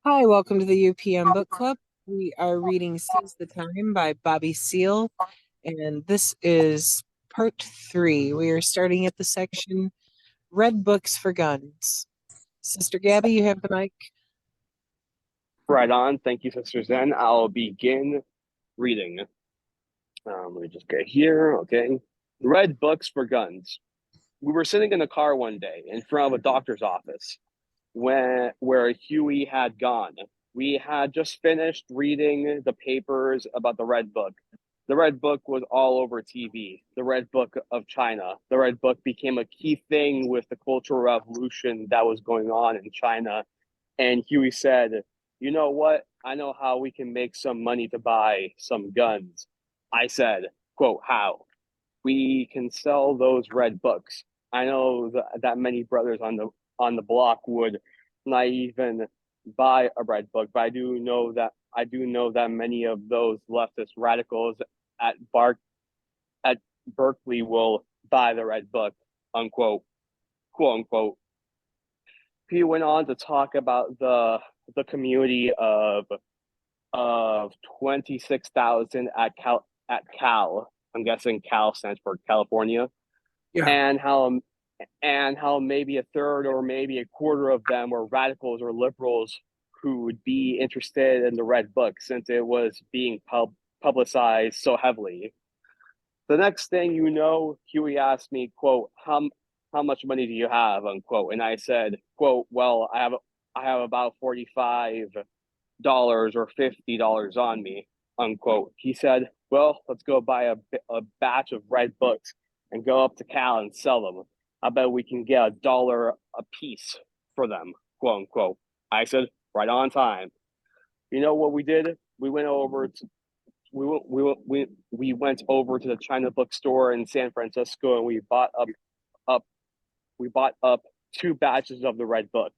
Hi, welcome to the UPM Book Club. We are reading Seize the Time by Bobby Seale, and this is part three. We are starting at the section Red Books for Guns. Sister Gabby, you have the mic. Right on. Thank you, Sister Zen. I'll begin reading. Let me just get here. Okay. Red Books for Guns. We were sitting in the car one day in front of a doctor's office where Huey had gone. We had just finished reading the papers about the Red Book. The Red Book was all over TV. The Red Book of China. The Red Book became a key thing with the Cultural Revolution that was going on in China. And Huey said, "You know what? I know how we can make some money to buy some guns." I said, quote, "How?" "We can sell those red books. I know that many brothers on the block would not even buy a red book, but I do know that many of those leftist radicals at Bar at Berkeley will buy the red book," unquote, quote unquote. He went on to talk about the community of 26,000 at Cal. I'm guessing Cal stands for California, Yeah. and how maybe a third or maybe a quarter of them were radicals or liberals who would be interested in the Red Book since it was being publicized so heavily. The next thing you know, Huey asked me, quote, how much money do you have, unquote. And I said, quote, "Well, I have about $45 or $50 on me," unquote. He said, "Well, let's go buy a batch of red books and go up to Cal and sell them. I bet we can get $1 a piece for them," quote unquote. I said, "Right on time." You know what we did? We went over to the China bookstore in San Francisco, and up we bought up two batches of the red book,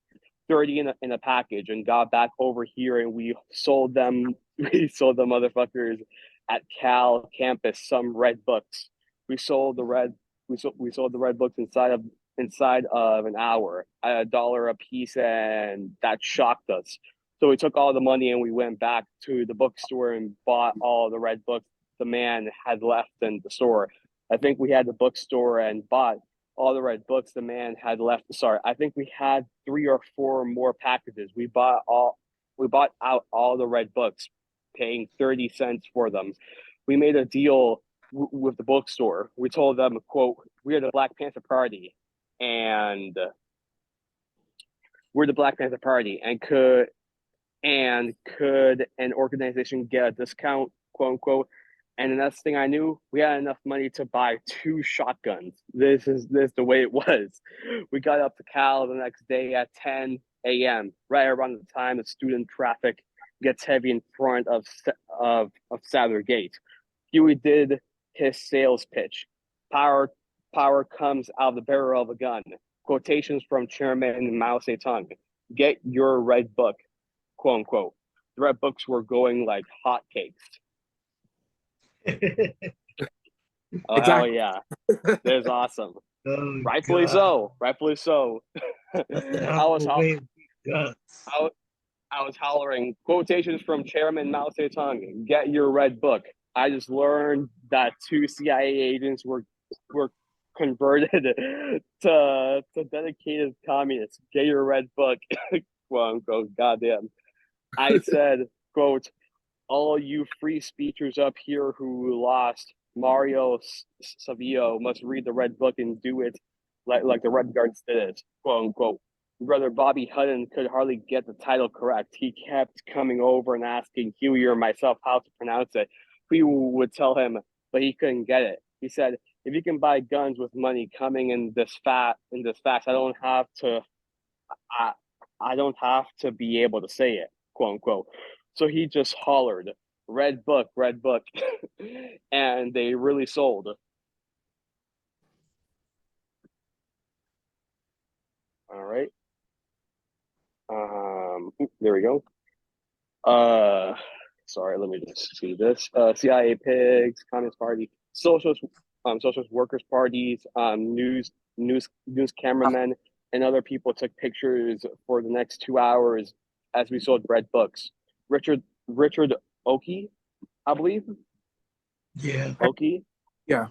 30 in a package, and got back over here, and we sold them we sold the motherfuckers at Cal campus some red books. We sold the red we sold the red books inside of an hour at $1 a piece, and that shocked us. So we took all the money and we went back to the bookstore and bought all the red books the man had left in the store. I think we had the bookstore and bought all the red books the man had left. Sorry, I think we had three or four more packages. We bought out all the red books, paying 30 cents for them. We made a deal with the bookstore. We told them, quote, "We're the Black Panther Party, and we're the Black Panther Party, and could an organization get a discount, quote unquote." And the next thing I knew, we had enough money to buy two shotguns. This the way it was. We got up to Cal the next day at 10 a.m., right around the time the student traffic gets heavy in front of Sather Gate. Huey did his sales pitch. Power power comes out of the barrel of a gun. Quotations from Chairman Mao Zedong. Get your red book, quote unquote. The red books were going like hotcakes. Oh hell Exactly. yeah. There's awesome. Oh Rightfully God, so. Rightfully so. that's the I hell of was a way of guns. I, I was hollering quotations from Chairman Mao Zedong. Get your red book. I just learned that two CIA agents were converted to dedicated communists. Get your red book, quote unquote. Goddamn. I said, quote, "All you free speechers up here who lost Mario Savio must read the red book and do it like the Red Guards did it," quote unquote. Brother Bobby Hutton could hardly get the title correct. He kept coming over and asking Huey or myself how to pronounce it. We would tell him, but he couldn't get it. He said, "If you can buy guns with money coming in this fast, I, I don't have to be able to say it, quote unquote." So he just hollered, red book," and they really sold. All right. There we go. Uh, Sorry, let me just see this. CIA pigs, Communist Party, Socialist Workers Parties, news cameramen, and other people took pictures for the next 2 hours as we sold red books. Richard Oakey, I believe, Yeah. Oakey, Yeah.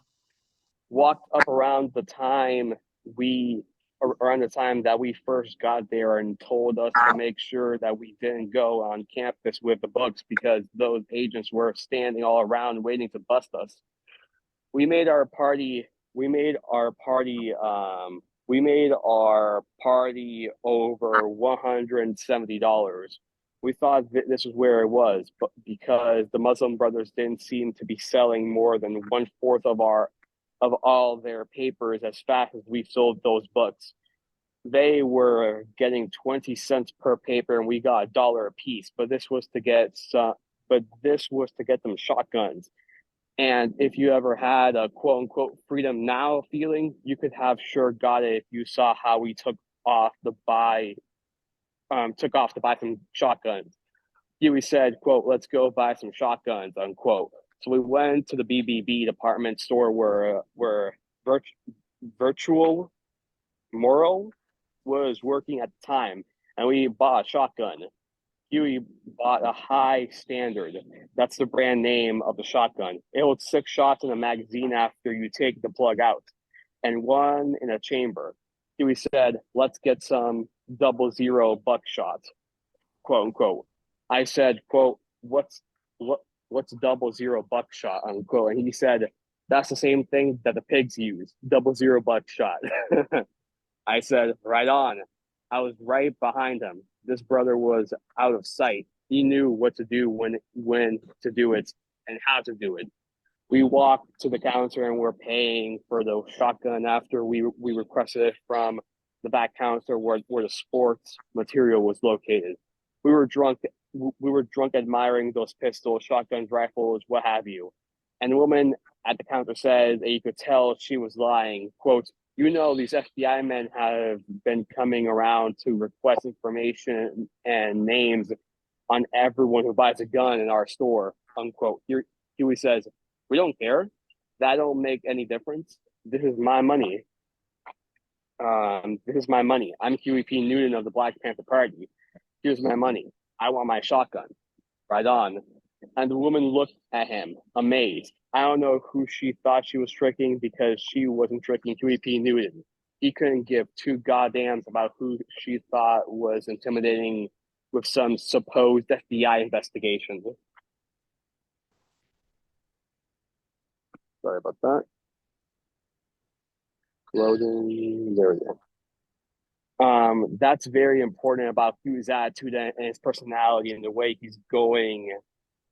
walked up around the time that we first got there and told us to make sure that we didn't go on campus with the books because those agents were standing all around waiting to bust us. We made our party. We made our party over $170. We thought that this was where it was, but because the Muslim brothers didn't seem to be selling more than 1/4 of all their papers as fast as we sold those books. They were getting 20 cents per paper and we got $1 a piece, but this was to get them shotguns. And if you ever had a quote unquote freedom now feeling, you could have sure got it if you saw how we took off to buy some shotguns. Huey said, quote, "Let's go buy some shotguns," unquote. So we went to the BBB department store where Virtual Morrow was working at the time, and we bought a shotgun. Huey bought a High Standard. That's the brand name of the shotgun. It holds 6 shots in a magazine after you take the plug out, and 1 in a chamber. Huey said, "Let's get some 00 buckshot," quote unquote. I said, quote, what's 00 buckshot, unquote. And he said, "That's the same thing that the pigs use, 00 buckshot." I said, "Right on." I was right behind him. This brother was out of sight. He knew what to do, when to do it, and how to do it. We walked to the counter and we're paying for the shotgun after we requested it from the back counter where the sports material was located. We were drunk admiring those pistols, shotguns, rifles, what have you. And the woman at the counter said that you could tell she was lying. Quote, "These FBI men have been coming around to request information and names on everyone who buys a gun in our store," unquote. Huey says, "We don't care. That don't make any difference. This is my money. This is my money. I'm Huey P. Newton of the Black Panther Party. Here's my money. I want my shotgun." Right on. And the woman looked at him, amazed. I don't know who she thought she was tricking because she wasn't tricking Huey P. Newton. He couldn't give 2 goddams about who she thought was intimidating with some supposed FBI investigation. Sorry about that. Loading. There we go. That's very important about Huey's attitude and his personality and the way he's going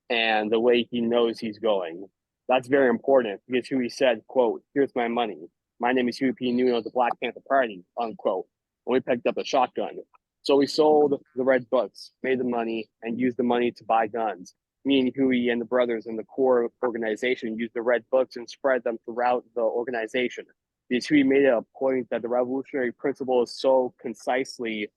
and the way he knows he's going. That's very important because Huey said, quote, "Here's my money. My name is Huey P. Newton of the Black Panther Party," unquote. And we picked up a shotgun. So we sold the red books, made the money, and used the money to buy guns. Me and Huey and the brothers in the core organization used the red books and spread them throughout the organization. Because Huey made it a point that the revolutionary principles so concisely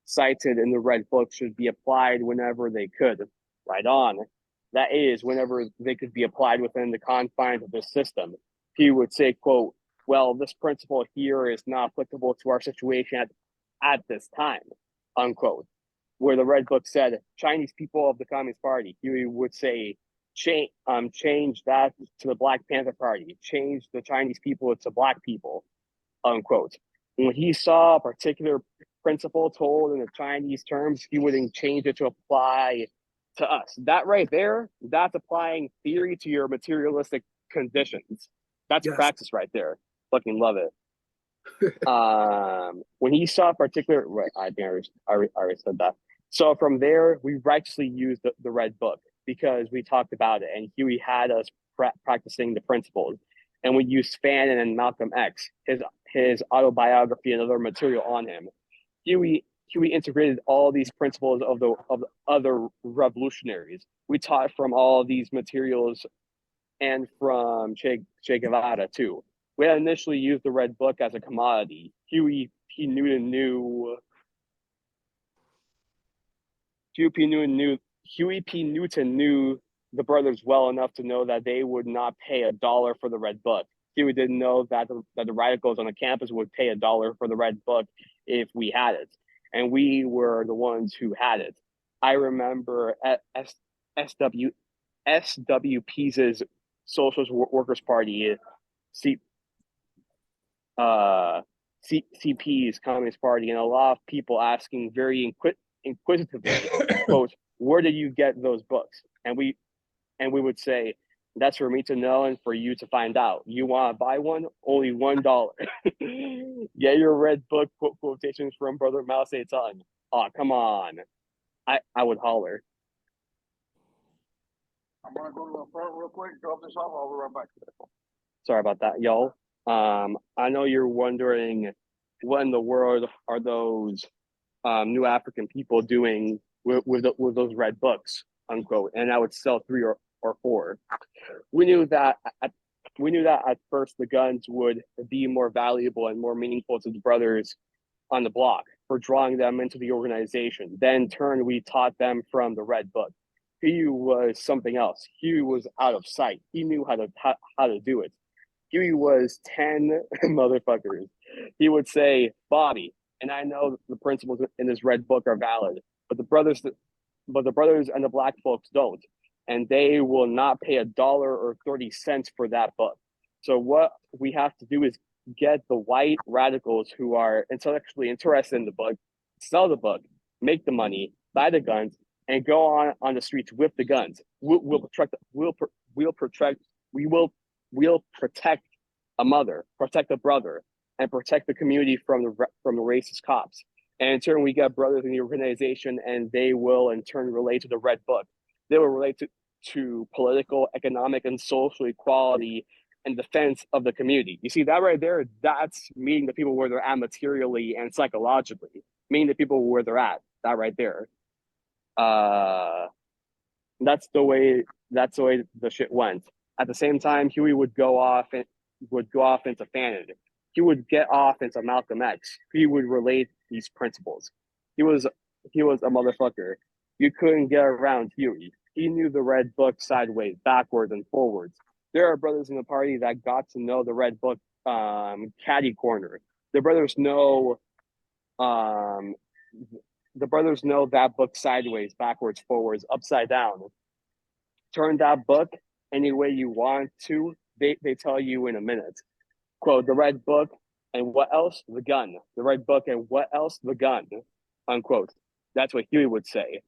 cited in the red book should be applied whenever they could. Right on. That is, whenever they could be applied within the confines of the system. He would say, quote, "Well, this principle here is not applicable to our situation at this time," unquote. Where the red book said, "Chinese people of the Communist Party," Huey would say, change that to the Black Panther Party, change the Chinese people to black people, unquote. When he saw a particular principle told in the Chinese terms, he wouldn't change it to apply to us. That right there, that's applying theory to your materialistic conditions. That's Yes. praxis right there. Fucking love it. When he saw a particular, right, I already said that. So from there, we righteously used the red book because we talked about it, and Huey had us practicing the principles. And we used Fanon and Malcolm X, his autobiography and other material on him. Huey integrated all these principles of the other revolutionaries. We taught from all these materials and from Che Guevara too. We had initially used the red book as a commodity. Huey P. Newton knew the brothers well enough to know that they would not pay $1 for the red book. Huey didn't know that the radicals on the campus would pay $1 for the red book if we had it. And we were the ones who had it. I remember at SWP's Socialist Workers Party, C, CP's Communist Party, and a lot of people asking very inquisitively, quote, where did you get those books? And we would say, that's for me to know and for you to find out. You want to buy one? Only $1. Get your red book quotations from Brother Mao Zedong. Oh, come on. I would holler. I'm gonna go to the front real quick, drop this off, I'll be right back. Sorry about that, y'all. I know you're wondering what in the world are those new African people doing with those red books, unquote, and I would sell 3 or 4. We knew that at first the guns would be more valuable and more meaningful to the brothers on the block for drawing them into the organization. Then, in turn, we taught them from the red book. Huey was something else. Huey was out of sight. He knew how to do it. Huey was 10 motherfuckers. He would say, Bobby, and I know the principles in this red book are valid, but the brothers and the black folks don't. And they will not pay $1 or 30 cents for that book. So what we have to do is get the white radicals who are intellectually interested in the book, sell the book, make the money, buy the guns, and go on the streets with the guns. We'll protect a mother, protect a brother, and protect the community from the racist cops. And in turn, we get brothers in the organization, and they will in turn relate to the red book. They will relate to political, economic, and social equality and defense of the community. You see that right there? That's meeting the people where they're at materially and psychologically. Meeting the people where they're at. That right there. That's the way the shit went. At the same time, Huey would go off into Fanon. He would get off into Malcolm X. He would relate these principles. He was a motherfucker. You couldn't get around Huey. He knew the red book sideways, backwards, and forwards. There are brothers in the party that got to know the red book caddy corner. The brothers know that book sideways, backwards, forwards, upside down. Turn that book any way you want to. They tell you in a minute. Quote, the red book and what else? The gun. The red book and what else? The gun. Unquote. That's what Huey would say.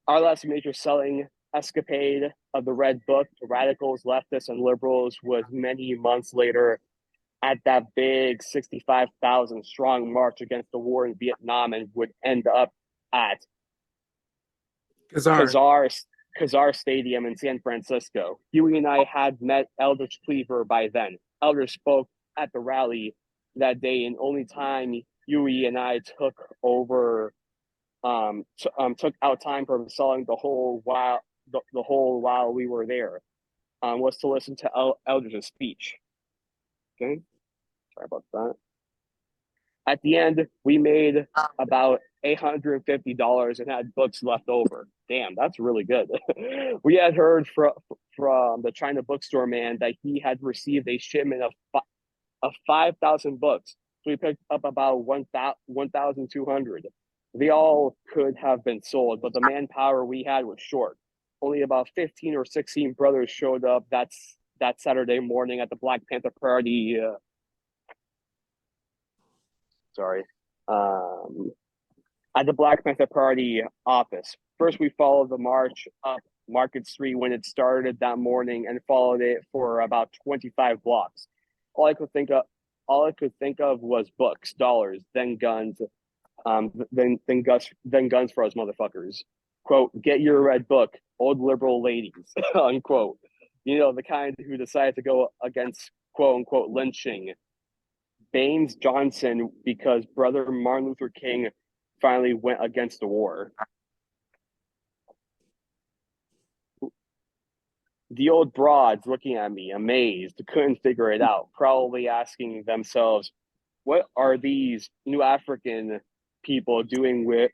Our last major selling escapade of the red book to radicals, leftists, and liberals was many months later at that big 65,000 strong march against the war in Vietnam, and would end up at Kazar Stadium in San Francisco. Huey and I had met Eldridge Cleaver by then. Eldridge spoke at the rally that day, and only time Huey and I took out time from selling the whole while we were there was to listen to Eldridge's speech. Okay, sorry about that. At the end, we made about $850 and had books left over. Damn, that's really good. We had heard from the China bookstore man that he had received a shipment of 5,000 books. So we picked up about 1,200. They all could have been sold, but the manpower we had was short. Only about 15 or 16 brothers showed up that Saturday morning at the Black Panther Party. At the Black Panther Party office. First, we followed the march up Market Street when it started that morning, and followed it for about 25 blocks. All I could think of was books, dollars, then guns, then guns for us motherfuckers. Quote, get your red book, old liberal ladies, unquote. You know, the kind who decided to go against quote unquote lynching. Baines Johnson, because brother Martin Luther King finally went against the war. The old broads looking at me, amazed, couldn't figure it out, probably asking themselves, what are these new African people doing with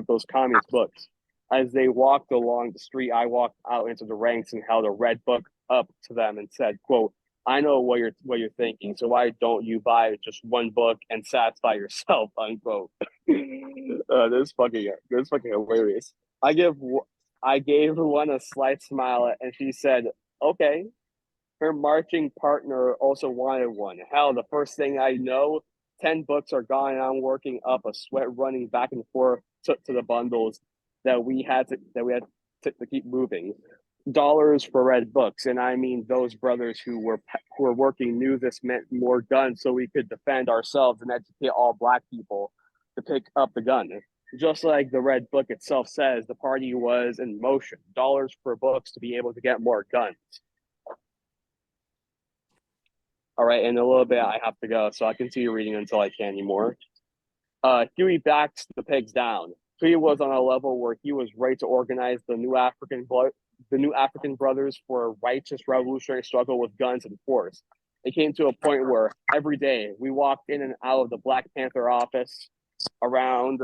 those communist books? As they walked along the street, I walked out into the ranks and held a red book up to them and said, quote, I know what you're thinking, so why don't you buy just one book and satisfy yourself, unquote. This is fucking hilarious. I give I gave one a slight smile, and she said, "Okay." Her marching partner also wanted one. Hell, the first thing I know, 10 books are gone, and I'm working up a sweat, running back and forth to the bundles that we had to keep moving. Dollars for red books, and I mean those brothers who were working knew this meant more guns so we could defend ourselves and educate all black people to pick up the gun. Just like the red book itself says, the party was in motion. Dollars for books to be able to get more guns. All right, in a little bit I have to go, so I continue reading until I can't anymore. Huey backed the pigs down. Huey was on a level where he was ready to organize the new African brothers for a righteous revolutionary struggle with guns and force. It came to a point where every day we walked in and out of the Black Panther office around,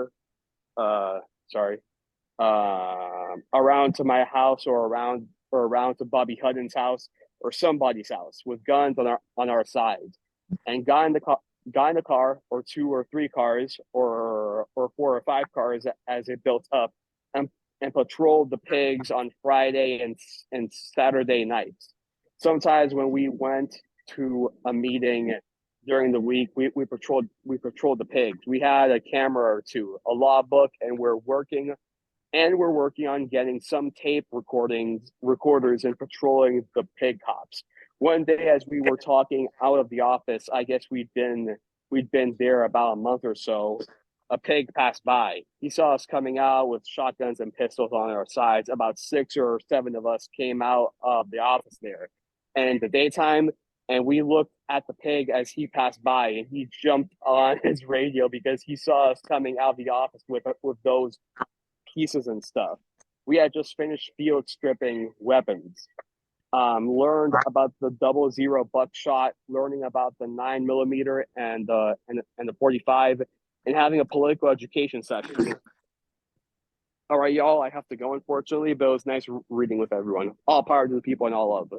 uh, sorry, around to my house or around to Bobby Hutton's house or somebody's house with guns on our side, and got in the car or two or three cars or four or five cars as it built up, and patrolled the pigs on Friday and Saturday nights. Sometimes when we went to a meeting during the week, we patrolled the pigs. We had a camera or two, a law book, and we're working on getting some tape recorders and patrolling the pig cops. One day, as we were talking out of the office, I guess we'd been there about a month or so. A pig passed by. He saw us coming out with shotguns and pistols on our sides. About 6 or 7 of us came out of the office there, and the daytime. And we looked at the pig as he passed by, and he jumped on his radio because he saw us coming out of the office with those pieces and stuff. We had just finished field stripping weapons. Learned about the 00 buckshot, learning about the 9 millimeter and the 45, and having a political education session. All right, y'all, I have to go, unfortunately, but it was nice reading with everyone. All power to the people and all love.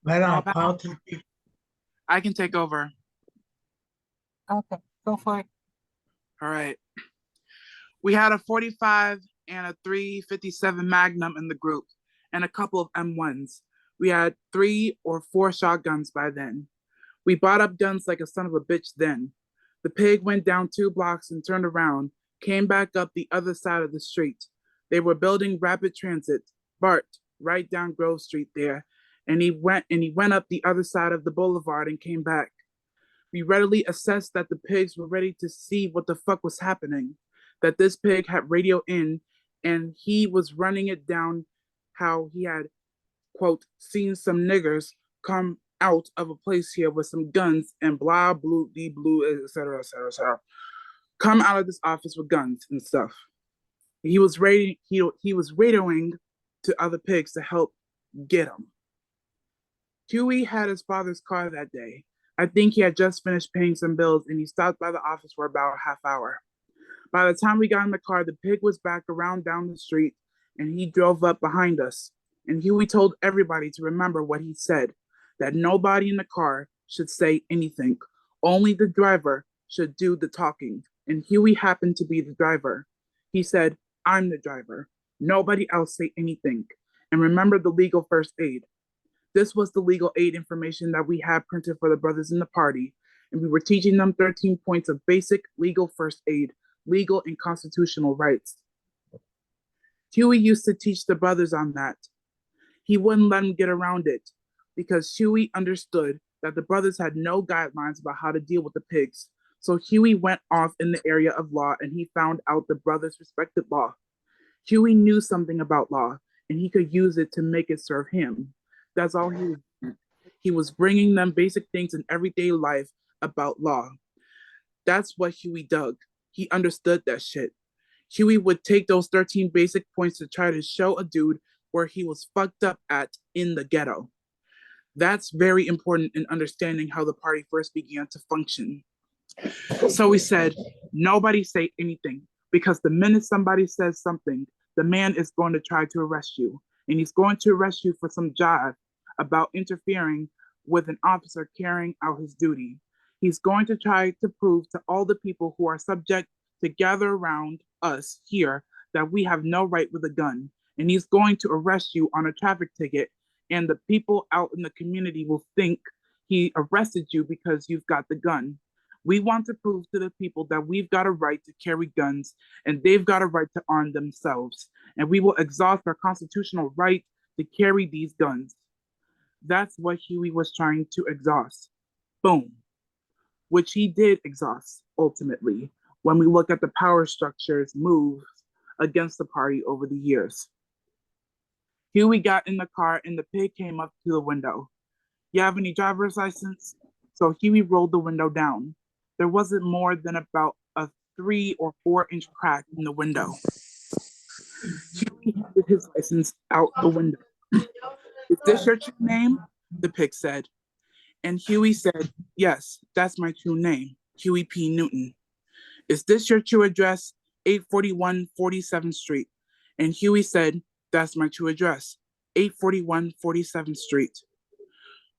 Right on, All back. power to the people. I can take over. Okay, go for it. All right. We had a 45 and a 357 Magnum in the group, and a couple of M1s. We had 3 or 4 shotguns by then. We bought up guns like a son of a bitch then. The pig went down 2 blocks and turned around, came back up the other side of the street. They were building rapid transit, BART, right down Grove Street there, and he went up the other side of the boulevard and came back. We readily assessed that the pigs were ready to see what the fuck was happening, that this pig had radio in, and he was running it down how he had, quote, seen some niggers come out of a place here with some guns and blah, blue, de blue, etc., etc., etc. Come out of this office with guns and stuff. He was radioing to other pigs to help get him. Huey had his father's car that day. I think he had just finished paying some bills and he stopped by the office for about a half hour. By the time we got in the car, the pig was back around down the street and he drove up behind us. And Huey told everybody to remember what he said, that nobody in the car should say anything. Only the driver should do the talking. And Huey happened to be the driver. He said, "I'm the driver. Nobody else say anything. And remember the legal first aid." This was the legal aid information that we had printed for the brothers in the party, and we were teaching them 13 points of basic legal first aid, legal and constitutional rights. Huey used to teach the brothers on that. He wouldn't let them get around it because Huey understood that the brothers had no guidelines about how to deal with the pigs. So Huey went off in the area of law and he found out the brothers respected law. Huey knew something about law and he could use it to make it serve him. That's all he was doing. He was bringing them basic things in everyday life about law. That's what Huey dug. He understood that shit. Huey would take those 13 basic points to try to show a dude where he was fucked up at in the ghetto. That's very important in understanding how the party first began to function. So we said, nobody say anything, because the minute somebody says something, the man is going to try to arrest you. And he's going to arrest you for some jive about interfering with an officer carrying out his duty. He's going to try to prove to all the people who are subject to gather around us here that we have no right with a gun, and he's going to arrest you on a traffic ticket, and the people out in the community will think he arrested you because you've got the gun. We want to prove to the people that we've got a right to carry guns and they've got a right to arm themselves, and we will exhaust our constitutional right to carry these guns. That's what Huey was trying to exhaust. Boom. Which he did exhaust ultimately when we look at the power structures moves against the party over the years. Huey got in the car and the pig came up to the window. You have any driver's license? So Huey rolled the window down. There wasn't more than about a 3 or 4 inch crack in the window. Huey handed his license out the window. Is this your true name? The pig said. And Huey said, yes, that's my true name, Huey P. Newton. Is this your true address? 841 47th Street. And Huey said, that's my true address, 841 47th Street.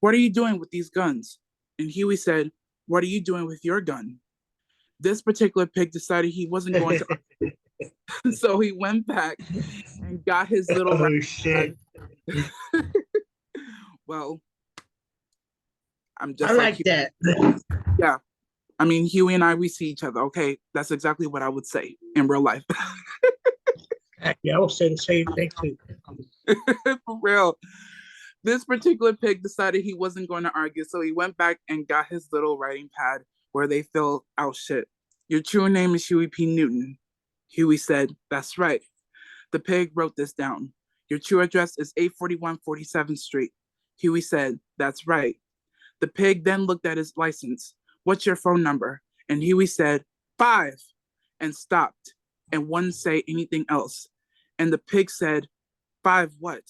What are you doing with these guns? And Huey said, what are you doing with your gun? This particular pig decided he wasn't going to, so he went back and got his little. Oh, shit. Well, I'm just I like that. Yeah. I mean, Huey and I, we see each other. Okay. That's exactly what I would say in real life. Yeah, I would say the same thing too. For real. This particular pig decided he wasn't going to argue, so he went back and got his little writing pad where they filled out shit. Your true name is Huey P. Newton. Huey said, that's right. The pig wrote this down. Your true address is 841 47th Street. Huey said, that's right. The pig then looked at his license. What's your phone number? And Huey said, 5, and stopped and wouldn't say anything else. And the pig said, 5 what?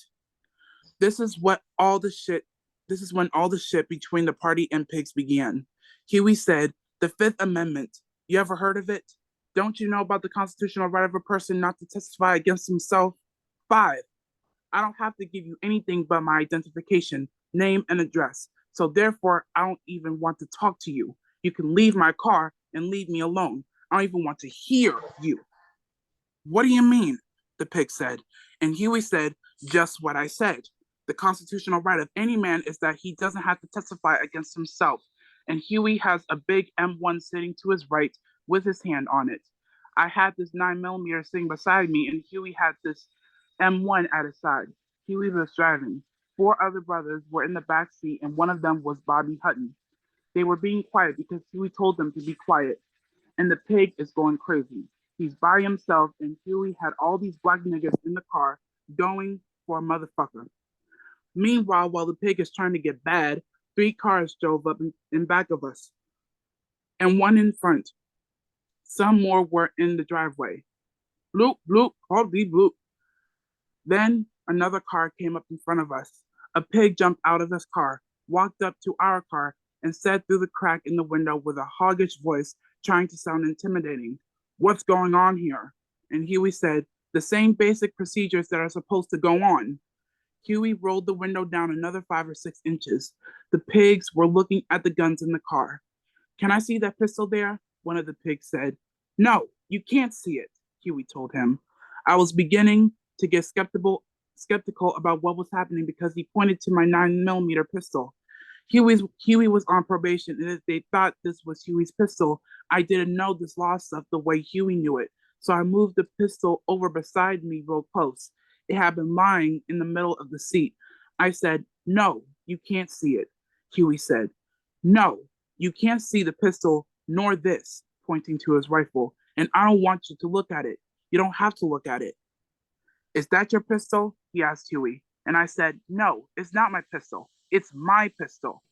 This is when all the shit between the party and pigs began. Huey said, the Fifth Amendment. You ever heard of it? Don't you know about the constitutional right of a person not to testify against himself? 5. I don't have to give you anything but my identification, name, and address. So therefore, I don't even want to talk to you. You can leave my car and leave me alone. I don't even want to hear you. What do you mean? The pig said. And Huey said, just what I said. The constitutional right of any man is that he doesn't have to testify against himself. And Huey has a big M1 sitting to his right with his hand on it. I had this 9mm sitting beside me, and Huey had this M1 at his side. Huey was driving. 4 other brothers were in the back seat, and one of them was Bobby Hutton. They were being quiet because Huey told them to be quiet. And the pig is going crazy. He's by himself, and Huey had all these black niggas in the car going for a motherfucker. Meanwhile, while the pig is trying to get bad, 3 cars drove up in back of us, and 1 in front. Some more were in the driveway. Bloop, bloop, holy bloop. Then another car came up in front of us. A pig jumped out of his car, walked up to our car, and said through the crack in the window with a hoggish voice, trying to sound intimidating, "What's going on here?" And Huey said, "The same basic procedures that are supposed to go on." Huey rolled the window down another 5 or 6 inches. The pigs were looking at the guns in the car. "Can I see that pistol there?" one of the pigs said. "No, you can't see it," Huey told him. I was beginning to get skeptical about what was happening because he pointed to my 9mm pistol. Huey was on probation, and if they thought this was Huey's pistol, I didn't know this law stuff the way Huey knew it. So I moved the pistol over beside me real close. It had been lying in the middle of the seat. I said, "No, you can't see it." Huey said, "No, you can't see the pistol nor this," pointing to his rifle, "and I don't want you to look at it. You don't have to look at it." "Is that your pistol?" he asked Huey. And I said, "No, it's not my pistol. It's my pistol."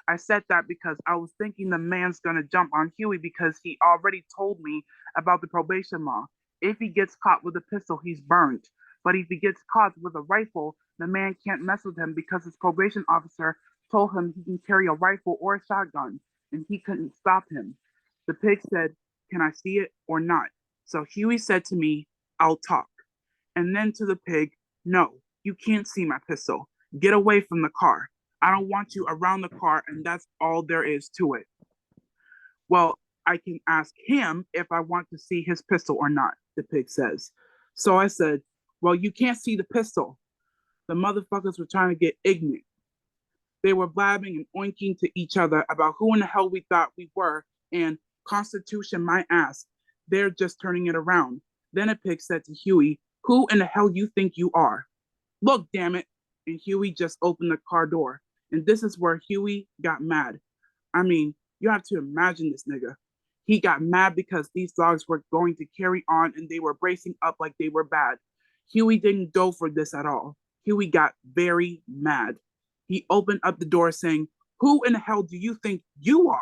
I said that because I was thinking the man's gonna jump on Huey because he already told me about the probation law. If he gets caught with a pistol, he's burned. But if he gets caught with a rifle, the man can't mess with him because his probation officer told him he can carry a rifle or a shotgun, and he couldn't stop him. The pig said, "Can I see it or not?" So Huey said to me, "I'll talk." And then to the pig, "No, you can't see my pistol. Get away from the car. I don't want you around the car, and that's all there is to it." "Well, I can ask him if I want to see his pistol or not," the pig says. So I said, well, you can't see the pistol. The motherfuckers were trying to get ignorant. They were blabbing and oinking to each other about who in the hell we thought we were, and Constitution my ass. They're just turning it around. Then a pig said to Huey, who in the hell you think you are? Look, damn it. And Huey just opened the car door. And this is where Huey got mad. I mean, you have to imagine this nigga. He got mad because these dogs were going to carry on and they were bracing up like they were bad. Huey didn't go for this at all. Huey got very mad. He opened up the door saying, who in the hell do you think you are?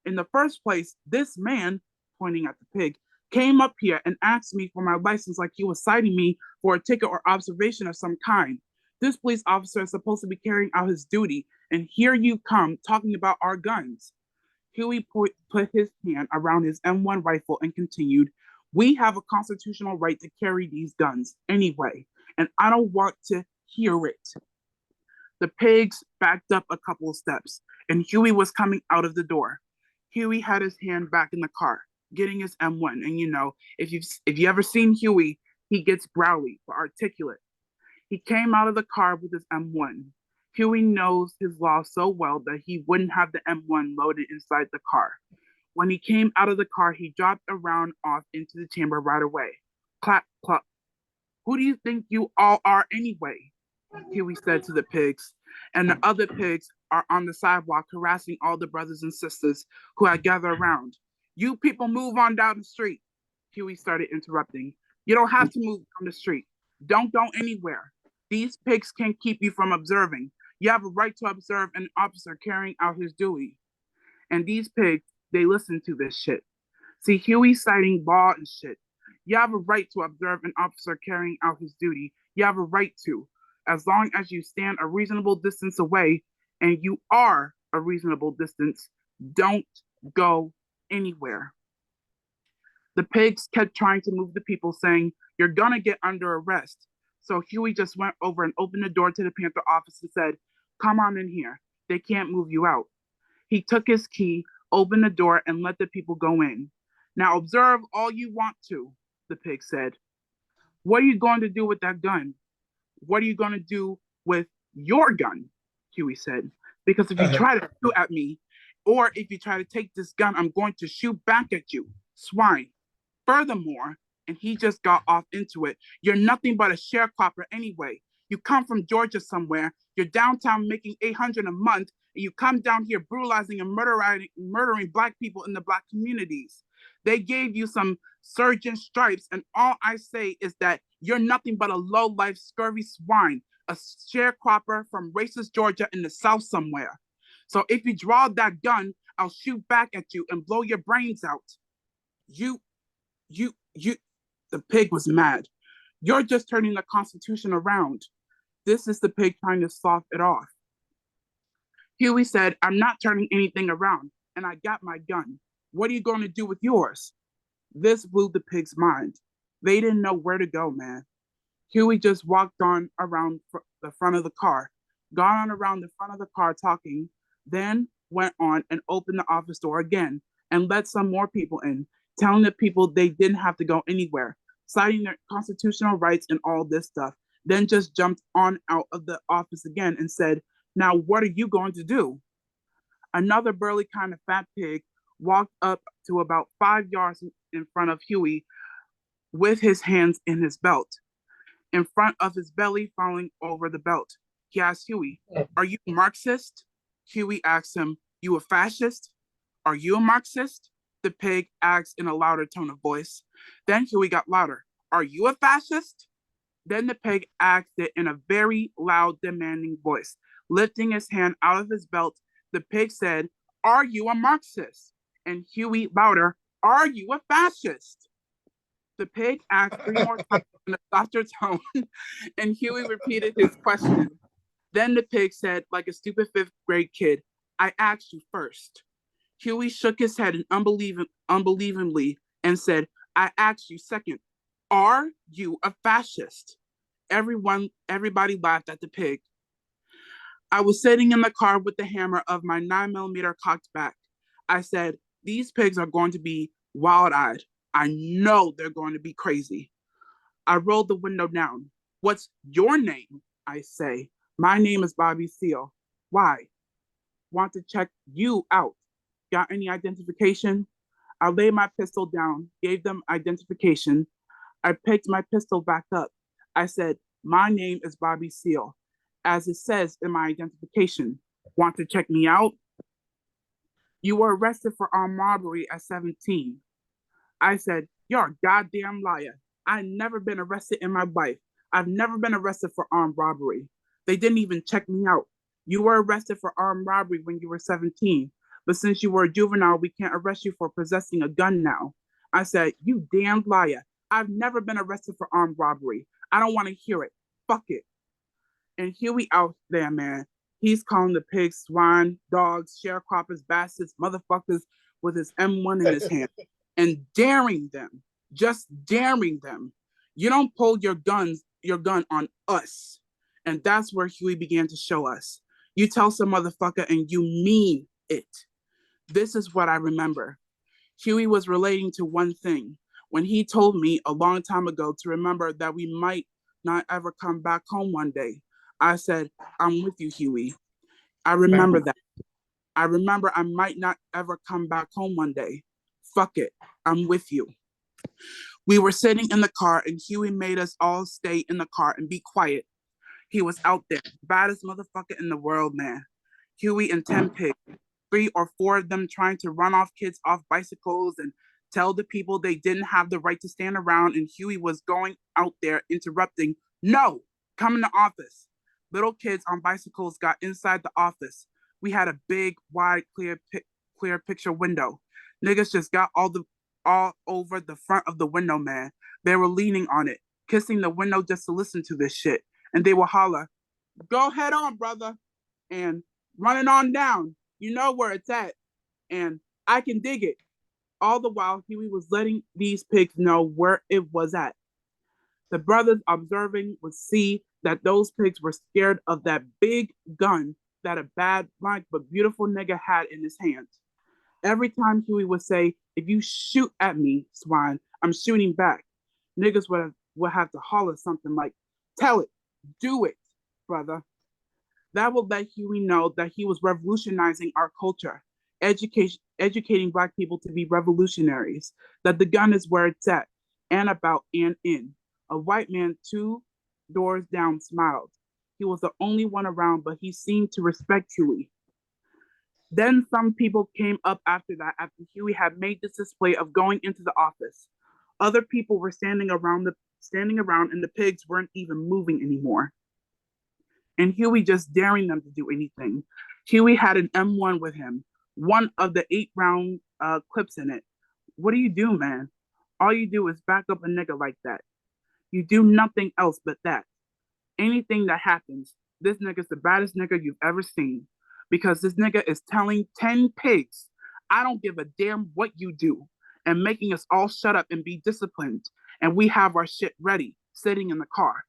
In the first place, this man, pointing at the pig, came up here and asked me for my license like he was citing me for a ticket or observation of some kind. This police officer is supposed to be carrying out his duty, and here you come talking about our guns. Huey put his hand around his M1 rifle and continued, we have a constitutional right to carry these guns anyway, and I don't want to hear it. The pigs backed up a couple of steps, and Huey was coming out of the door. Huey had his hand back in the car, getting his M1, and you know, if you ever seen Huey, he gets growly but articulate. He came out of the car with his M1. Huey knows his law so well that he wouldn't have the M1 loaded inside the car. When he came out of the car, he dropped a round off into the chamber right away. Clap, clap. Who do you think you all are anyway? Huey said to the pigs, and the other pigs are on the sidewalk harassing all the brothers and sisters who had gathered around. You people move on down the street. Huey started interrupting. You don't have to move down the street. Don't go anywhere. These pigs can't keep you from observing. You have a right to observe an officer carrying out his duty. And these pigs, they listen to this shit. See, Huey's citing law and shit. You have a right to observe an officer carrying out his duty. You have a right to, as long as you stand a reasonable distance away, and you are a reasonable distance, don't go anywhere. The pigs kept trying to move the people, saying, you're gonna get under arrest. So Huey just went over and opened the door to the Panther office and said, come on in here. They can't move you out. He took his key, opened the door, and let the people go in. Now observe all you want to, the pig said. What are you going to do with that gun? What are you going to do with your gun? Huey said. Because if you try to shoot at me, or if you try to take this gun, I'm going to shoot back at you, swine. Furthermore, and he just got off into it, you're nothing but a sharecropper anyway. You come from Georgia somewhere, you're downtown making $800 a month, and you come down here brutalizing and murdering Black people in the Black communities. They gave you some sergeant stripes, and all I say is that you're nothing but a low-life, scurvy swine, a sharecropper from racist Georgia in the South somewhere. So if you draw that gun, I'll shoot back at you and blow your brains out. You, the pig was mad. You're just turning the Constitution around. This is the pig trying to soft it off. Huey said, I'm not turning anything around, and I got my gun. What are you going to do with yours? This blew the pig's mind. They didn't know where to go, man. Huey just walked on around the front of the car, got on around the front of the car talking, then went on and opened the office door again and let some more people in, telling the people they didn't have to go anywhere, citing their constitutional rights and all this stuff, then just jumped on out of the office again and said, now what are you going to do? Another burly kind of fat pig walked up to about 5 yards in front of Huey with his hands in his belt, in front of his belly falling over the belt. He asked Huey, are you a Marxist? Huey asked him, you a fascist? Are you a Marxist? The pig asked in a louder tone of voice. Then Huey got louder. Are you a fascist? Then the pig asked it in a very loud, demanding voice. Lifting his hand out of his belt, the pig said, are you a Marxist? And Huey louder, are you a fascist? The pig asked 3 more times in a softer tone, and Huey repeated his question. Then the pig said, like a stupid 5th grade kid, I asked you first. Huey shook his head unbelievingly and said, I asked you second. Are you a fascist? Everybody laughed at the pig. I was sitting in the car with the hammer of my 9mm cocked back. I said, these pigs are going to be wild-eyed. I know they're going to be crazy. I rolled the window down. What's your name? I say. My name is Bobby Seale. Why? Want to check you out. Got any identification? I laid my pistol down, gave them identification. I picked my pistol back up. I said, my name is Bobby Seale, as it says in my identification. Want to check me out? You were arrested for armed robbery at 17. I said, you're a goddamn liar. I've never been arrested in my life. I've never been arrested for armed robbery. They didn't even check me out. You were arrested for armed robbery when you were 17, but since you were a juvenile, we can't arrest you for possessing a gun now. I said, you damned liar. I've never been arrested for armed robbery. I don't want to hear it. Fuck it. And Huey out there, man. He's calling the pigs swine, dogs, sharecroppers, bastards, motherfuckers with his M1 in his hand and daring them, just daring them. You don't pull your gun on us. And that's where Huey began to show us. You tell some motherfucker and you mean it. This is what I remember. Huey was relating to one thing when he told me a long time ago to remember that we might not ever come back home one day. I said, I'm with you, Huey. I remember that. I remember I might not ever come back home one day. Fuck it. I'm with you. We were sitting in the car and Huey made us all stay in the car and be quiet. He was out there, baddest motherfucker in the world, man. Huey and 10 pigs, 3 or 4 of them trying to run off kids off bicycles and tell the people they didn't have the right to stand around. And Huey was going out there interrupting, no, come in the office. Little kids on bicycles got inside the office. We had a big, wide, clear picture window. Niggas just got all over the front of the window, man. They were leaning on it, kissing the window just to listen to this shit. And they would holler, go head on, brother. And run it on down. You know where it's at. And I can dig it. All the while, Huey was letting these pigs know where it was at. The brothers observing would see that those pigs were scared of that big gun that a bad, black, but beautiful nigga had in his hands. Every time Huey would say, if you shoot at me, swine, I'm shooting back. Niggas would have to holler something like, tell it, do it, brother. That would let Huey know that he was revolutionizing our culture, educating Black people to be revolutionaries, that the gun is where it's at, and about and in. A white man 2 doors down smiled. He was the only one around, but he seemed to respect Huey. Then some people came up after that, after Huey had made this display of going into the office. Other people were standing around, and the pigs weren't even moving anymore. And Huey just daring them to do anything. Huey had an M1 with him, one of the 8-round clips in it. What do you do, man? All you do is back up a nigga like that. You do nothing else but that. Anything that happens, this nigga's the baddest nigga you've ever seen. Because this nigga is telling 10 pigs, I don't give a damn what you do, and making us all shut up and be disciplined. And we have our shit ready, sitting in the car.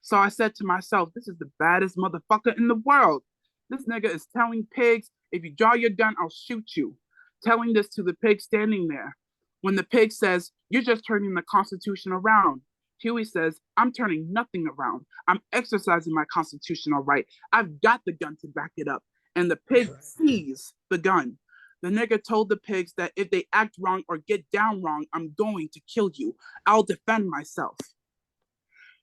So I said to myself, this is the baddest motherfucker in the world. This nigga is telling pigs, if you draw your gun, I'll shoot you. Telling this to the pig standing there. When the pig says, you're just turning the Constitution around. Huey says, I'm turning nothing around. I'm exercising my constitutional right. I've got the gun to back it up. And the pig sees the gun. The nigga told the pigs that if they act wrong or get down wrong, I'm going to kill you. I'll defend myself.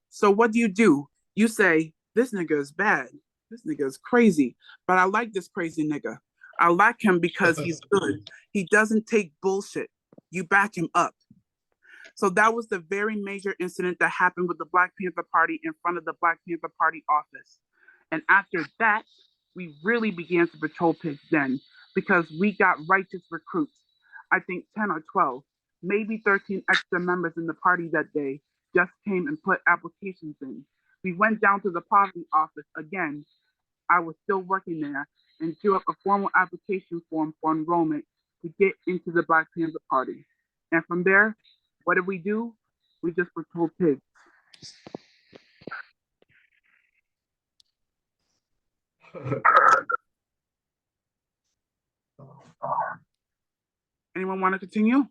So what do? You say, this nigga is bad. This nigga is crazy. But I like this crazy nigga. I like him because he's good. He doesn't take bullshit. You back him up. So that was the very major incident that happened with the Black Panther Party in front of the Black Panther Party office. And after that, we really began to patrol pigs then because we got righteous recruits. I think 10 or 12, maybe 13 extra members in the party that day just came and put applications in. We went down to the poverty office again. I was still working there and drew up a formal application form for enrollment to get into the Black Panther Party. And from there, what did we do? We just patrolled pigs. Anyone want to continue?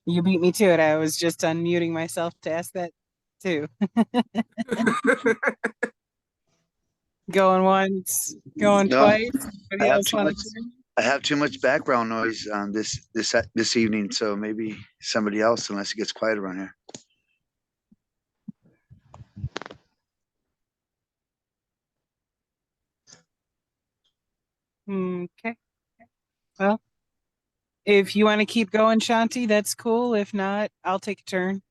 You beat me to it. I was just unmuting myself to ask that too. Going once, going No, twice. I Anybody have else too want much. to? I have too much background noise this evening, so maybe somebody else, unless it gets quiet around here. Okay. Well, if you want to keep going, Shanti, that's cool. If not, I'll take a turn.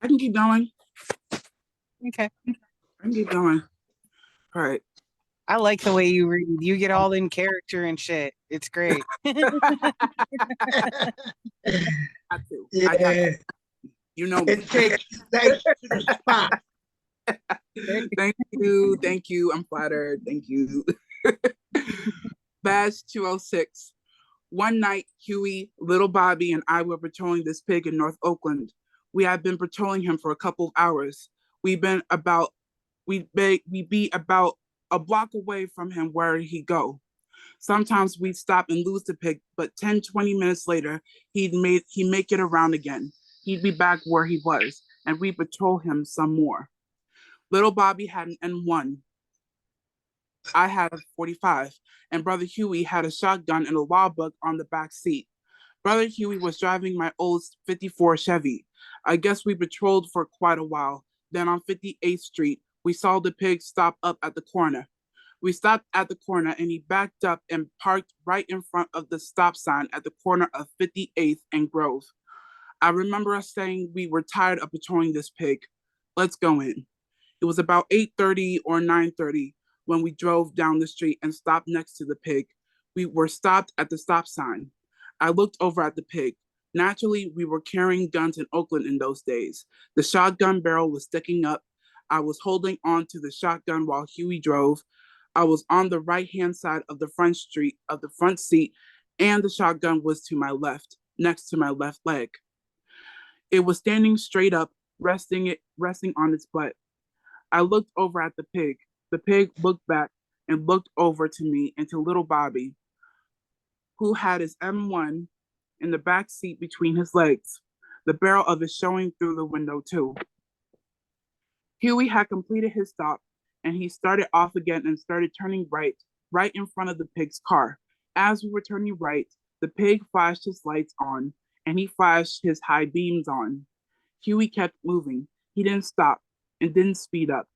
I can keep going. Okay. I can keep going. All right. I like the way you read. You get all in character and shit. It's great. I got to. I got Yeah, to. You know me. it takes legs to the spot. Thank you. Thank you. I'm flattered. Thank you. Badge 206. One night, Huey, little Bobby, and I were patrolling this pig in North Oakland. We had been patrolling him for a couple of hours. We'd be about a block away from him where he'd go. Sometimes we'd stop and lose the pig, but 10, 20 minutes later, he'd make it around again. He'd be back where he was, and we'd patrol him some more. Little Bobby had an M1. I had a 45, and Brother Huey had a shotgun and a law book on the back seat. Brother Huey was driving my old 54 Chevy. I guess we patrolled for quite a while. Then on 58th Street, we saw the pig stop up at the corner. We stopped at the corner and he backed up and parked right in front of the stop sign at the corner of 58th and Grove. I remember us saying we were tired of patrolling this pig. Let's go in. It was about 8:30 or 9:30 when we drove down the street and stopped next to the pig. We were stopped at the stop sign. I looked over at the pig. Naturally, we were carrying guns in Oakland in those days. The shotgun barrel was sticking up. I was holding on to the shotgun while Huey drove. I was on the right-hand side of the front seat, and the shotgun was to my left, next to my left leg. It was standing straight up, resting on its butt. I looked over at the pig. The pig looked back and looked over to me and to little Bobby, who had his M1 in the back seat between his legs, the barrel of it showing through the window too. Huey had completed his stop, and he started off again and started turning right in front of the pig's car. As we were turning right, the pig flashed his lights on, and he flashed his high beams on. Huey kept moving. He didn't stop and didn't speed up.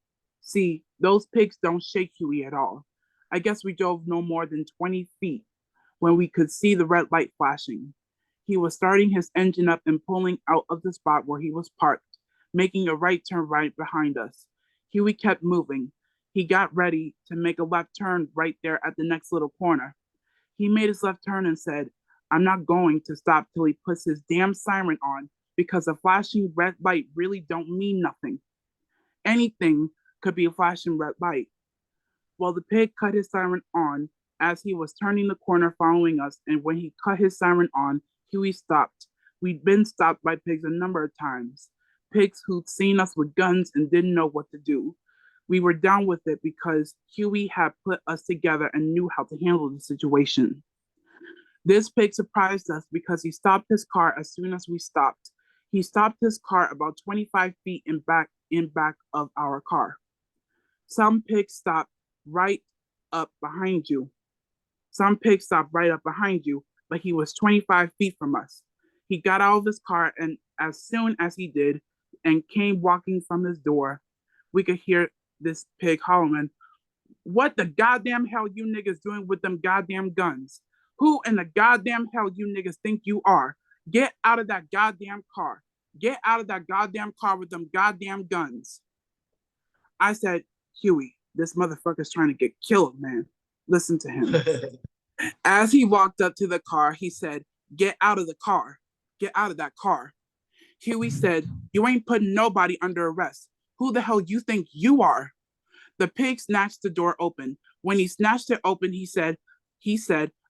See, those pigs don't shake Huey at all. I guess we drove no more than 20 feet when we could see the red light flashing. He was starting his engine up and pulling out of the spot where he was parked, making a right turn right behind us. Huey kept moving. He got ready to make a left turn right there at the next little corner. He made his left turn and said, I'm not going to stop till he puts his damn siren on because a flashing red light really don't mean nothing. Anything could be a flashing red light. Well, the pig cut his siren on as he was turning the corner following us, and when he cut his siren on, Huey stopped. We'd been stopped by pigs a number of times. Pigs who'd seen us with guns and didn't know what to do. We were down with it because Huey had put us together and knew how to handle the situation. This pig surprised us because he stopped his car as soon as we stopped. He stopped his car about 25 feet in back of our car. Some pigs stop right up behind you. Some pigs stopped right up behind you, but he was 25 feet from us. He got out of his car, and as soon as he did and came walking from his door, we could hear this pig hollering, what the goddamn hell you niggas doing with them goddamn guns? Who in the goddamn hell you niggas think you are? Get out of that goddamn car. Get out of that goddamn car with them goddamn guns. I said, Huey, this motherfucker's trying to get killed, man. Listen to him. As he walked up to the car, he said, get out of the car. Get out of that car. Huey said, you ain't putting nobody under arrest. Who the hell you think you are? The pig snatched the door open. When he snatched it open, he said,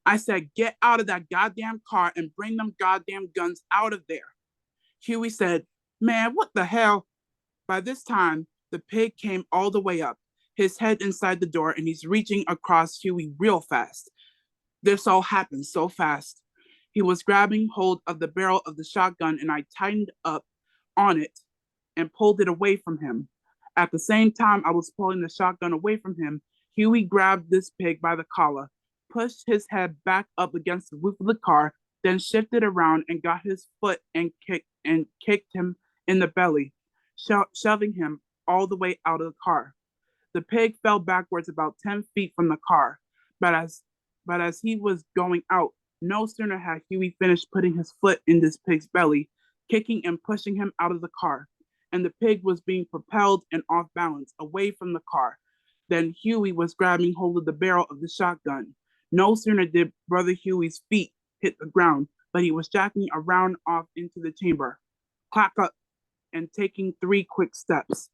I said, get out of that goddamn car and bring them goddamn guns out of there. Huey said, man, what the hell? By this time, the pig came all the way up, his head inside the door, and he's reaching across Huey real fast. This all happened so fast. He was grabbing hold of the barrel of the shotgun, and I tightened up on it and pulled it away from him. At the same time I was pulling the shotgun away from him, Huey grabbed this pig by the collar, pushed his head back up against the roof of the car, then shifted around and got his foot and kicked him in the belly, shoving him all the way out of the car. The pig fell backwards about 10 feet from the car, but as he was going out, no sooner had Huey finished putting his foot in this pig's belly, kicking and pushing him out of the car, and the pig was being propelled and off balance away from the car. Then Huey was grabbing hold of the barrel of the shotgun. No sooner did Brother Huey's feet hit the ground, but he was jacking around off into the chamber, clack up, and taking 3 quick steps.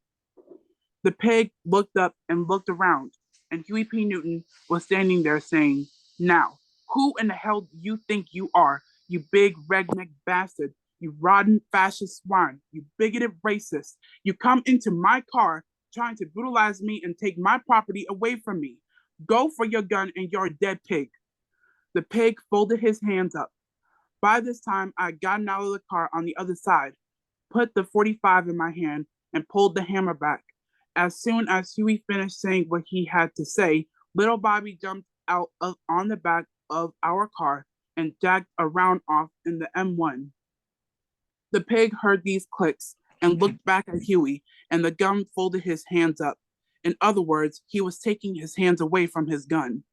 The pig looked up and looked around, and Huey P. Newton was standing there saying, "Now, who in the hell do you think you are, you big redneck bastard, you rotten fascist swine, you bigoted racist? You come into my car trying to brutalize me and take my property away from me. Go for your gun and you're a dead pig." The pig folded his hands up. By this time, I had gotten out of the car on the other side, put the 45 in my hand, and pulled the hammer back. As soon as Huey finished saying what he had to say, little Bobby jumped out on the back of our car and jacked around off in the M1. The pig heard these clicks and looked back at Huey, and the gun folded his hands up. In other words, he was taking his hands away from his gun.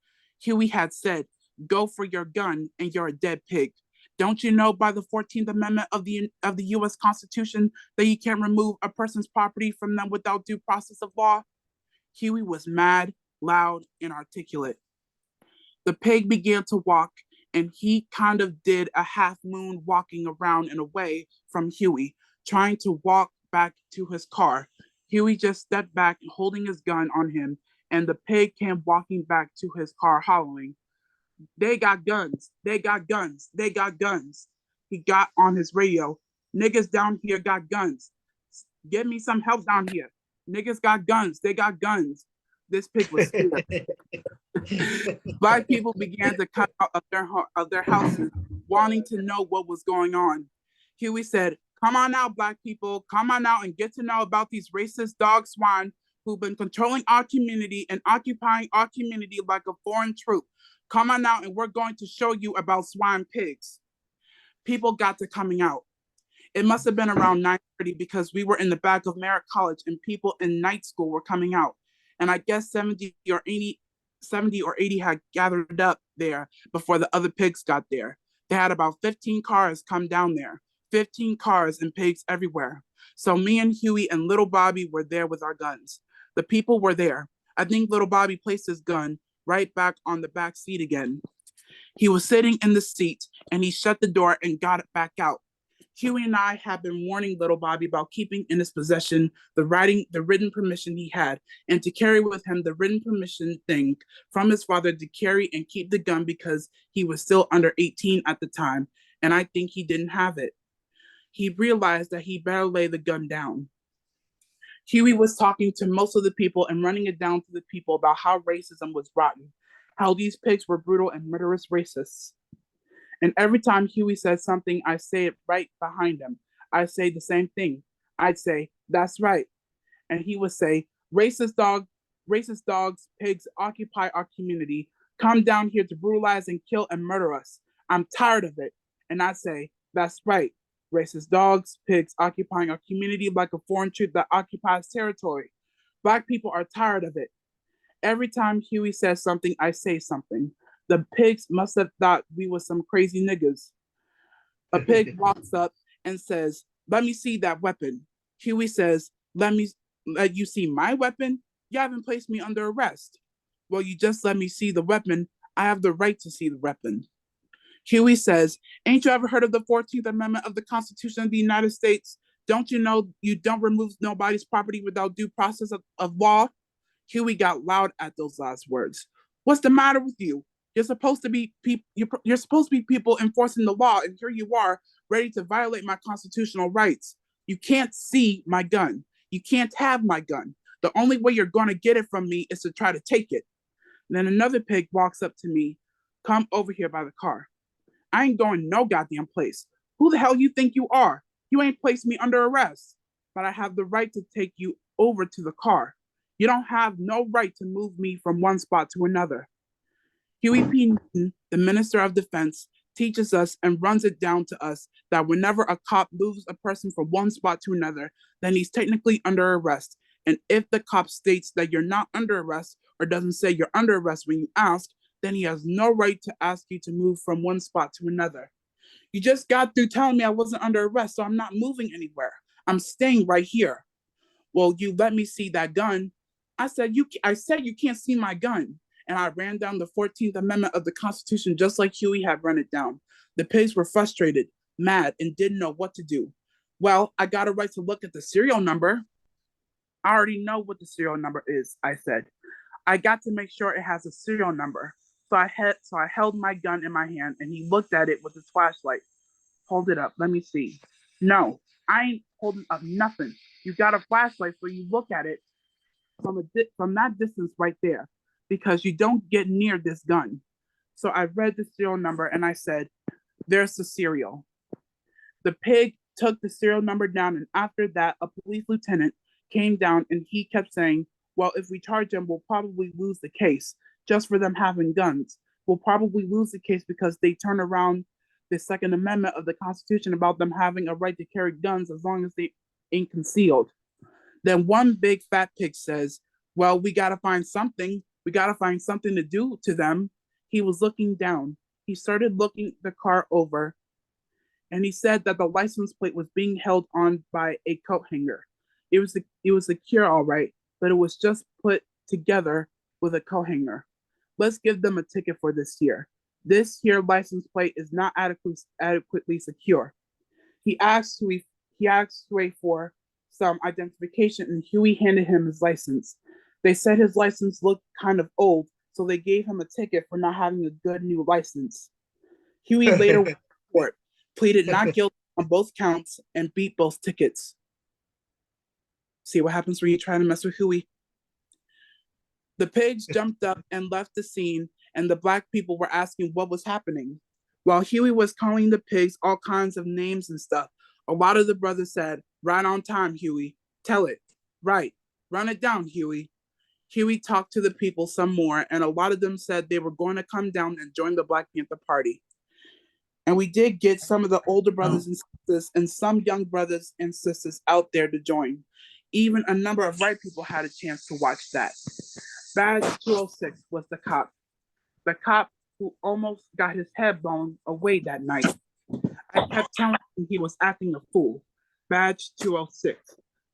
Huey had said, "Go for your gun and you're a dead pig. Don't you know by the 14th Amendment of the U.S. Constitution that you can't remove a person's property from them without due process of law?" Huey was mad, loud, and articulate. The pig began to walk, and he kind of did a half moon walking around and away from Huey, trying to walk back to his car. Huey just stepped back, holding his gun on him, and the pig came walking back to his car, hollering, "They got guns, they got guns, they got guns." He got on his radio, "Niggas down here got guns. Get me some help down here. Niggas got guns, they got guns." This pig was scared. Black people began to come out of their houses, wanting to know what was going on. Huey said, "Come on out, Black people. Come on out and get to know about these racist dog swine who've been controlling our community and occupying our community like a foreign troop. Come on out and we're going to show you about swine pigs." People got to coming out. It must have been around 9:30 because we were in the back of Merritt College and people in night school were coming out. And I guess 70 or 80 had gathered up there before the other pigs got there. They had about 15 cars come down there, 15 cars and pigs everywhere. So me and Huey and little Bobby were there with our guns. The people were there. I think little Bobby placed his gun right back on the back seat again. He was sitting in the seat and he shut the door and got it back out. Huey and I had been warning little Bobby about keeping in his possession the written permission he had, and to carry with him the written permission thing from his father to carry and keep the gun because he was still under 18 at the time, and I think he didn't have it. He realized that he better lay the gun down. Huey was talking to most of the people and running it down to the people about how racism was rotten, how these pigs were brutal and murderous racists. And every time Huey said something, I say it right behind him. I say the same thing. I'd say, "That's right." And he would say, racist dogs, pigs occupy our community, come down here to brutalize and kill and murder us. I'm tired of it." And I'd say, "That's right. Racist dogs, pigs occupying our community like a foreign troop that occupies territory. Black people are tired of it." Every time Huey says something, I say something. The pigs must have thought we were some crazy niggas. A pig walks up and says, "Let me see that weapon." Huey says, let you see my weapon? You haven't placed me under arrest." "Well, you just let me see the weapon. I have the right to see the weapon." Huey says, "Ain't you ever heard of the 14th Amendment of the Constitution of the United States? Don't you know you don't remove nobody's property without due process of law?" Huey got loud at those last words. "What's the matter with you? You're supposed to be people enforcing the law, and here you are, ready to violate my constitutional rights. You can't see my gun. You can't have my gun. The only way you're going to get it from me is to try to take it." And then another pig walks up to me, "Come over here by the car." I ain't going no goddamn place. Who the hell you think you are? You ain't placed me under arrest, but I have the right to take you over to the car. You don't have no right to move me from one spot to another. Huey P. Newton, the Minister of Defense, teaches us and runs it down to us that whenever a cop moves a person from one spot to another, then he's technically under arrest. And if the cop states that you're not under arrest or doesn't say you're under arrest when you ask, then he has no right to ask you to move from one spot to another. You just got through telling me I wasn't under arrest, so I'm not moving anywhere. I'm staying right here. Well, you let me see that gun. I said you can't see my gun. And I ran down the 14th Amendment of the Constitution just like Huey had run it down. The pigs were frustrated, mad, and didn't know what to do. Well, I got a right to look at the serial number. I already know what the serial number is, I said. I got to make sure it has a serial number. So I held my gun in my hand and he looked at it with his flashlight. Hold it up, let me see. No, I ain't holding up nothing. You got a flashlight, so you look at it from that distance right there, because you don't get near this gun. So I read the serial number and I said, there's the serial. The pig took the serial number down, and after that, a police lieutenant came down and he kept saying, well, if we charge them, we'll probably lose the case just for them having guns. We'll probably lose the case because they turn around the Second Amendment of the Constitution about them having a right to carry guns as long as they ain't concealed. Then one big fat pig says, well, we got to find something. We got to find something to do to them. He was looking down. He started looking the car over, and he said that the license plate was being held on by a coat hanger. It was secure, all right, but it was just put together with a coat hanger. Let's give them a ticket for this here. This here license plate is not adequately secure. He asked Huey for some identification, and Huey handed him his license. They said his license looked kind of old, so they gave him a ticket for not having a good new license. Huey later went to court, pleaded not guilty on both counts, and beat both tickets. See what happens when you try to mess with Huey. The pigs jumped up and left the scene, and the black people were asking what was happening. While Huey was calling the pigs all kinds of names and stuff, a lot of the brothers said, right on time, Huey. Tell it. Right. Run it down, Huey. Huey talked to the people some more, and a lot of them said they were going to come down and join the Black Panther Party. And we did get some of the older brothers and sisters and some young brothers and sisters out there to join. Even a number of white people had a chance to watch that. Badge 206 was the cop who almost got his head blown away that night. I kept telling him he was acting a fool. Badge 206.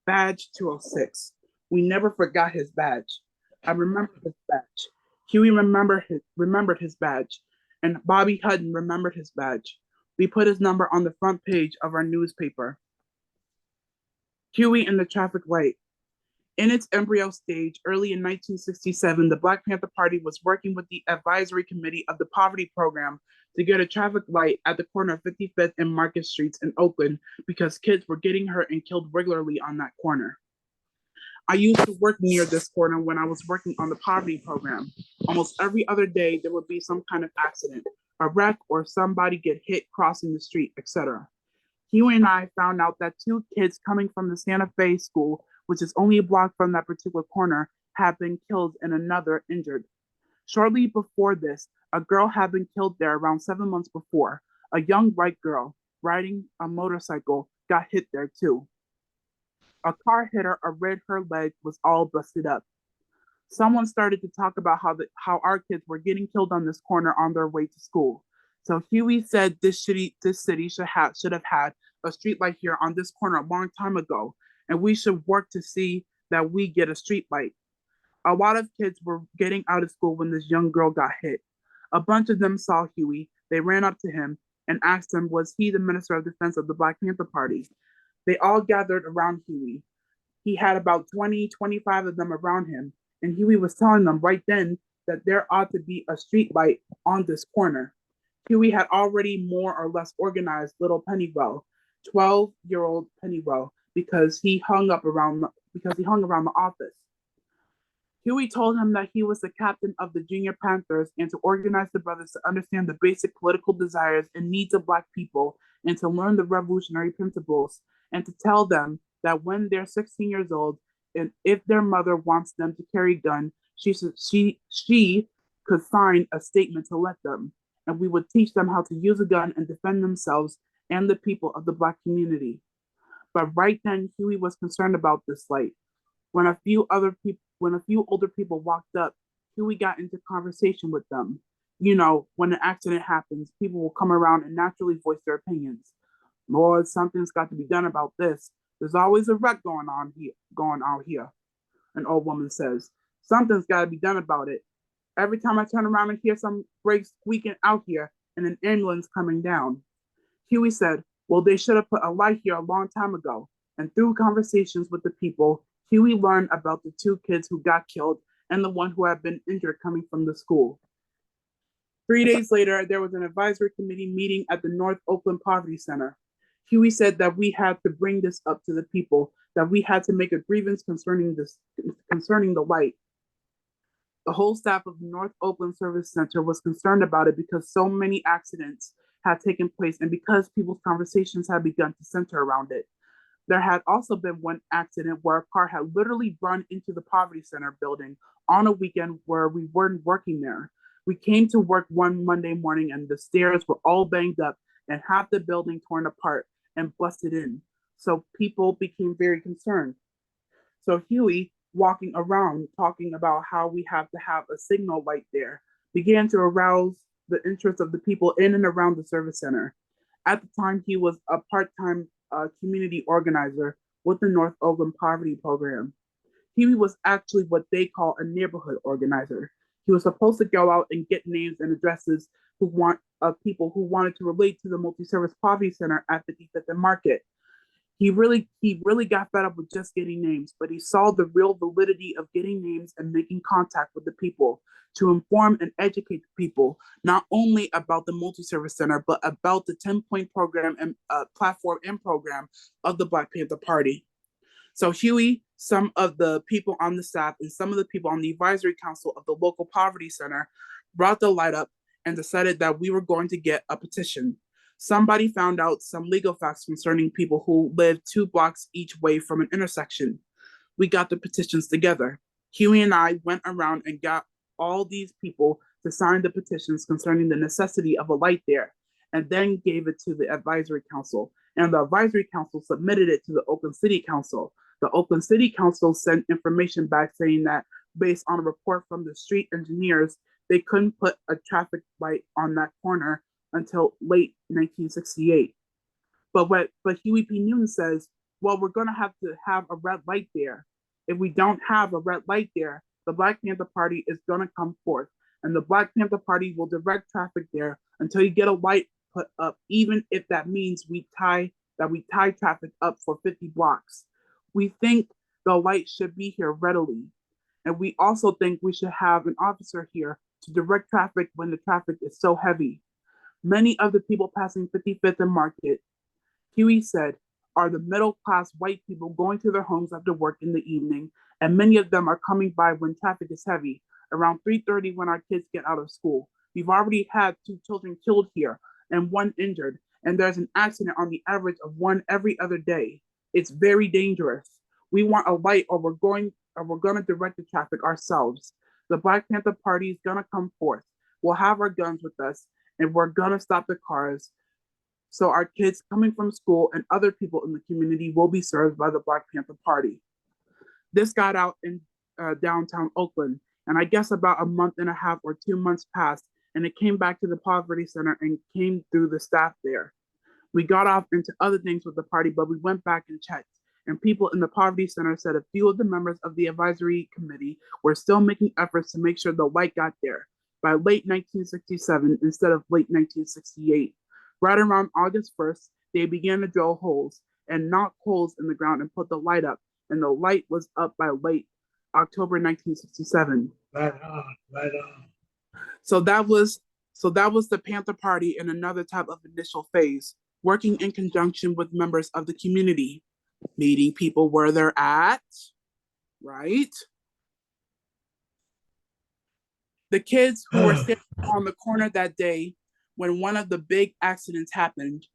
Badge 206. We never forgot his badge. I remember his badge. Huey remembered his badge. And Bobby Hutton remembered his badge. We put his number on the front page of our newspaper. Huey and the traffic light. In its embryo stage, early in 1967, the Black Panther Party was working with the advisory committee of the poverty program to get a traffic light at the corner of 55th and Market Streets in Oakland because kids were getting hurt and killed regularly on that corner. I used to work near this corner when I was working on the poverty program. Almost every other day, there would be some kind of accident, a wreck, or somebody get hit crossing the street, etc. Huey and I found out that 2 kids coming from the Santa Fe school, which is only a block from that particular corner, had been killed and another injured. Shortly before this, a girl had been killed there around 7 months before. A young white girl riding a motorcycle got hit there too. A car hit her, her leg was all busted up. Someone started to talk about how our kids were getting killed on this corner on their way to school. So Huey said this city should have had a street light here on this corner a long time ago, and we should work to see that we get a street light. A lot of kids were getting out of school when this young girl got hit. A bunch of them saw Huey. They ran up to him and asked him, was he the Minister of Defense of the Black Panther Party? They all gathered around Huey. He had about 20, 25 of them around him, and Huey was telling them right then that there ought to be a street light on this corner. Huey had already more or less organized little Pennywell, 12-year-old Pennywell, because he hung around the office. Huey told him that he was the captain of the Junior Panthers and to organize the brothers to understand the basic political desires and needs of Black people and to learn the revolutionary principles and to tell them that when they're 16 years old and if their mother wants them to carry a gun, she could sign a statement to let them, and we would teach them how to use a gun and defend themselves and the people of the Black community. But right then, Huey was concerned about this light. When a few older people walked up, Huey got into conversation with them. You know, when an accident happens, people will come around and naturally voice their opinions. Lord, something's got to be done about this. There's always a wreck going on here. An old woman says, something's got to be done about it. Every time I turn around and hear some brakes squeaking out here and an ambulance coming down. Huey said, well, they should have put a light here a long time ago. And through conversations with the people, Huey learned about the 2 kids who got killed and the one who had been injured coming from the school. 3 days later, there was an advisory committee meeting at the North Oakland Poverty Center. Huey said that we had to bring this up to the people, that we had to make a grievance concerning the light. The whole staff of the North Oakland Service Center was concerned about it because so many accidents had taken place and because people's conversations had begun to center around it. There had also been one accident where a car had literally run into the Poverty Center building on a weekend where we weren't working there. We came to work one Monday morning and the stairs were all banged up and half the building torn apart and busted in. So people became very concerned. So Huey, walking around talking about how we have to have a signal light there, began to arouse the interest of the people in and around the service center. At the time, he was a part-time community organizer with the North Oakland Poverty Program. Huey was actually what they call a neighborhood organizer. He was supposed to go out and get names and addresses of people who wanted to relate to the multi-service poverty center at 55th and Market. He really got fed up with just getting names, but he saw the real validity of getting names and making contact with the people to inform and educate the people, not only about the multi-service center, but about the 10-point program and platform and program of the Black Panther Party. So Huey, some of the people on the staff, and some of the people on the advisory council of the local poverty center brought the light up and decided that we were going to get a petition. Somebody found out some legal facts concerning people who live 2 blocks each way from an intersection. We got the petitions together. Huey and I went around and got all these people to sign the petitions concerning the necessity of a light there, and then gave it to the advisory council. And the advisory council submitted it to the Oakland City Council. The Oakland City Council sent information back saying that based on a report from the street engineers, they couldn't put a traffic light on that corner until late 1968. But Huey P. Newton says, well, we're going to have a red light there. If we don't have a red light there, the Black Panther Party is going to come forth, and the Black Panther Party will direct traffic there until you get a light put up, even if that means we tie traffic up for 50 blocks. We think the light should be here readily. And we also think we should have an officer here to direct traffic when the traffic is so heavy. Many of the people passing 55th and Market, Huey said, are the middle-class white people going to their homes after work in the evening, and many of them are coming by when traffic is heavy, around 3:30 when our kids get out of school. We've already had 2 children killed here and 1 injured, and there's an accident on the average of 1 every other day. It's very dangerous. We want a light or we're going to direct the traffic ourselves. The Black Panther Party is going to come forth. We'll have our guns with us, and we're going to stop the cars. So our kids coming from school and other people in the community will be served by the Black Panther Party. This got out in downtown Oakland, and I guess about a month and a half or 2 months passed, and it came back to the Poverty Center and came through the staff there. We got off into other things with the party, but we went back and checked, and people in the Poverty Center said a few of the members of the advisory committee were still making efforts to make sure the light got there by late 1967 instead of late 1968. Right around August 1st, they began to drill holes and knock holes in the ground and put the light up, and the light was up by late October 1967. Right on, right on. So that was the Panther Party in another type of initial phase, working in conjunction with members of the community, meeting people where they're at, right? The kids who were standing on the corner that day when one of the big accidents happened,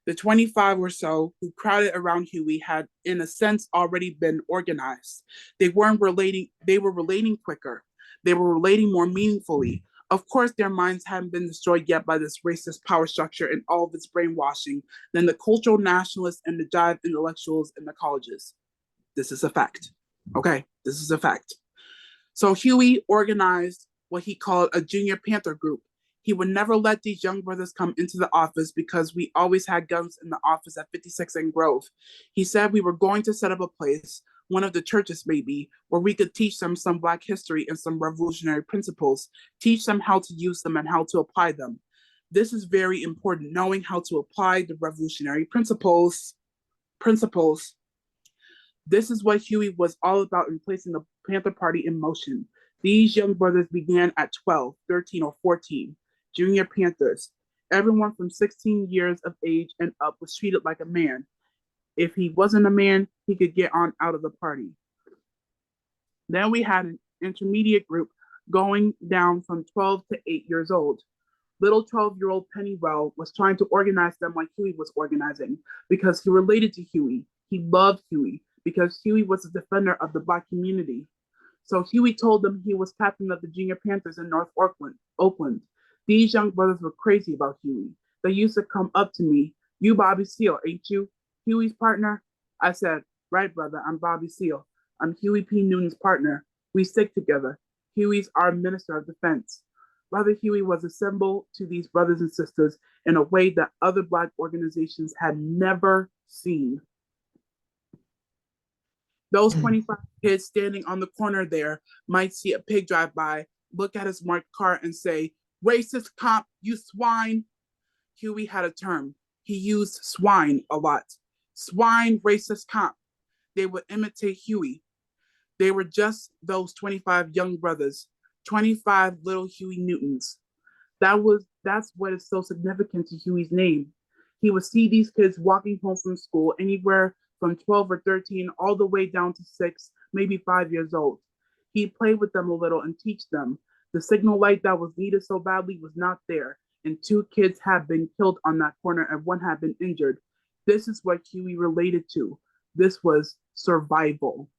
the 25 or so who crowded around Huey had, in a sense, already been organized. They were relating quicker. They were relating more meaningfully. Of course, their minds hadn't been destroyed yet by this racist power structure and all of its brainwashing than the cultural nationalists and the jive intellectuals in the colleges. This is a fact. Okay, this is a fact. So Huey organized what he called a Junior Panther group. He would never let these young brothers come into the office because we always had guns in the office at 56 and Grove. He said we were going to set up a place, one of the churches maybe, where we could teach them some Black history and some revolutionary principles, teach them how to use them and how to apply them. This is very important, knowing how to apply the revolutionary principles. This is what Huey was all about in placing the Panther Party in motion. These young brothers began at 12, 13, or 14, Junior Panthers. Everyone from 16 years of age and up was treated like a man. If he wasn't a man, he could get on out of the party. Then we had an intermediate group going down from 12 to 8 years old. Little 12-year-old Pennywell was trying to organize them like Huey was organizing because he related to Huey. He loved Huey because Huey was a defender of the Black community. So Huey told them he was captain of the Junior Panthers in North Oakland. These young brothers were crazy about Huey. They used to come up to me, "You Bobby Seale, ain't you? Huey's partner?" I said, "Right, brother, I'm Bobby Seale. I'm Huey P. Newton's partner. We stick together. Huey's our Minister of Defense." Brother Huey was a symbol to these brothers and sisters in a way that other Black organizations had never seen. Those 25 kids standing on the corner there might see a pig drive by, look at his marked car and say, "Racist cop, you swine." Huey had a term. He used swine a lot. Swine, racist cop. They would imitate Huey. They were just those 25 young brothers, 25 little Huey Newtons. That's what is so significant to Huey's name. He would see these kids walking home from school anywhere from 12 or 13 all the way down to 6, maybe 5 years old. He'd play with them a little and teach them. The signal light that was needed so badly was not there, and 2 kids had been killed on that corner and 1 had been injured. This is what Huey related to. This was survival.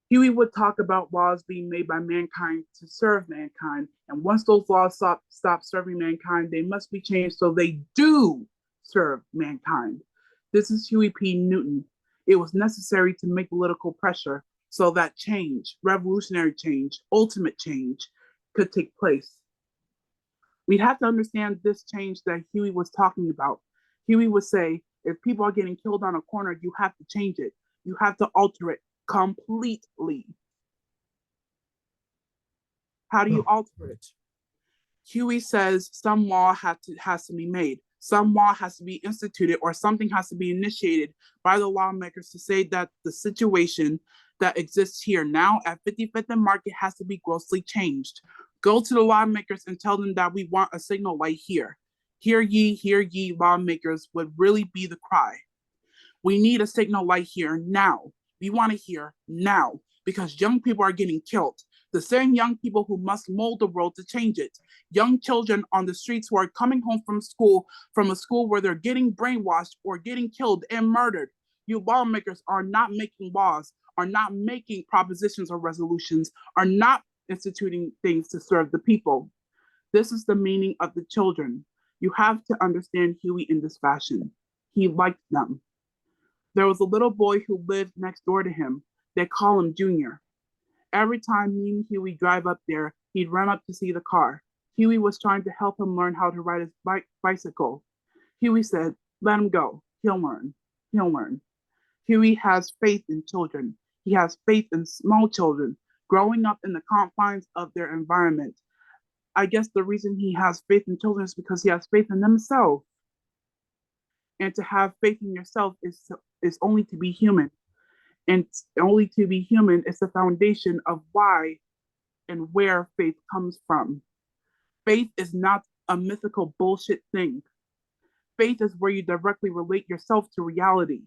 Huey would talk about laws being made by mankind to serve mankind, and once those laws stop serving mankind, they must be changed so they do serve mankind. This is Huey P. Newton. It was necessary to make political pressure so that change, revolutionary change, ultimate change, could take place. We'd have to understand this change that Huey was talking about. Huey would say, if people are getting killed on a corner, you have to change it. You have to alter it completely. How do you alter it? Huey says some law has to be made. Some law has to be instituted or something has to be initiated by the lawmakers to say that the situation that exists here now at 55th and Market has to be grossly changed. Go to the lawmakers and tell them that we want a signal light here. Hear ye, lawmakers would really be the cry. We need a signal light here now. We want to hear now because young people are getting killed. The same young people who must mold the world to change it. Young children on the streets who are coming home from a school where they're getting brainwashed or getting killed and murdered. You lawmakers are not making laws, are not making propositions or resolutions, are not instituting things to serve the people. This is the meaning of the children. You have to understand Huey in this fashion. He liked them. There was a little boy who lived next door to him. They call him Junior. Every time me and Huey drive up there, he'd run up to see the car. Huey was trying to help him learn how to ride his bicycle. Huey said, "Let him go. He'll learn. He'll learn." Huey has faith in children. He has faith in small children growing up in the confines of their environment. I guess the reason he has faith in children is because he has faith in himself. And to have faith in yourself is only to be human. And only to be human is the foundation of why and where faith comes from. Faith is not a mythical bullshit thing. Faith is where you directly relate yourself to reality.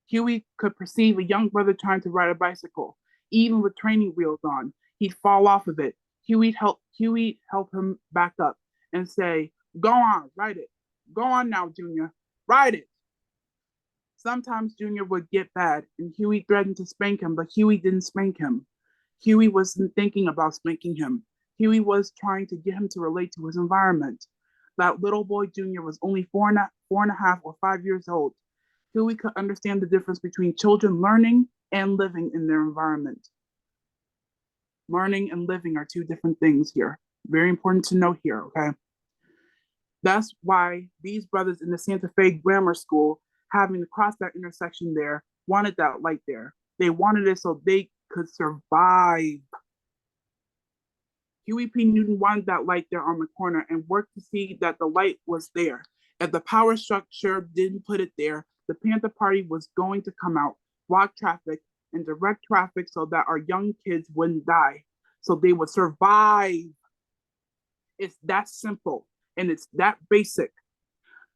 Huey could perceive a young brother trying to ride a bicycle, even with training wheels on. He'd fall off of it. Huey help him back up and say, "Go on, write it. Go on now, Junior. Write it." Sometimes Junior would get bad, and Huey threatened to spank him, but Huey didn't spank him. Huey wasn't thinking about spanking him. Huey was trying to get him to relate to his environment. That little boy Junior was only four and a half or 5 years old. Huey could understand the difference between children learning and living in their environment. Learning and living are two different things here. Very important to note here, okay? That's why these brothers in the Santa Fe Grammar School, having to cross that intersection there, wanted that light there. They wanted it so they could survive. Huey P. Newton wanted that light there on the corner and worked to see that the light was there. If the power structure didn't put it there, the Panther Party was going to come out, block traffic, and direct traffic so that our young kids wouldn't die, so they would survive. It's that simple, and it's that basic.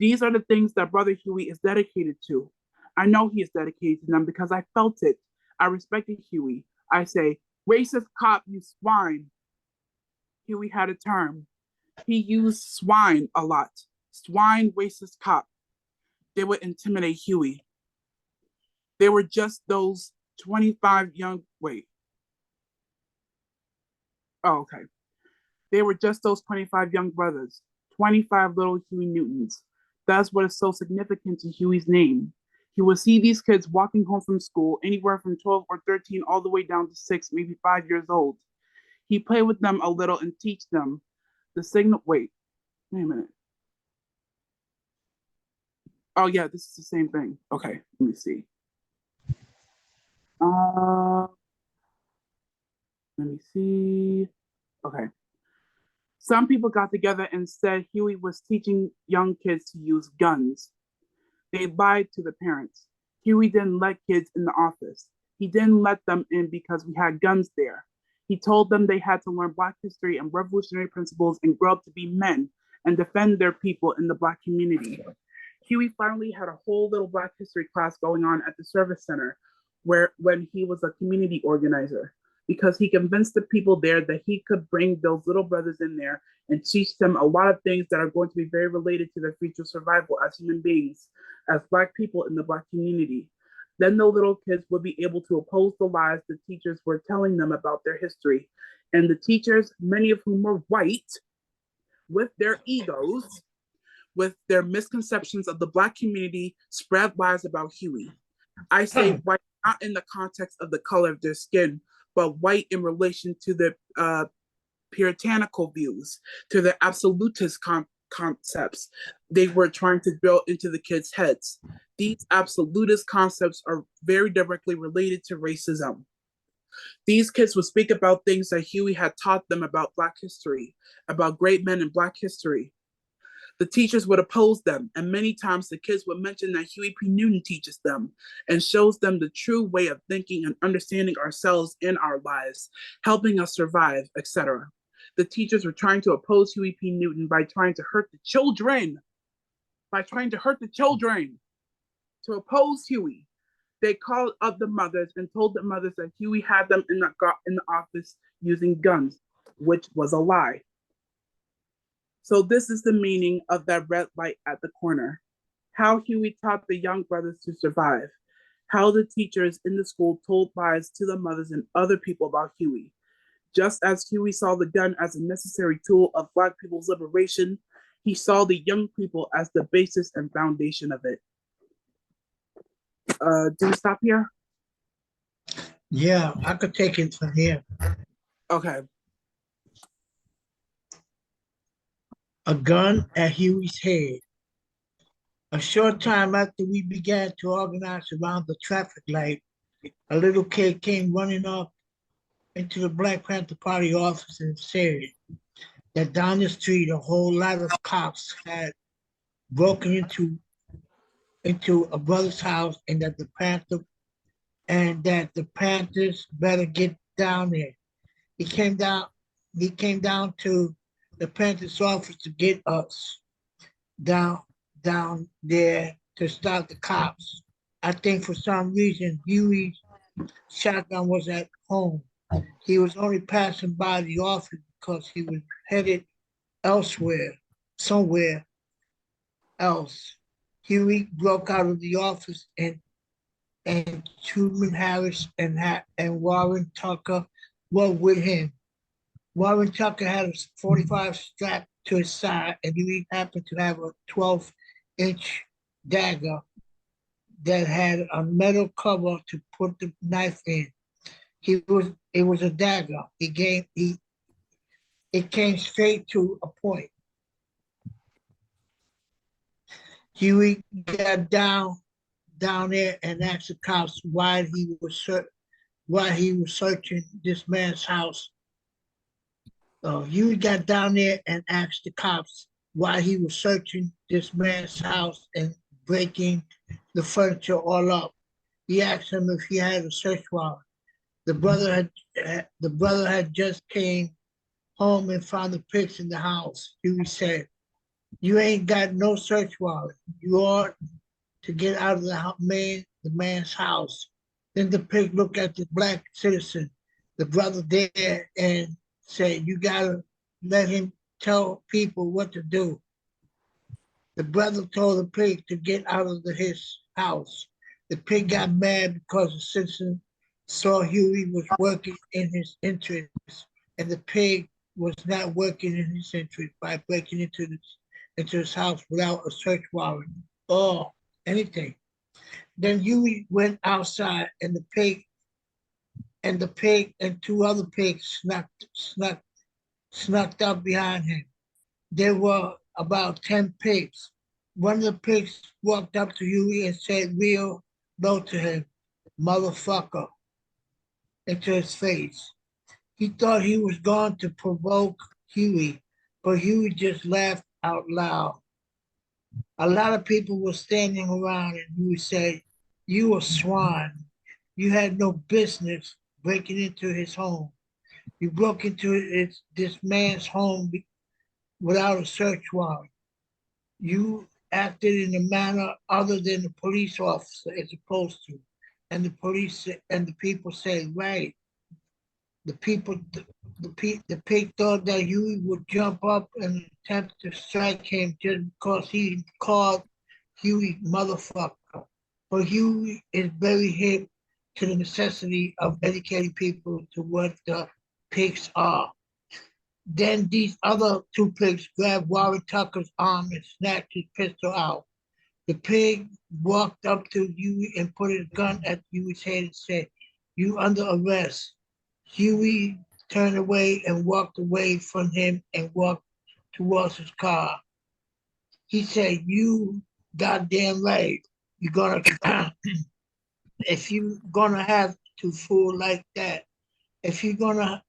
These are the things that Brother Huey is dedicated to. I know he is dedicated to them because I felt it. I respected Huey. I say, "Racist cop, you swine." Huey had a term. He used swine a lot. Swine, racist cop. They would intimidate Huey. They were just those 25 young, wait. Oh, okay. They were just those 25 young brothers, 25 little Huey Newtons. That's what is so significant to Huey's name. He would see these kids walking home from school, anywhere from 12 or 13 all the way down to 6, maybe 5 years old. He played with them a little and teach them the signal. Wait a minute. Oh yeah, this is the same thing. Okay, let me see. Let me see. Okay. Some people got together and said Huey was teaching young kids to use guns. They lied to the parents. Huey didn't let kids in the office. He didn't let them in because we had guns there. He told them they had to learn Black history and revolutionary principles and grow up to be men and defend their people in the Black community. Huey finally had a whole little Black history class going on at the service center when he was a community organizer, because he convinced the people there that he could bring those little brothers in there and teach them a lot of things that are going to be very related to their future survival as human beings, as Black people in the Black community. Then the little kids would be able to oppose the lies the teachers were telling them about their history. And the teachers, many of whom were white, with their egos, with their misconceptions of the Black community, spread lies about Huey. I say white not in the context of the color of their skin, but white in relation to the puritanical views, to the absolutist concepts they were trying to build into the kids' heads. These absolutist concepts are very directly related to racism. These kids would speak about things that Huey had taught them about Black history, about great men in Black history. The teachers would oppose them, and many times the kids would mention that Huey P. Newton teaches them and shows them the true way of thinking and understanding ourselves in our lives, helping us survive, etc. The teachers were trying to oppose Huey P. Newton by trying to hurt the children. To oppose Huey, they called up the mothers and told the mothers that Huey had them in the office using guns, which was a lie. So this is the meaning of that red light at the corner. How Huey taught the young brothers to survive. How the teachers in the school told lies to the mothers and other people about Huey. Just as Huey saw the gun as a necessary tool of Black people's liberation, he saw the young people as the basis and foundation of it. Do we stop here? Yeah, I could take it from here. Okay. A gun at Huey's head. A short time after we began to organize around the traffic light, a little kid came running up into the Black Panther Party office and said that down the street a whole lot of cops had broken into a brother's house and that the Panthers better get down there. He came down to the Panthers office to get us down there to stop the cops. I think for some reason Huey's shotgun was at home. He was only passing by the office because he was headed elsewhere, somewhere else. Huey broke out of the office and Truman Harris and Warren Tucker were with him. Warren Tucker had a 45 strapped to his side, and Huey happened to have a 12-inch dagger that had a metal cover to put the knife in. It was a dagger. It came straight to a point. Huey got down there and asked the cops why he was searching this man's house. Huey got down there and asked the cops why he was searching this man's house and breaking the furniture all up. He asked him if he had a search warrant. The brother had just came home and found the pigs in the house. Huey said, "You ain't got no search warrant. You ought to get out of the man's house." Then the pig looked at the black citizen, the brother there, and said, "You gotta let him tell people what to do." The brother told the pig to get out of his house. The pig got mad because the citizen saw Huey was working in his interest, and the pig was not working in his interest by breaking into his house without a search warrant or anything. Then Huey went outside, and the pig and two other pigs snuck up behind him. There were about 10 pigs. One of the pigs walked up to Huey and said real low to him, "Motherfucker," into his face. He thought he was going to provoke Huey, but Huey just laughed out loud. A lot of people were standing around and Huey said, "You a swine. You had no business breaking into his home. You broke into this man's home without a search warrant. You acted in a manner other than the police officer is supposed to." And the people said, "Right." The pig thought that Huey would jump up and attempt to strike him just because he called Huey motherfucker. But Huey is very hip to the necessity of educating people to what the pigs are. Then these other two pigs grabbed Warren Tucker's arm and snatched his pistol out. The pig walked up to Huey and put his gun at Huey's head and said, "You under arrest." Huey turned away and walked away from him and walked towards his car. He said, "You goddamn right. You're gonna if you're gonna have to fool like that, if you're gonna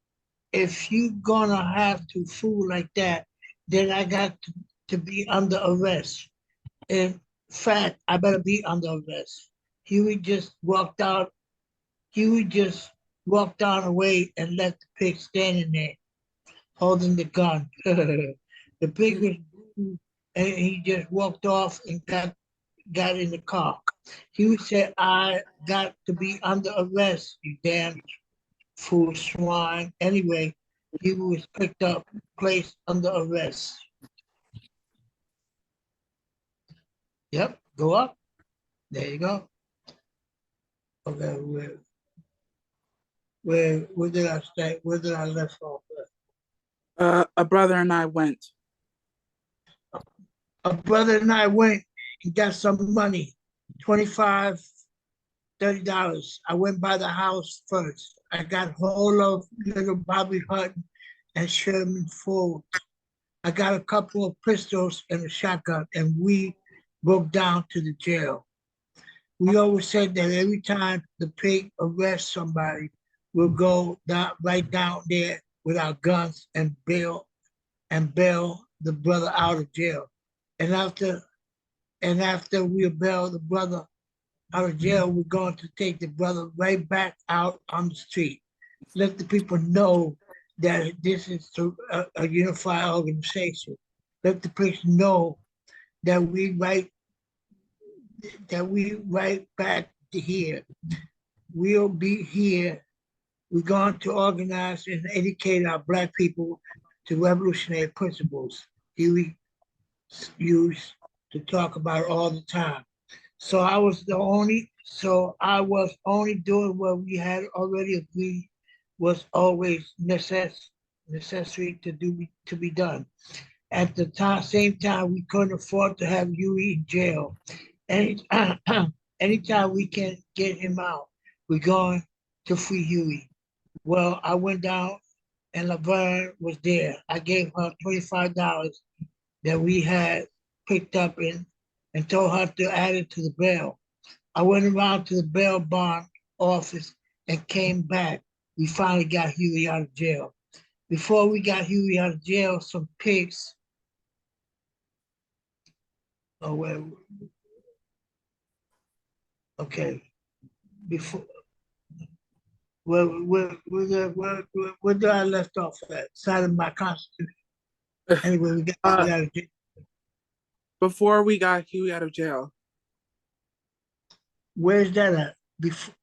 have to fool like that, then I got to be under arrest. In fact, I better be under arrest." Huey just walked out. Huey just walked on away and left the pig standing there, holding the gun. The pig was, and he just walked off and got in the car. Huey said, "I got to be under arrest, you damn fool swine." Anyway, he was picked up, placed under arrest. Yep, go up. There you go. Okay, where did I stay? Where did I left off? A brother and I went. A brother and I went and got some money, $25, $30. I went by the house first. I got hold of little Bobby Hutton and Sherman Ford. I got a couple of pistols and a shotgun, and we broke down to the jail. We always said that every time the pig arrests somebody, we'll go right down there with our guns and bail the brother out of jail. And after we bail the brother out of jail, we're going to take the brother right back out on the street. Let the people know that this is a unified organization. Let the person know that we right back to here. We'll be here We're going to organize and educate our Black people to revolutionary principles Huey used to talk about all the time. So I was only doing what we had already agreed was always necessary to be done. At the same time, we couldn't afford to have Huey in jail. Any, anytime we can get him out, we're going to free Huey. Well, I went down and Laverne was there. I gave her $25 that we had picked up and told her to add it to the bail. I went around to the bail bond office and came back. We finally got Huey out of jail. Before we got Huey out of jail, some pigs. Oh, well, okay. Before, where did I left off at? Side of my constitution. Anyway, we got Huey out of jail. Before we got Huey out of jail, Where's that at? Before,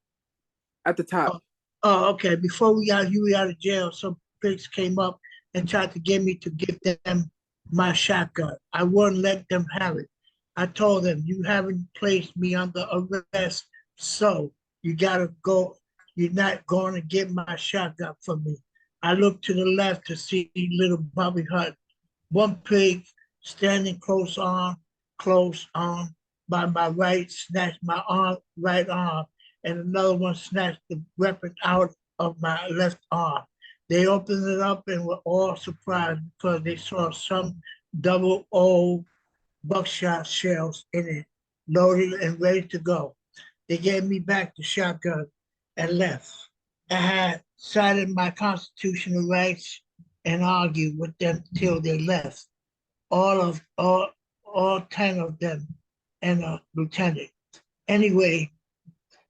at the top. okay. Before we got Huey out of jail, some pigs came up and tried to get me to give them my shotgun. I wouldn't let them have it. I told them, you haven't placed me under arrest, so you gotta go. You're not going to get my shotgun from me. I looked to the left to see little Bobby Hutton. One pig standing close on by my right, snatched my right arm, and another one snatched the weapon out of my left arm. They opened it up and were all surprised because they saw some double O buckshot shells in it, loaded and ready to go. They gave me back the shotgun and left. I had cited my constitutional rights and argued with them till they left. All 10 of them and a lieutenant. Anyway,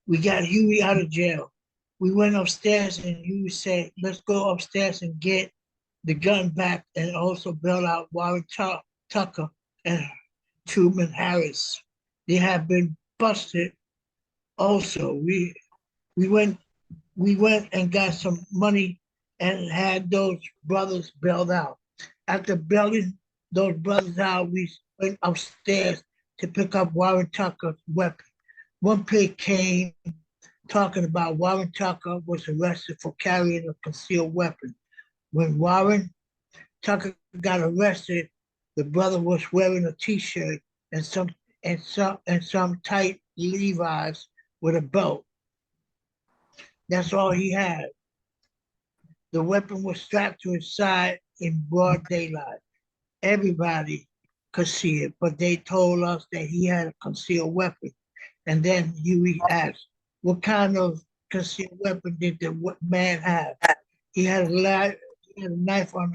we got Huey out of jail. We went upstairs and Huey said, let's go upstairs and get the gun back and also bail out Warren Tucker and Truman Harris. They have been busted also. We went and got some money and had those brothers bailed out. After bailing those brothers out, we went upstairs to pick up Warren Tucker's weapon. One pig came talking about Warren Tucker was arrested for carrying a concealed weapon. When Warren Tucker got arrested, the brother was wearing a t-shirt and some tight Levi's with a belt. That's all he had. The weapon was strapped to his side in broad daylight. Everybody could see it, but they told us that he had a concealed weapon. And then Huey asked, what kind of concealed weapon did the man have? He had a knife on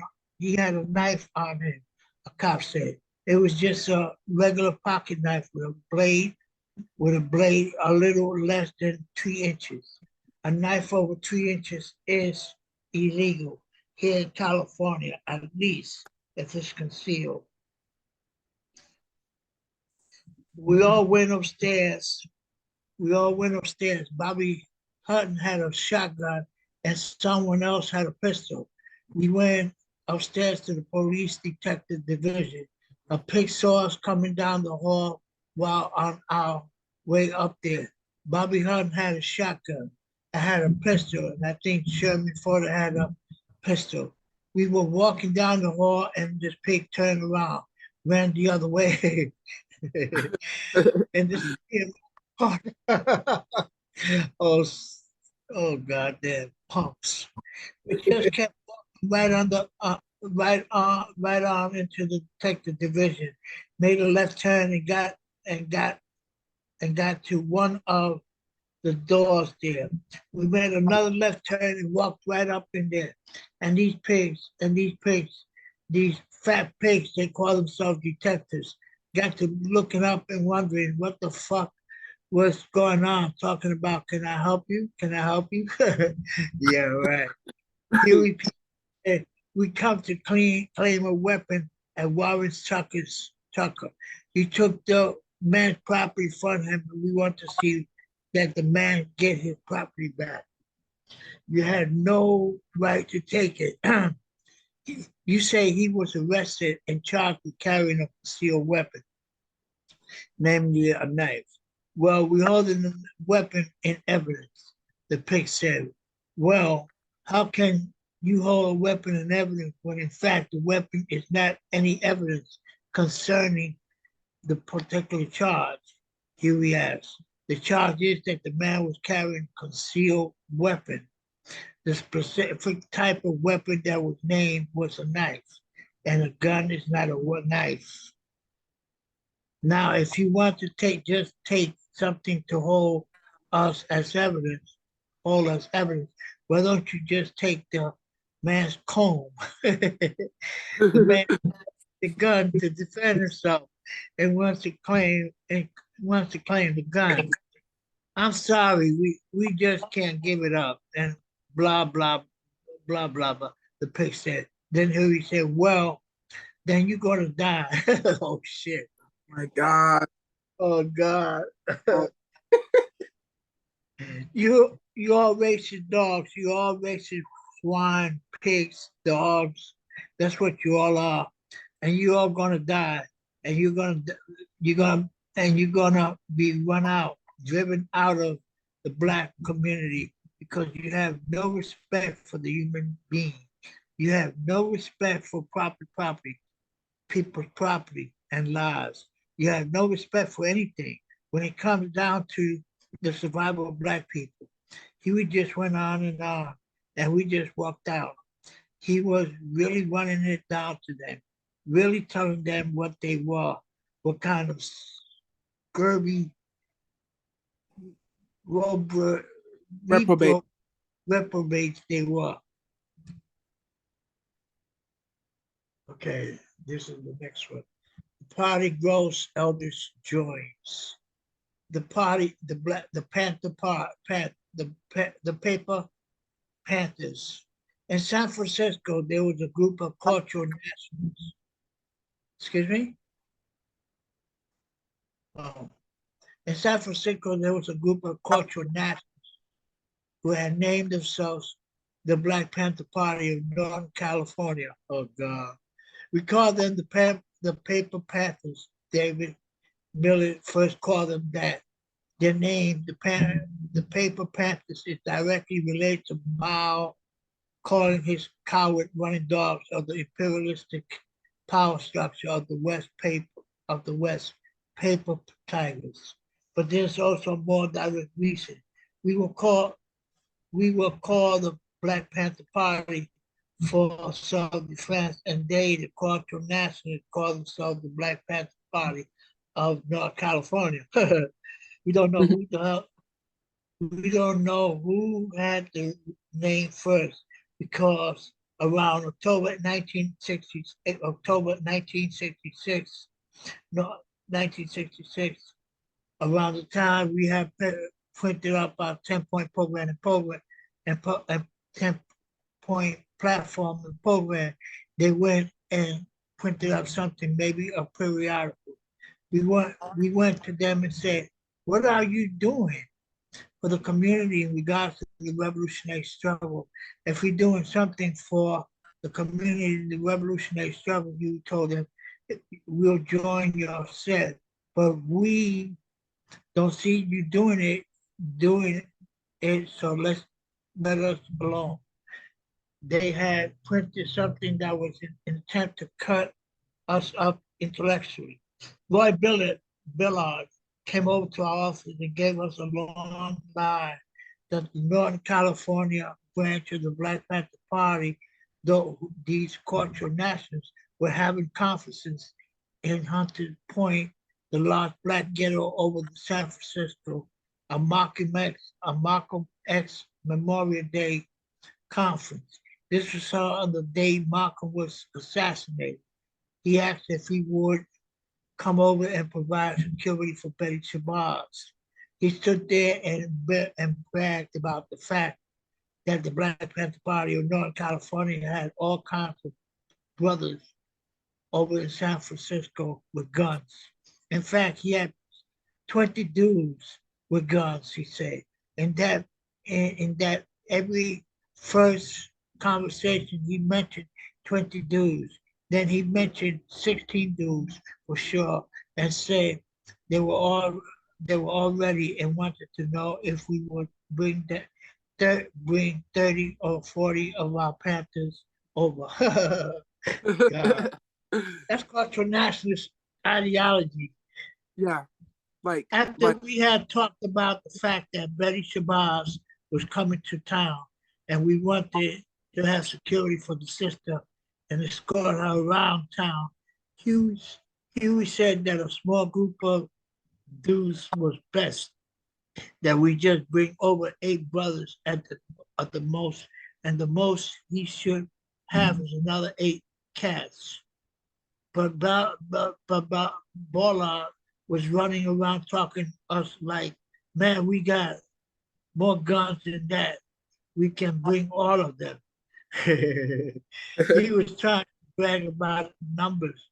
him, a cop said. It was just a regular pocket knife with a blade a little less than 3 inches. A knife over 3 inches is illegal here in California, at least if it's concealed. We all went upstairs. Bobby Hutton had a shotgun and someone else had a pistol. We went upstairs to the police detective division. A pig saw us coming down the hall while on our way up there. Bobby Hutton had a shotgun. I had a pistol, and I think Sherman Ford had a pistol. We were walking down the hall, and this pig turned around, ran the other way. And this oh, goddamn punks. We just kept walking right on into the detective division. Made a left turn and got to one of the doors there. We made another left turn and walked right up in there. And these fat pigs, they call themselves detectives, got to looking up and wondering what the fuck was going on, talking about, can I help you? Can I help you? Yeah, right. Here we come to claim a weapon at Warren Tucker. He took the man's property from him, and we want to see that the man get his property back. You had no right to take it. You say he was arrested and charged with carrying a concealed weapon, namely a knife. Well, we hold the weapon in evidence, the pig said. Well, how can you hold a weapon in evidence when in fact the weapon is not any evidence concerning the particular charge? Huey asked. The charge is that the man was carrying a concealed weapon. The specific type of weapon that was named was a knife, and a gun is not a knife. Now, if you want to just take something to hold us as evidence, why don't you just take the man's comb, the man, the gun to defend himself, and wants to claim the gun? I'm sorry, we just can't give it up, and blah blah blah blah blah. The pig said. Then Huey said, "Well, then you're gonna die." Oh shit! My God. Oh God! Oh. You all racist dogs. You all racist swine, pigs, dogs. That's what you all are, and you all gonna die, and you're gonna you're gonna be run out, driven out of the black community because you have no respect for the human being. You have no respect for property, people's property and lives. You have no respect for anything when it comes down to the survival of black people. He just went on, and we just walked out. He was really running it down to them, really telling them what they were, what kind of scurvy, Reprobate. reprobates they were. Okay, this is the next one. The party grows, elders joins. The party, the Panther part, the paper Panthers. In San Francisco, there was a group of cultural nationalists. Excuse me? Oh. In San Francisco, there was a group of cultural nationalists who had named themselves the Black Panther Party of Northern California. Oh, God. We call them the Paper Panthers. David Miller first called them that. Their name, the Paper Panthers, is directly related to Mao calling his coward running dogs of the imperialistic power structure of the West paper tigers. But there's also a more direct reason. We will call the Black Panther Party for self-defense, and they, the cultural nationalists, call themselves the Black Panther Party of North California. We don't know who the hell. We don't know who had the name first because around October 1966, no, 1966, around the time we have printed up our 10-point program and 10-point platform and program, they went and printed up something, maybe a periodical. We went to them and said, "What are you doing for the community in regards to the revolutionary struggle? If we're doing something for the community, the revolutionary struggle," you told them, "we'll join your set. But we don't see you doing it, so let us alone." They had printed something that was in attempt to cut us up intellectually. Roy Billard came over to our office and gave us a long line that the Northern California branch of the Black Panther Party, though these cultural nationals were having conferences in Hunter's Point, the large black ghetto over the San Francisco, a Malcolm X Memorial Day conference. This was on the day Malcolm was assassinated. He asked if he would come over and provide security for Betty Shabazz. He stood there and bragged about the fact that the Black Panther Party of Northern California had all kinds of brothers over in San Francisco with guns. In fact, he had 20 dudes with guns, he said. In that every first conversation he mentioned 20 dudes. Then he mentioned 16 dudes for sure, and said they were all they were all ready and wanted to know if we would bring 30 or 40 of our Panthers over. God, that's cultural nationalist ideology. Yeah, like, After but we had talked about the fact that Betty Shabazz was coming to town and we wanted to have security for the sister and escort her around town, Huey, Huey said that a small group of dudes was best, that we just bring over 8 brothers at the most, and the most he should have is another 8 cats. But Ballard was running around talking us like, man, we got more guns than that. We can bring all of them. He was trying to brag about numbers,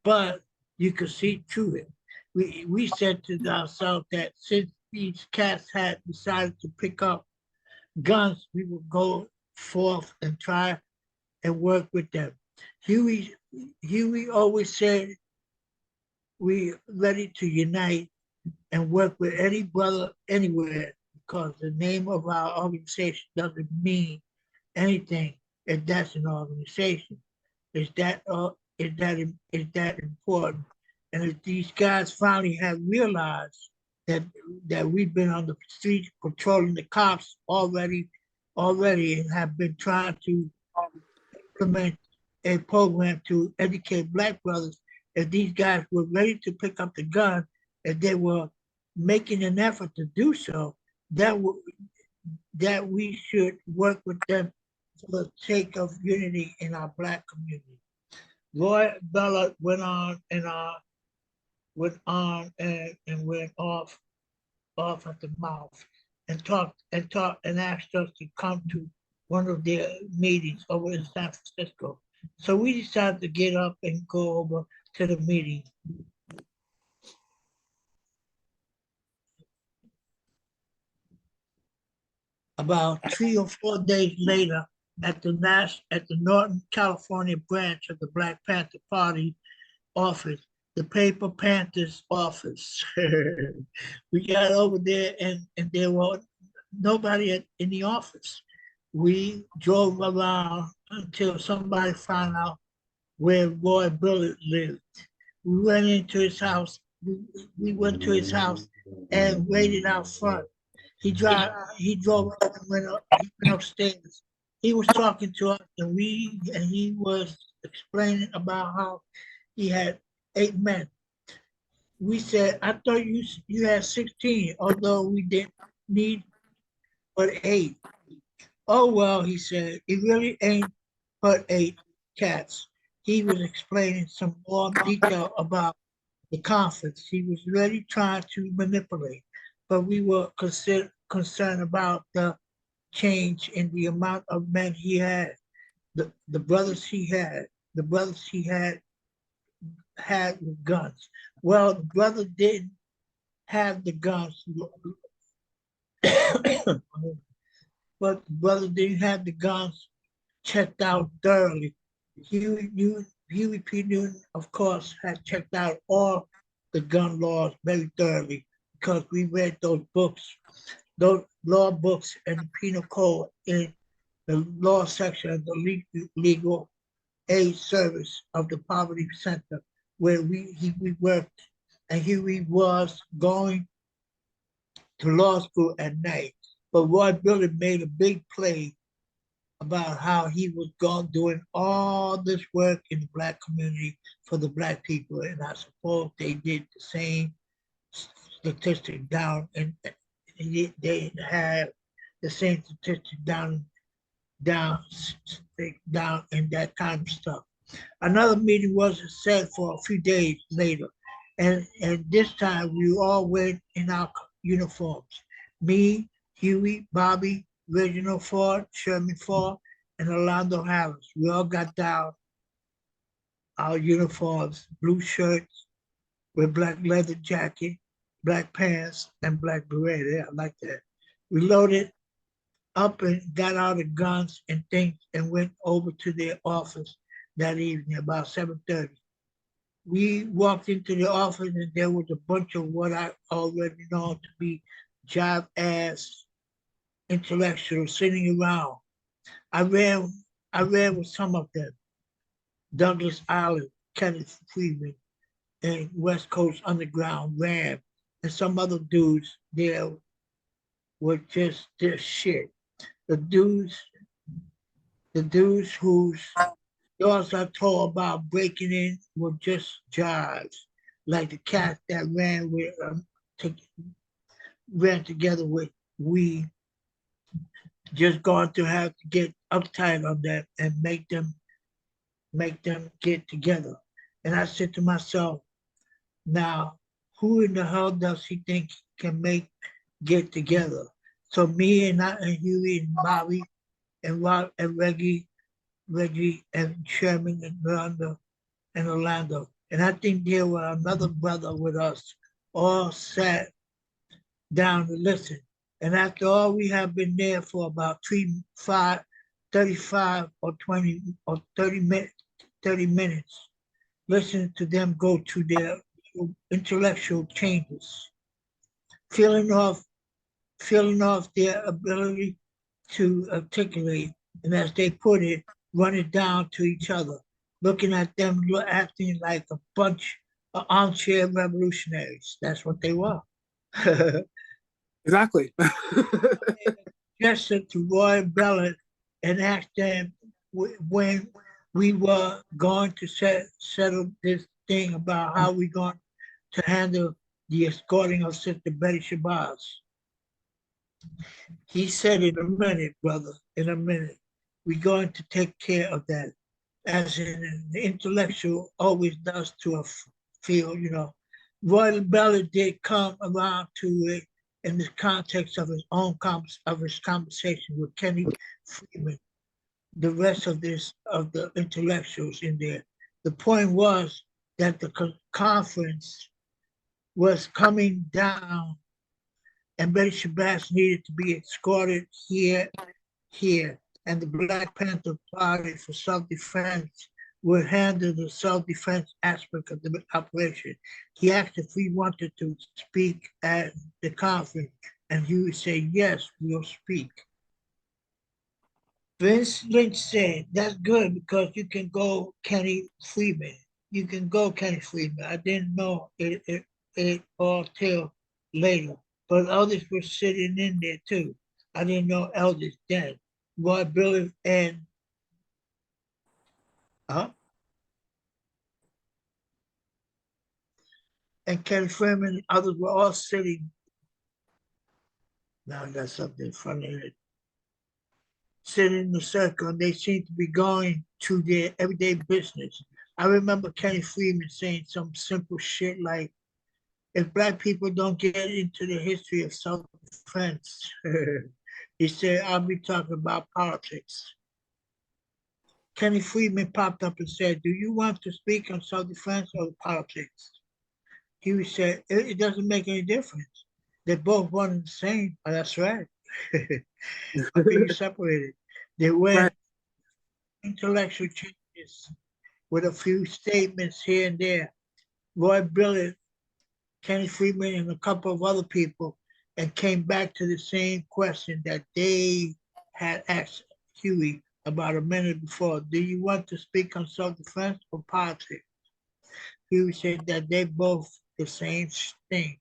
but you could see through it. We said to ourselves that since these cats had decided to pick up guns, we would go forth and try and work with them. Huey, Huey always said we ready to unite and work with any brother anywhere because the name of our organization doesn't mean anything if that's an organization. Is that is that important? And if these guys finally have realized that we've been on the streets patrolling the cops already and have been trying to implement a program to educate black brothers, if these guys were ready to pick up the gun, if they were making an effort to do so, that we should work with them for the sake of unity in our black community. Roy Bella went on and went off at the mouth and asked us to come to one of their meetings over in San Francisco. So we decided to get up and go over to the meeting. About 3 or 4 days later, at the Northern California branch of the Black Panther Party office, the Paper Panthers office. We got over there and there was nobody in the office. We drove around until somebody found out where Roy Bullitt lived. We went into his house. We went to his house and waited out front. He drove up and he went upstairs. He was talking to us and he was explaining about how he had 8 men. We said, I thought you had 16, although we didn't need but 8. Oh well, he said, it really ain't but 8 cats. He was explaining some more detail about the conference. He was really trying to manipulate, but we were concerned about the change in the amount of men he had, the brothers he had, the brothers he had with guns. Well, the brother didn't have the guns, but the brother didn't have the guns checked out thoroughly. Huey P. Newton, of course, had checked out all the gun laws very thoroughly because we read those books, those law books and the penal code in the law section of the legal aid service of the Poverty Center where we worked, and Huey was going to law school at night. But Roy Billy made a big play about how he was doing all this work in the black community for the black people, and I suppose they did the same statistic down, and they had the same statistic down down and that kind of stuff. Another meeting was set for a few days later, and this time we all went in our uniforms. Me, Huey, Bobby, Reginald Ford, Sherman Ford, and Orlando Harris. We all got down our uniforms, blue shirts with black leather jacket, black pants, and black beret. Yeah, I like that. We loaded up and got out of guns and things and went over to their office that evening about 7:30. We walked into the office and there was a bunch of what I already know to be jive ass intellectuals sitting around. I ran I ran with some of them. Douglas Island, Kenneth Freeman, and West Coast Underground Ram, and some other dudes there were just their shit. The dudes, the dudes whose doors I told about breaking in were just jives, like the cat that to, ran together with we. Just going to have to get uptight on that and make them get together. And I said to myself, now, who in the hell does he think can make get together? So me and Huey and Bobby and Rob and Reggie and Sherman and Miranda and Orlando. And I think there were another brother with us, all sat down to listen. And after all, we have been there for about 35 or 20 or 30 minutes, listening to them go through their intellectual changes, feeling off, feeling off their ability to articulate, and as they put it, run it down to each other, looking at them acting like a bunch of armchair revolutionaries. That's what they were. Exactly. Gesture to Roy Bellett and asked them when we were going to settle this thing about how we going to handle the escorting of Sister Betty Shabazz. He said, in a minute, brother, in a minute, we're going to take care of that. As in, the intellectual always does to a field, you know. Roy Bellett did come around to it in the context of his own conversation with Kenny Freeman, the rest of the intellectuals in there. The point was that the conference was coming down, and Betty Shabazz needed to be escorted here, and the Black Panther Party for self-defense would handle the self-defense aspect of the operation. He asked if we wanted to speak at the conference, and he would say, yes, we'll speak. Vince Lynch said, that's good because you can go Kenny Freeman. You can go Kenny Freeman. I didn't know it all till later, but others were sitting in there too. I didn't know elders then. Roy Billy and Kenny Freeman and others were all sitting. Now I got something in front of it. Sitting in the circle, and they seemed to be going to their everyday business. I remember Kenny Freeman saying some simple shit like, if Black people don't get into the history of self-defense, he said, I'll be talking about politics. Kenny Freeman popped up and said, do you want to speak on self-defense or politics? He said, it doesn't make any difference. They're both one and the same. Oh, that's right. How can you separate it? They went Right. intellectual changes with a few statements here and there. Roy Billett, Kenny Freeman, and a couple of other people, and came back to the same question that they had asked Huey about a minute before. Do you want to speak on self-defense or politics? Huey said that they both the same thing.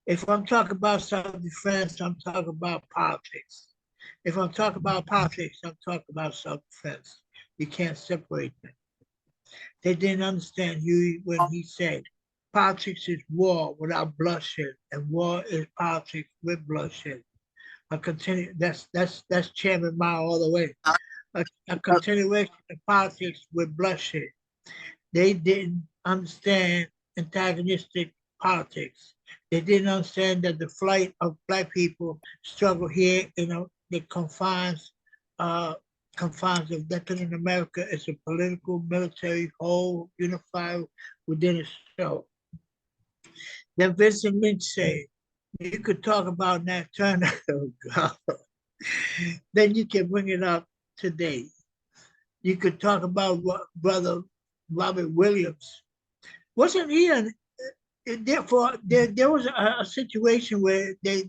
If I'm talking about self-defense, I'm talking about politics. If I'm talking about politics, I'm talking about self-defense. You can't separate them. They didn't understand Huey when he said, politics is war without bloodshed, and war is politics with bloodshed. A continue that's Chairman Mao all the way. A continuation of politics with bloodshed. They didn't understand antagonistic politics. They didn't understand that the flight of Black people struggle here in the confines of decadent America is a political, military whole unified within itself. Then Vincent Lynch said, you could talk about Nat Turner. Oh, God. then you can bring it up today. You could talk about what brother Robert Williams. Wasn't he an therefore there was a situation where they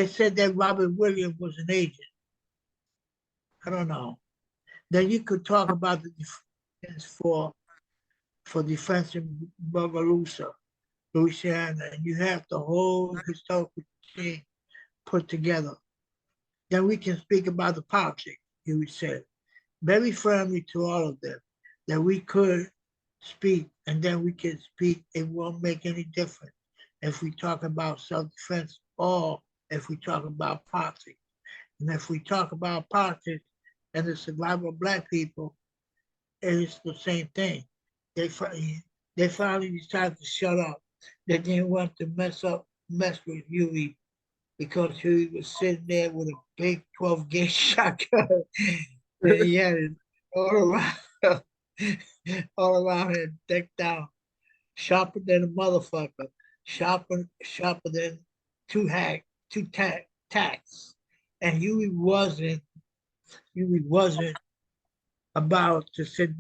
said that Robert Williams was an agent. I don't know. Then you could talk about the defense for defense in Bogalusa, Louisiana, and you have the whole historical thing put together. Then we can speak about the politics, you would say, very firmly to all of them, that we could speak, and then we can speak. It won't make any difference if we talk about self-defense or if we talk about politics. And if we talk about politics and the survival of Black people, it's the same thing. They finally decided to shut up. They didn't want to mess with Huey because Huey was sitting there with a big 12 gauge shotgun and he had it all around, all around and decked out, sharper than a motherfucker, sharper than two tacks. And Huey wasn't about to sit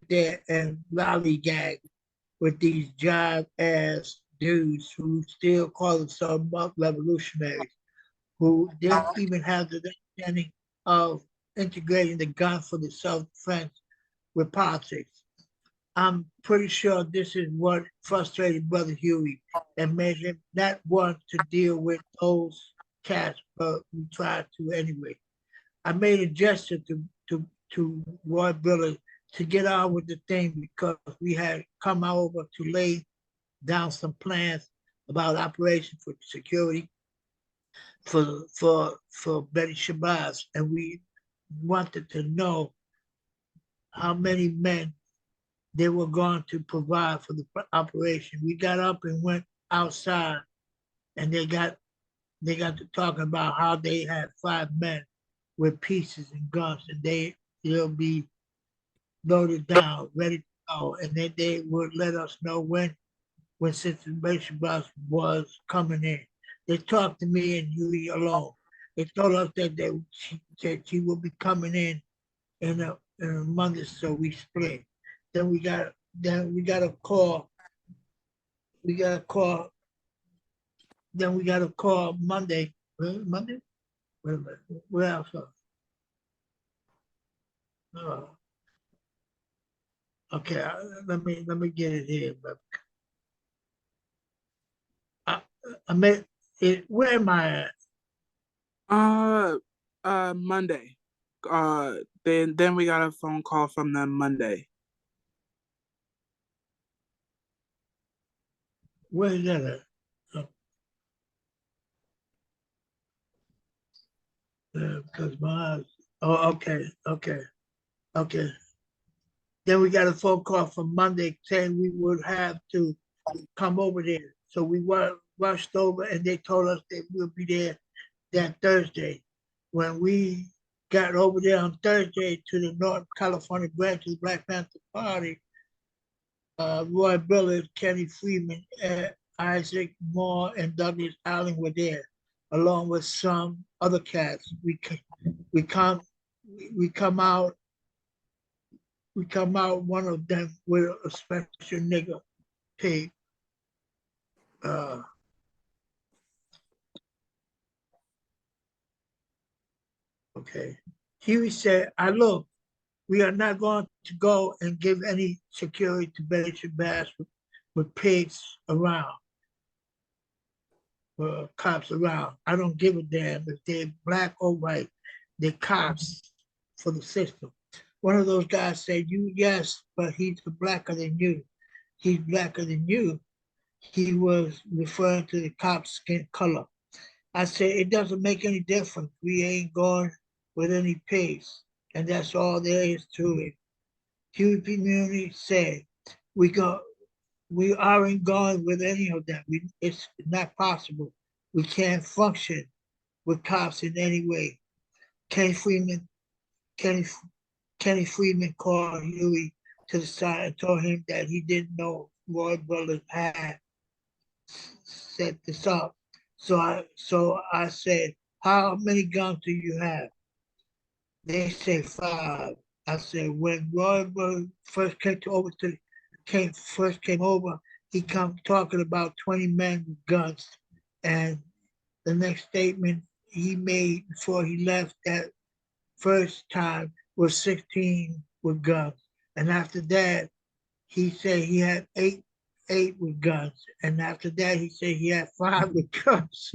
there and lollygag with these jive ass dudes who still call themselves revolutionaries, who didn't even have the understanding of integrating the gun for the self-defense with politics. I'm pretty sure this is what frustrated Brother Huey and made him not want to deal with those cats, but we tried to anyway. I made a gesture to Roy Billard to get on with the thing because we had come over to lay down some plans about operation for security for Betty Shabazz, and we wanted to know how many men they were going to provide for the operation. We got up and went outside, and they got to talking about how they had 5 men with pieces and guns, and they'll be loaded down, ready to go, and then they would let us know when Situation Bus was coming in. They talked to me and Huey alone. They told us that she will be coming in a month or so. We split. Then we got a call. We got a call. Then we got a call Monday. Monday? Wait a minute. Where else? Okay, let me get it here. But I mean, where am I at? Monday. Then we got a phone call from them Monday. Where is that at? Because my eyes. Oh, okay. Then we got a phone call from Monday saying we would have to come over there. So we rushed over, and they told us that we'll be there that Thursday. When we got over there on Thursday to the North California branch of the Black Panther Party, Roy Billard, Kenny Freeman, Isaac Moore, and Douglas Allen were there, along with some other cats. We come out. One of them with a special nigger pig. Okay. Huey said, look, we are not going to go and give any security to Betty Shabazz with pigs around, cops around. I don't give a damn if they're Black or white. They're cops for the system. One of those guys said, yes, but he's blacker than you. He's blacker than you. He was referring to the cop's skin color. I said, it doesn't make any difference. We ain't going with any pigs, and that's all there is to it. Huey P. Muni said, we aren't going with any of them. It's not possible. We can't function with cops in any way. Kenny Freeman called Huey to the side and told him that he didn't know Roy Billard had set this up. So I said, how many guns do you have? They say 5. I said, when Roy first came over, he come talking about 20 men with guns. And the next statement he made before he left that first time was 16 with guns. And after that, he said he had eight with guns. And after that, he said he had 5 with guns.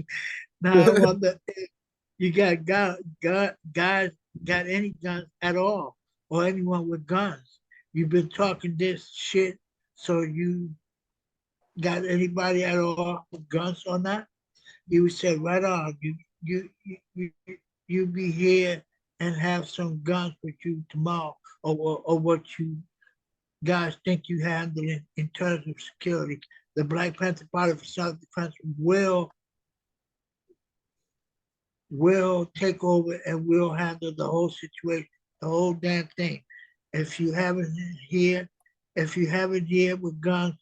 Now I wonder if you guys got any guns at all, or anyone with guns. You've been talking this shit, so you got anybody at all with guns or not? He would say, right on, you be here and have some guns with you tomorrow, or what you guys think you handle in terms of security. The Black Panther Party for Self-Defense will take over and will handle the whole situation, the whole damn thing. If you haven't here, with guns,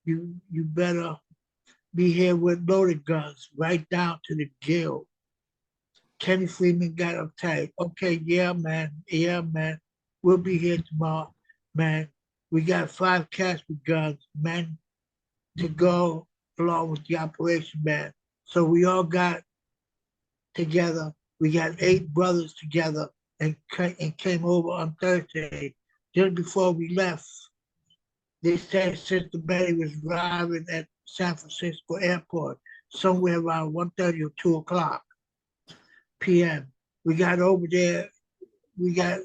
you better be here with loaded guns, right down to the gill. Kenny Freeman got uptight. Okay, yeah, man. We'll be here tomorrow, man. We got 5 cats with guns, man, to go along with the operation, man. So we all got together. We got 8 brothers together and came over on Thursday. Just before we left, they said Sister Betty was arriving at San Francisco airport somewhere around 1:30 or 2 o'clock p.m. We got over there. We got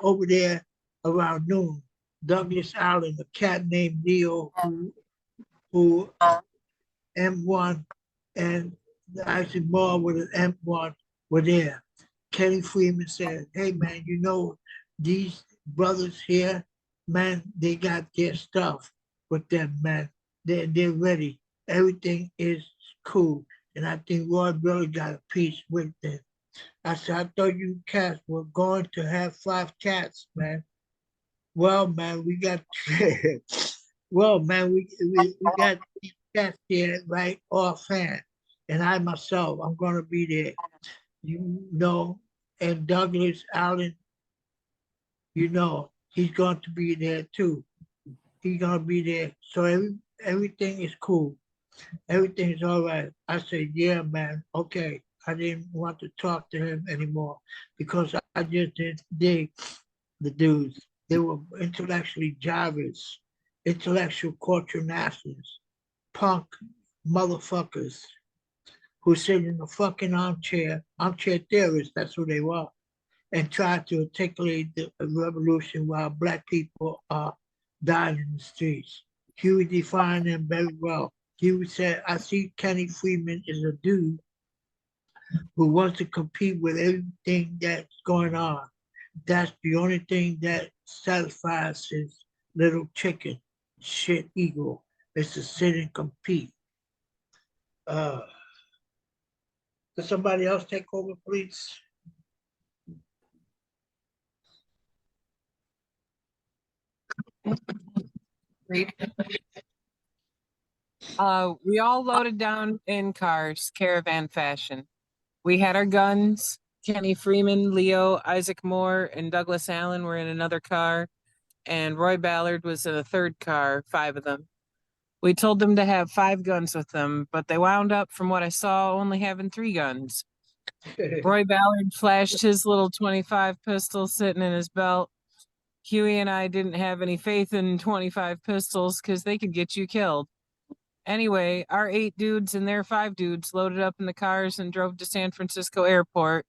over there around noon. Douglas Allen, a cat named Leo, who M1 and Isaac Moore with an M1 were there. Kenny Freeman said, hey man, you know, these brothers here, man, they got their stuff with them, man. They're ready. Everything is cool. And I think Roy really got a piece with them. I said, I thought you cats were going to have 5 cats, man. Well, man, we got we got these cats here right offhand. And I myself, I'm gonna be there. You know, and Douglas Allen, you know, he's going to be there too. He's gonna be there. So everything is cool. Everything is all right. I said, yeah, man, okay. I didn't want to talk to him anymore because I just didn't dig the dudes. They were intellectually jivers, intellectual culture masters, punk motherfuckers who sit in the fucking armchair theorists, that's who they were, and try to articulate the revolution while Black people are dying in the streets. Huey defined them very well. Huey said, I see Kenny Freeman is a dude who wants to compete with everything that's going on. That's the only thing that satisfies his little chicken shit ego is to sit and compete. Could somebody else take over, please? Great. We all loaded down in cars, caravan fashion. We had our guns. Kenny Freeman, Leo, Isaac Moore, and Douglas Allen were in another car, and Roy Ballard was in a third car, 5 of them. We told them to have 5 guns with them, but they wound up, from what I saw, only having 3 guns. Roy Ballard flashed his little 25 pistol sitting in his belt. Huey and I didn't have any faith in 25 pistols because they could get you killed. Anyway, our 8 dudes and their 5 dudes loaded up in the cars and drove to San Francisco airport.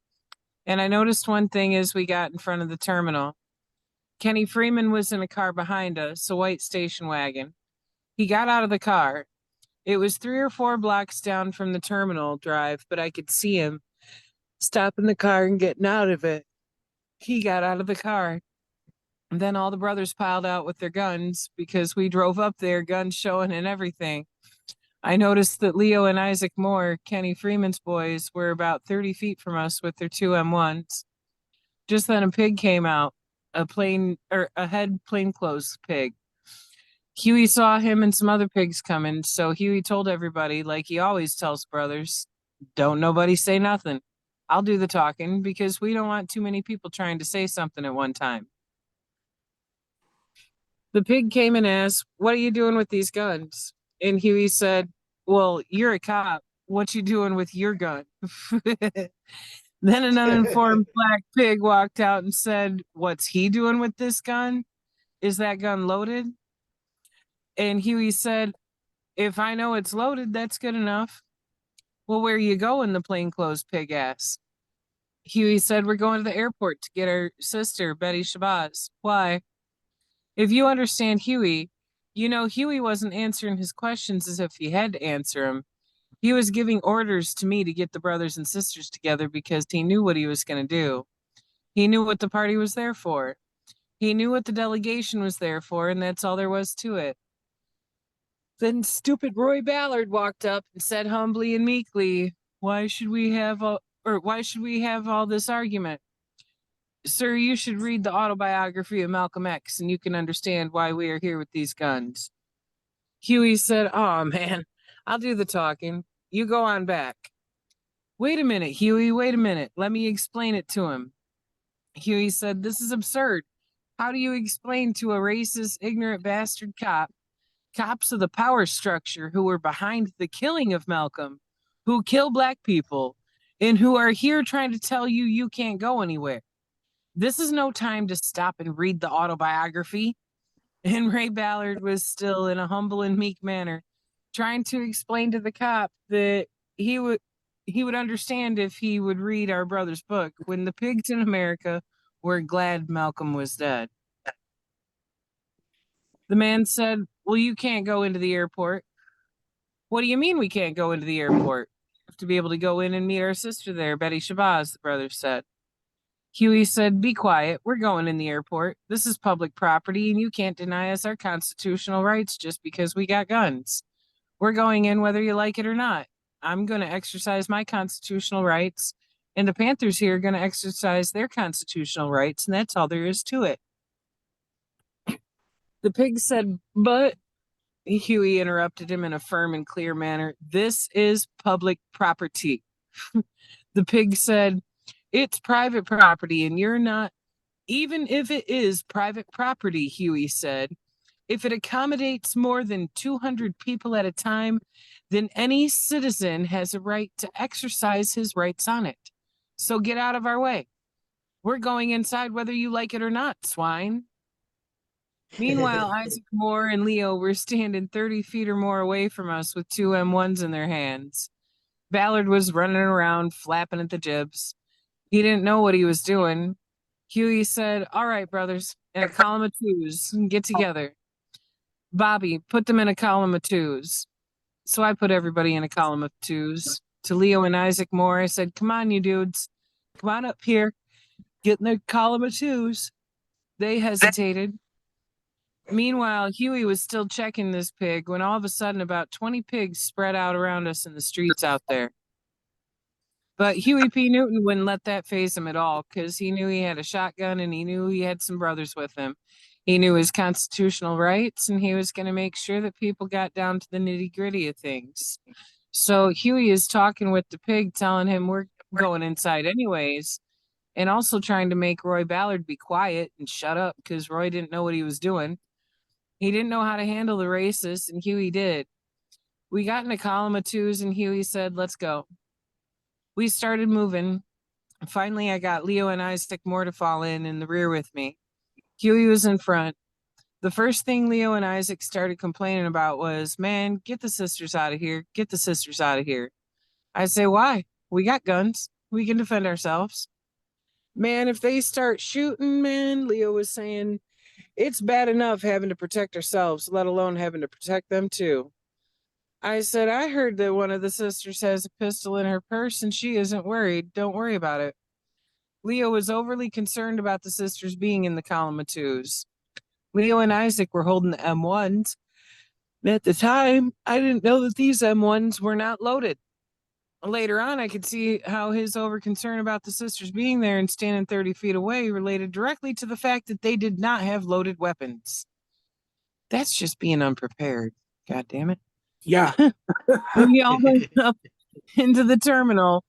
And I noticed one thing as we got in front of the terminal. Kenny Freeman was in a car behind us, a white station wagon. He got out of the car. It was 3 or 4 blocks down from the terminal drive, but I could see him stopping the car and getting out of it. He got out of the car. And then all the brothers piled out with their guns because we drove up there, guns showing and everything. I noticed that Leo and Isaac Moore, Kenny Freeman's boys, were about 30 feet from us with their 2 M1s. Just then a pig came out, a head plainclothes pig. Huey saw him and some other pigs coming, so Huey told everybody, like he always tells brothers, don't nobody say nothing. I'll do the talking because we don't want too many people trying to say something at one time. The pig came and asked, "What are you doing with these guns?" And Huey said, "Well, you're a cop. What you doing with your gun?" Then an uninformed black pig walked out and said, "What's he doing with this gun? Is that gun loaded?" And Huey said, "If I know it's loaded, that's good enough." "Well, where are you going?" the plainclothes pig asked. Huey said, "We're going to the airport to get our sister, Betty Shabazz." "Why?" If you understand Huey, you know Huey wasn't answering his questions as if he had to answer them. He was giving orders to me to get the brothers and sisters together because he knew what he was going to do. He knew what the party was there for. He knew what the delegation was there for, and that's all there was to it. Then stupid Roy Ballard walked up and said humbly and meekly, why should we have all this argument? Sir, you should read the autobiography of Malcolm X and you can understand why we are here with these guns." Huey said, "Oh man, I'll do the talking. You go on back." "Wait a minute, Huey, wait a minute. Let me explain it to him." Huey said, "This is absurd. How do you explain to a racist, ignorant bastard cops of the power structure who were behind the killing of Malcolm, who kill black people, and who are here trying to tell you you can't go anywhere? This is no time to stop and read the autobiography." And Ray Ballard was still in a humble and meek manner, trying to explain to the cop that he would understand if he would read our brother's book when the pigs in America were glad Malcolm was dead. The man said, "Well, you can't go into the airport." "What do you mean we can't go into the airport?" "We have to be able to go in and meet our sister there, Betty Shabazz," the brother said. Huey said, "Be quiet. We're going in the airport. This is public property, and you can't deny us our constitutional rights just because we got guns. We're going in whether you like it or not. I'm going to exercise my constitutional rights, and the Panthers here are going to exercise their constitutional rights, and that's all there is to it." The pig said, "But," Huey interrupted him in a firm and clear manner, "this is public property." The pig said, "It's private property, and you're not." "Even if it is private property," Huey said, "if it accommodates more than 200 people at a time, then any citizen has a right to exercise his rights on it. So get out of our way. We're going inside whether you like it or not, swine." Meanwhile, Isaac Moore and Leo were standing 30 feet or more away from us with two M1s in their hands. Ballard was running around, flapping at the jibs. He didn't know what he was doing. Huey said, "All right, brothers, in a column of twos, get together. Bobby, put them in a column of twos." So I put everybody in a column of twos. To Leo and Isaac Moore, I said, "Come on, you dudes. Come on up here. Get in the column of twos." They hesitated. Meanwhile, Huey was still checking this pig when all of a sudden about 20 pigs spread out around us in the streets out there. But Huey P. Newton wouldn't let that faze him at all because he knew he had a shotgun and he knew he had some brothers with him. He knew his constitutional rights and he was going to make sure that people got down to the nitty gritty of things. So Huey is talking with the pig, telling him we're going inside anyways, and also trying to make Roy Ballard be quiet and shut up because Roy didn't know what he was doing. He didn't know how to handle the racists, and Huey did. We got in a column of twos, and Huey said, "Let's go." We started moving. Finally, I got Leo and Isaac Moore to fall in the rear with me. Huey was in front. The first thing Leo and Isaac started complaining about was, "Man, get the sisters out of here. Get the sisters out of here." I say, "Why? We got guns. We can defend ourselves." "Man, if they start shooting, man," Leo was saying, "it's bad enough having to protect ourselves, let alone having to protect them too." I said, "I heard that one of the sisters has a pistol in her purse and she isn't worried. Don't worry about it." Leo was overly concerned about the sisters being in the column of twos. Leo and Isaac were holding the M1s. At the time, I didn't know that these M1s were not loaded. Later on, I could see how his over concern about the sisters being there and standing 30 feet away related directly to the fact that they did not have loaded weapons. That's just being unprepared. God damn it. Yeah. We all went up into the terminal,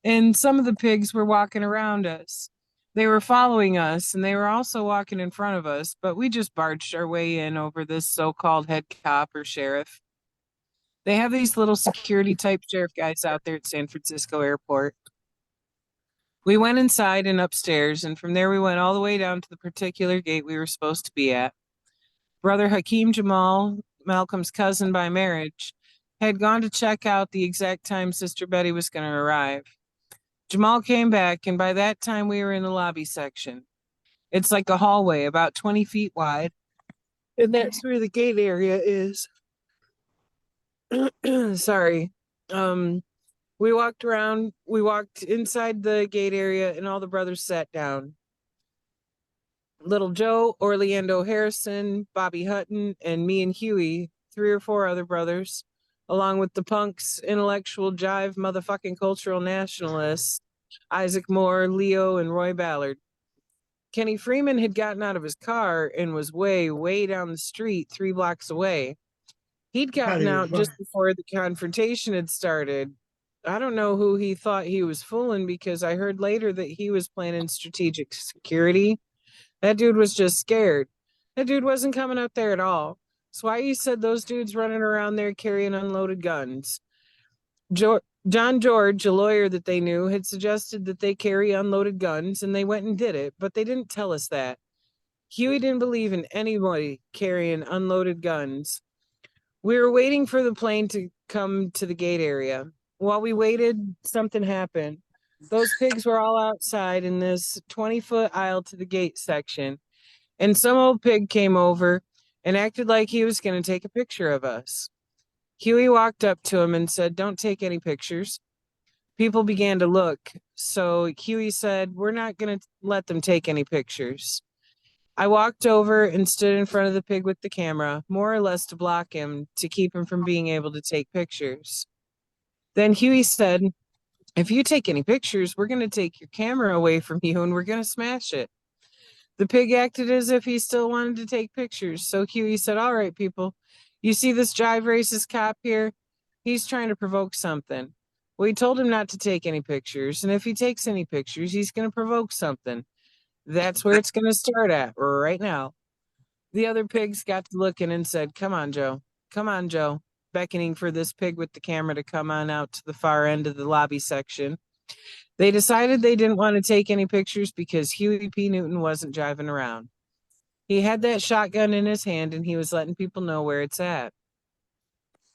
and some of the pigs were walking around us. They were following us, and they were also walking in front of us, but we just barged our way in over this so-called head cop or sheriff. They have these little security type sheriff guys out there at San Francisco Airport. We went inside and upstairs, and from there we went all the way down to the particular gate we were supposed to be at. Brother Hakeem Jamal, Malcolm's cousin by marriage, had gone to check out the exact time Sister Betty was going to arrive. Jamal came back, and by that time we were in the lobby section. It's like a hallway about 20 feet wide, and that's where the gate area is. Sorry. We walked around, we walked inside the gate area, and all the brothers sat down. Little Joe, Orlando Harrison, Bobby Hutton, and me and Huey, 3 or 4 other brothers, along with the punks, intellectual jive, motherfucking cultural nationalists, Isaac Moore, Leo, and Roy Ballard. Kenny Freeman had gotten out of his car and was way, way down the street 3 blocks away. He'd gotten out just before the confrontation had started. I don't know who he thought he was fooling, because I heard later that he was planning strategic security. That dude was just scared. That dude wasn't coming up there at all. So why you said those dudes running around there carrying unloaded guns? John George, a lawyer that they knew, had suggested that they carry unloaded guns, and they went and did it, but they didn't tell us that. Huey didn't believe in anybody carrying unloaded guns. We were waiting for the plane to come to the gate area. While we waited, something happened. Those pigs were all outside in this 20-foot aisle to the gate section, and some old pig came over and acted like he was going to take a picture of us. Huey walked up to him and said, "Don't take any pictures." People began to look, so Huey said, "We're not going to let them take any pictures." I walked over and stood in front of the pig with the camera, more or less to block him, to keep him from being able to take pictures. Then Huey said, "If you take any pictures, we're going to take your camera away from you and we're going to smash it." The pig acted as if he still wanted to take pictures, so Huey said, "All right, people, you see this jive racist cop here? He's trying to provoke something. We told him not to take any pictures, and if he takes any pictures, he's going to provoke something. That's where it's going to start at, right now." The other pigs got to looking and said, "Come on, Joe. Come on, Joe," beckoning for this pig with the camera to come on out to the far end of the lobby section. They decided they didn't want to take any pictures because Huey P. Newton wasn't driving around. He had that shotgun in his hand, and he was letting people know where it's at.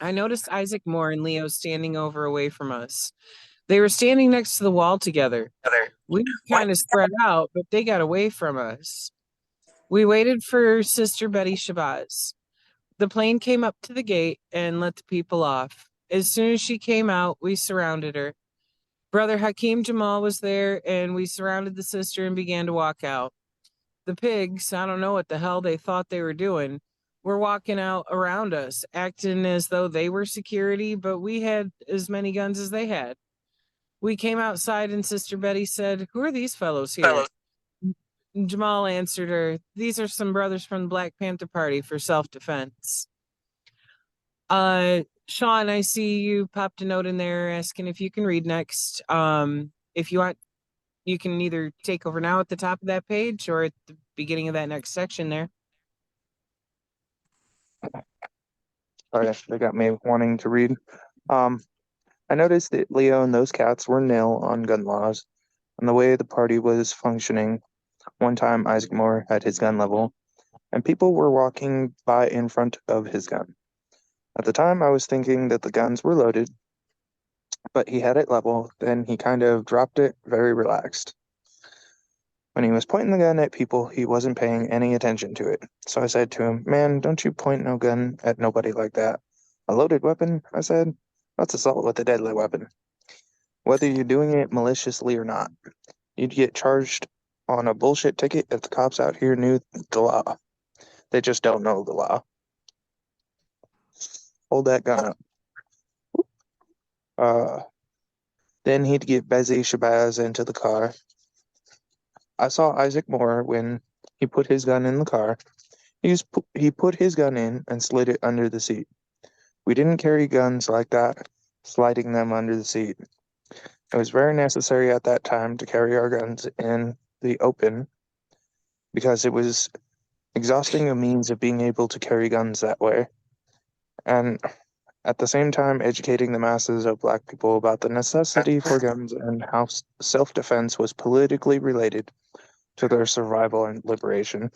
I noticed Isaac Moore and Leo standing over away from us. They were standing next to the wall together. We kind of spread out, but they got away from us. We waited for Sister Betty Shabazz. The plane came up to the gate and let the people off. As soon as she came out, we surrounded her. Brother Hakeem Jamal was there, and we surrounded the sister and began to walk out. The pigs, I don't know what the hell they thought they were doing, were walking out around us, acting as though they were security, but we had as many guns as they had. We came outside, and Sister Betty said, "Who are these fellows here?" Jamal answered her, "These are some brothers from the Black Panther Party for self-defense." Sean, I see you popped a note in there asking if you can read next. If you want, you can either take over now at the top of that page or at the beginning of that next section there. Sorry, they got me wanting to read. I noticed that Leo and those cats were nil on gun laws and the way the party was functioning. One time, Isaac Moore had his gun level, and people were walking by in front of his gun. At the time, I was thinking that the guns were loaded, but he had it level, then he kind of dropped it very relaxed. When he was pointing the gun at people, he wasn't paying any attention to it. So I said to him, "Man, don't you point no gun at nobody like that." "A loaded weapon?" I said. "That's assault with a deadly weapon. Whether you're doing it maliciously or not, you'd get charged on a bullshit ticket if the cops out here knew the law. They just don't know the law. Hold that gun up." Then he'd get Bezzy Shabazz into the car. I saw Isaac Moore when he put his gun in the car. He put his gun in and slid it under the seat. We didn't carry guns like that sliding them under the seat. It was very necessary at that time to carry our guns in the open because it was exhausting a means of being able to carry guns that way, and at the same time educating the masses of Black people about the necessity for guns and how self-defense was politically related to their survival and liberation.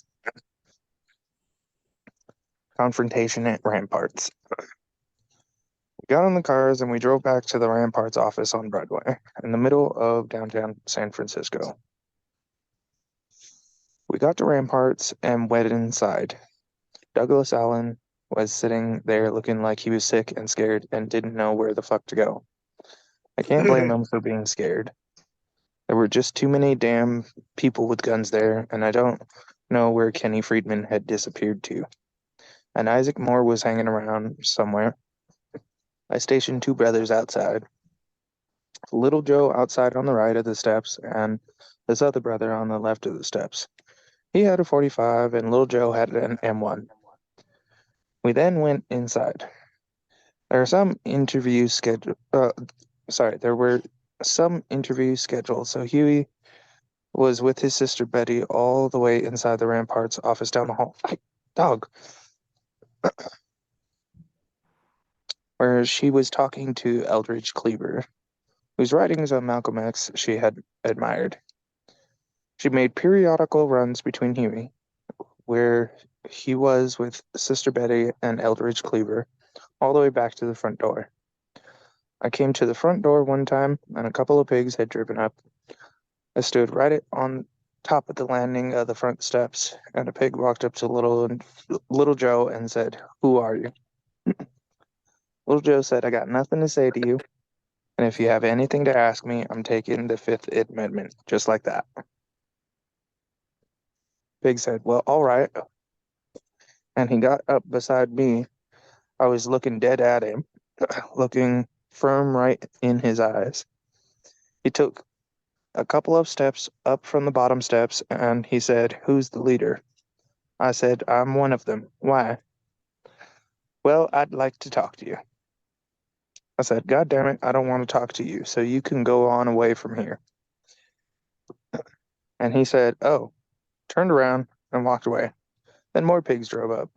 Confrontation at Ramparts. We got in the cars and we drove back to the Ramparts office on Broadway, in the middle of downtown San Francisco. We got to Ramparts and went inside. Douglas Allen was sitting there looking like he was sick and scared and didn't know where the fuck to go. I can't blame him for being scared. There were just too many damn people with guns there, and I don't know where Kenny Friedman had disappeared to. And Isaac Moore was hanging around somewhere. I stationed two brothers outside. Little Joe outside on the right of the steps, and this other brother on the left of the steps. He had a 45, and Little Joe had an M1. We then went inside. There were some interviews scheduled. There were some interviews scheduled, so Huey was with his sister Betty all the way inside the Ramparts office down the hall. Dog. Where she was talking to Eldridge Cleaver, whose writings on Malcolm X she had admired. She made periodical runs between Huey, where he was with Sister Betty and Eldridge Cleaver, all the way back to the front door. I came to the front door one time, and a couple of pigs had driven up. I stood right on top of the landing of the front steps, and a pig walked up to Little Joe and said, "Who are you?" Little Joe said, "I got nothing to say to you, and if you have anything to ask me, I'm taking the Fifth Amendment," just like that. Pig said, "Well, all right." And he got up beside me. I was looking dead at him, looking firm right in his eyes. He took a couple of steps up from the bottom steps, and he said, "Who's the leader?" I said, "I'm one of them." "Why?" "Well, I'd like to talk to you." I said, "God damn it, I don't want to talk to you, so you can go on away from here." And he said, "Oh," turned around and walked away. Then more pigs drove up.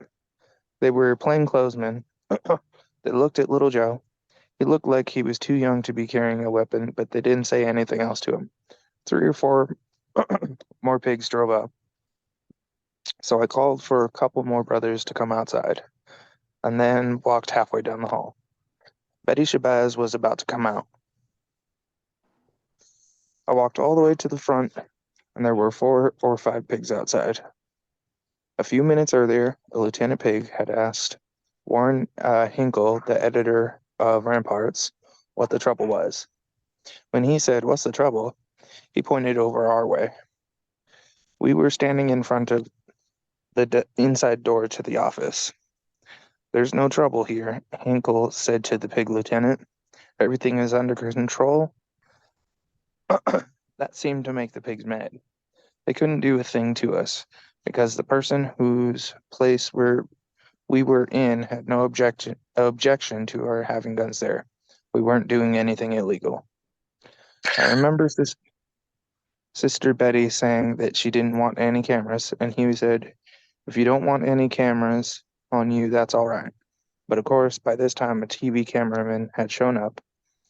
They were plainclothesmen. They looked at Little Joe. He looked like he was too young to be carrying a weapon, but they didn't say anything else to him. 3 or 4 more pigs drove up. So I called for a couple more brothers to come outside, and then walked halfway down the hall. Betty Shabazz was about to come out. I walked all the way to the front, and there were 4 or 5 pigs outside. A few minutes earlier, a Lieutenant Pig had asked Warren Hinkle, the editor of Ramparts, what the trouble was. When he said, "What's the trouble?" he pointed over our way. We were standing in front of the inside door to the office. "There's no trouble here," Hinkle said to the pig lieutenant. "Everything is under control." That seemed to make the pigs mad. They couldn't do a thing to us, because the person whose place we were in had no objection to our having guns there. We weren't doing anything illegal. I remember Sister Betty saying that she didn't want any cameras, and he said, "If you don't want any cameras on you, that's all right." But of course, by this time, a TV cameraman had shown up,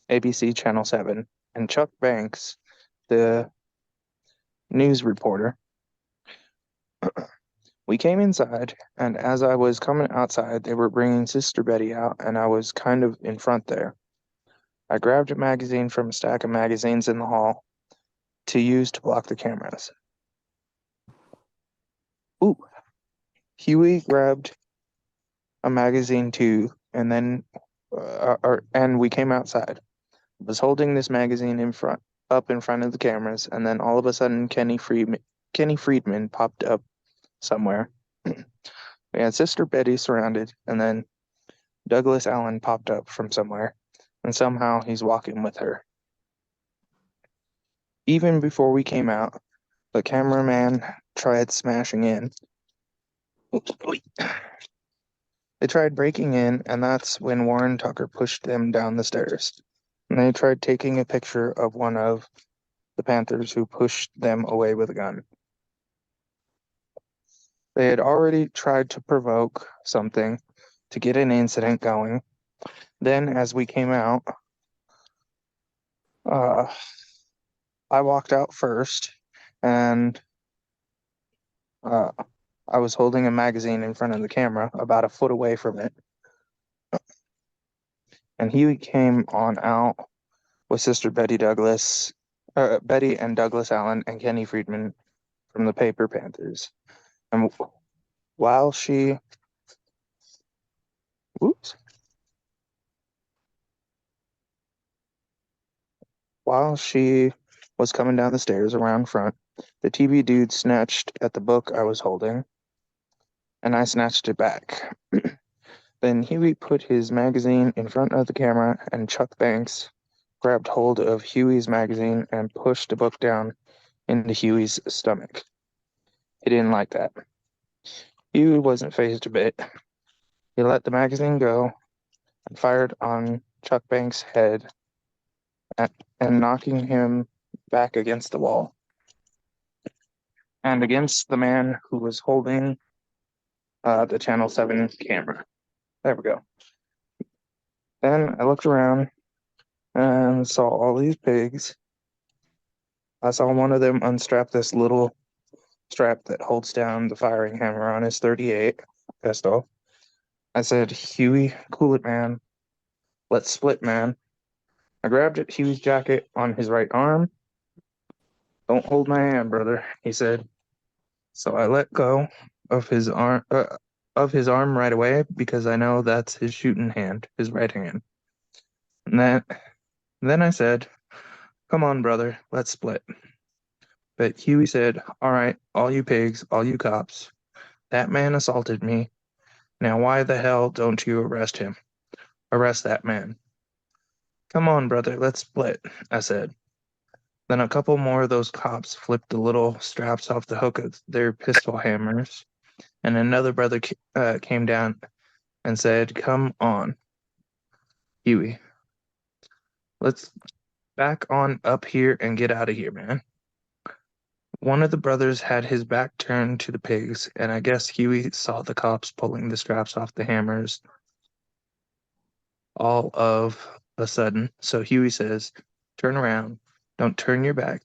ABC Channel 7, and Chuck Banks, the news reporter. We came inside, and as I was coming outside, they were bringing Sister Betty out, and I was kind of in front there. I grabbed a magazine from a stack of magazines in the hall to use to block the cameras. Ooh, Huey grabbed a magazine too, and then and we came outside. I was holding this magazine up in front of the cameras, and then all of a sudden, Kenny Friedman popped up somewhere. We had Sister Betty surrounded, and then Douglas Allen popped up from somewhere, and somehow he's walking with her. Even before we came out, the cameraman tried smashing in. They tried breaking in, and that's when Warren Tucker pushed them down the stairs. And they tried taking a picture of one of the Panthers who pushed them away with a gun. They had already tried to provoke something to get an incident going. Then, as we came out, I walked out first, and I was holding a magazine in front of the camera, about a foot away from it. And he came on out with Sister Betty and Douglas Allen, and Kenny Friedman from the Paper Panthers. And while she, while she was coming down the stairs around front, the TV dude snatched at the book I was holding, and I snatched it back. Then Huey put his magazine in front of the camera, and Chuck Banks grabbed hold of Huey's magazine and pushed the book down into Huey's stomach. He didn't like that. Huey wasn't fazed a bit. He let the magazine go and fired on Chuck Banks' head and knocking him back against the wall and against the man who was holding the Channel 7 camera. There we go. Then I looked around and saw all these pigs. I saw one of them unstrap this little strap that holds down the firing hammer on his 38 pistol. I said, Huey, cool it, man. Let's split, man. I grabbed at Huey's jacket on his right arm. Don't hold my hand, brother, he said. So I let go of his arm right away because I know that's his shooting hand, his right hand. And then I said, come on, brother, let's split. But Huey said, all right, all you pigs, all you cops, that man assaulted me. Now why the hell don't you arrest him? Arrest that man. Come on, brother, let's split, I said. Then a couple more of those cops flipped the little straps off the hook of their pistol hammers, and another brother came down and said, come on, Huey. Let's back on up here and get out of here, man. One of the brothers had his back turned to the pigs, and I guess Huey saw the cops pulling the straps off the hammers all of a sudden. So Huey says, turn around. Don't turn your back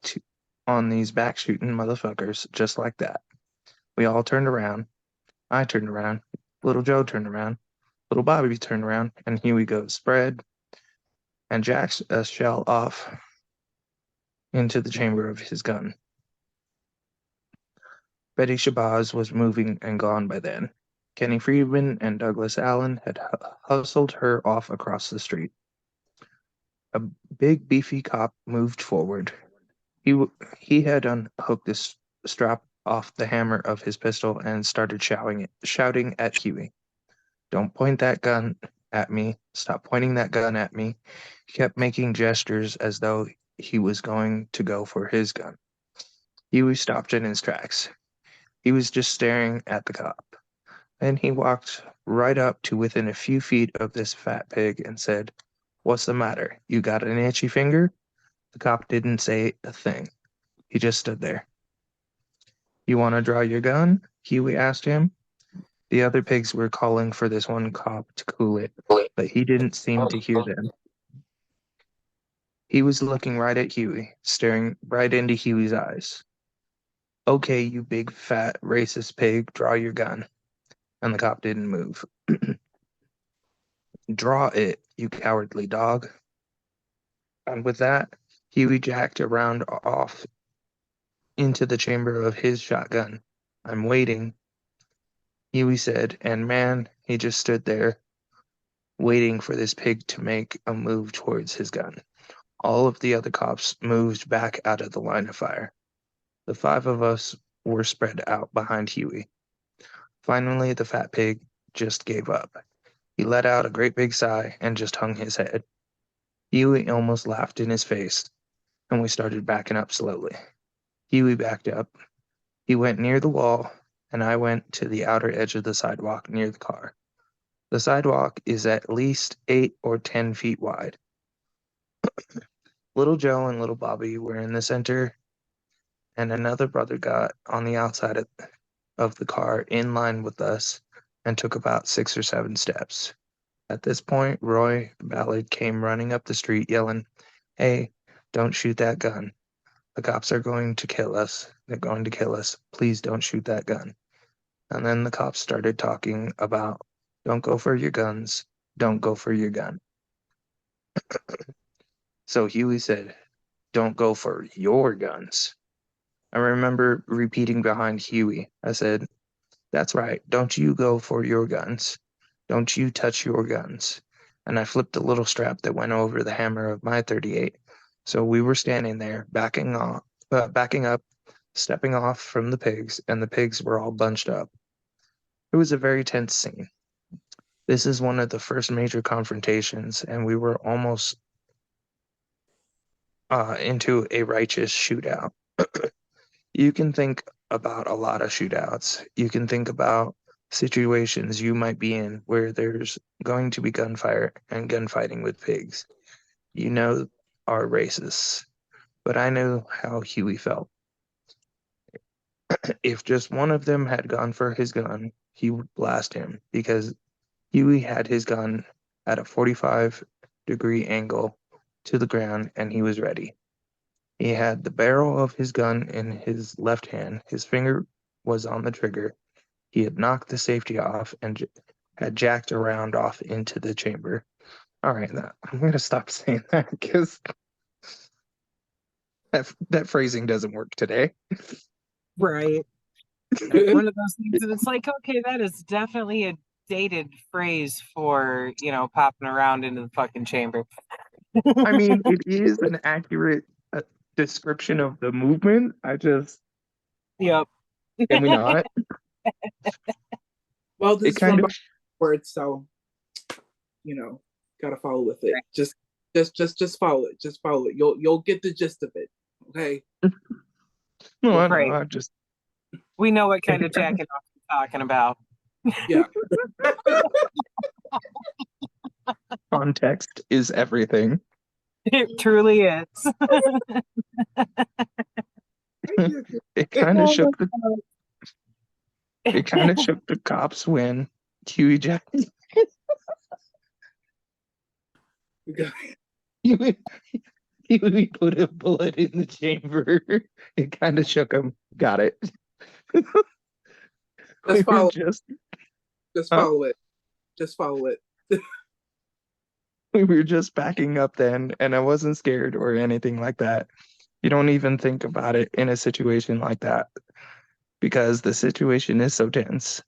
on these back shooting motherfuckers just like that. We all turned around. I turned around. Little Joe turned around. Little Bobby turned around, and Huey goes, spread, and jacks a shell off into the chamber of his gun. Betty Shabazz was moving and gone by then. Kenny Friedman and Douglas Allen had hustled her off across the street. A big, beefy cop moved forward. He had unhooked the strap off the hammer of his pistol and started shouting at Huey. Don't point that gun at me. Stop pointing that gun at me. He kept making gestures as though he was going to go for his gun. Huey stopped in his tracks. He was just staring at the cop. Then he walked right up to within a few feet of this fat pig and said, what's the matter? You got an itchy finger? The cop didn't say a thing. He just stood there. You want to draw your gun? Huey asked him. The other pigs were calling for this one cop to cool it, but he didn't seem to hear them. He was looking right at Huey, staring right into Huey's eyes. Okay, you big, fat, racist pig, draw your gun. And the cop didn't move. Draw it, you cowardly dog. And with that, Huey jacked around off into the chamber of his shotgun. I'm waiting, Huey said, and man, he just stood there, waiting for this pig to make a move towards his gun. All of the other cops moved back out of the line of fire. The five of us were spread out behind Huey. Finally, the fat pig just gave up. He let out a great big sigh and just hung his head. Huey almost laughed in his face, and we started backing up slowly. Huey backed up. He went near the wall, and I went to the outer edge of the sidewalk near the car. The sidewalk is at least 8 or 10 feet wide. Little Joe and little Bobby were in the center, and another brother got on the outside of the car in line with us and took about 6 or 7 steps. At this point, Roy Ballard came running up the street yelling, "Hey, don't shoot that gun. The cops are going to kill us. They're going to kill us. Please don't shoot that gun." And then the cops started talking about, "Don't go for your guns. Don't go for your gun." So Huey said, "Don't go for your guns." I remember repeating behind Huey. I said, "That's right. Don't you go for your guns. Don't you touch your guns." And I flipped the little strap that went over the hammer of my 38. So we were standing there, backing up, stepping off from the pigs, and the pigs were all bunched up. It was a very tense scene. This is one of the first major confrontations, and we were almost into a righteous shootout. You can think about a lot of shootouts. You can think about situations you might be in where there's going to be gunfire and gunfighting with pigs. You know, are racists. But I knew how Huey felt. If just one of them had gone for his gun, he would blast him because Huey had his gun at a 45-degree angle to the ground and he was ready. He had the barrel of his gun in his left hand. His finger was on the trigger. He had knocked the safety off and had jacked a round off into the chamber. All right, I'm going to stop saying that because that phrasing doesn't work today. Right. One of those things that it's like, okay, that is definitely a dated phrase for, popping around into the fucking chamber. I mean, it is an accurate description of the movement. Yep. Can we not? Well, this It is from kind of, words, so gotta follow with it. Just follow it. Just follow it. You'll get the gist of it. Okay. no, I know. Right. We know what kind of jacking off you're talking about. Yeah. Context is everything. It truly is. It kind of shook the cops when Huey Jack Huey, Huey put a bullet in the chamber. It kind of shook him. Got it. Just follow. Just follow it. Just follow it. we were just backing up then, and I wasn't scared or anything like that. You don't even think about it in a situation like that because the situation is so tense.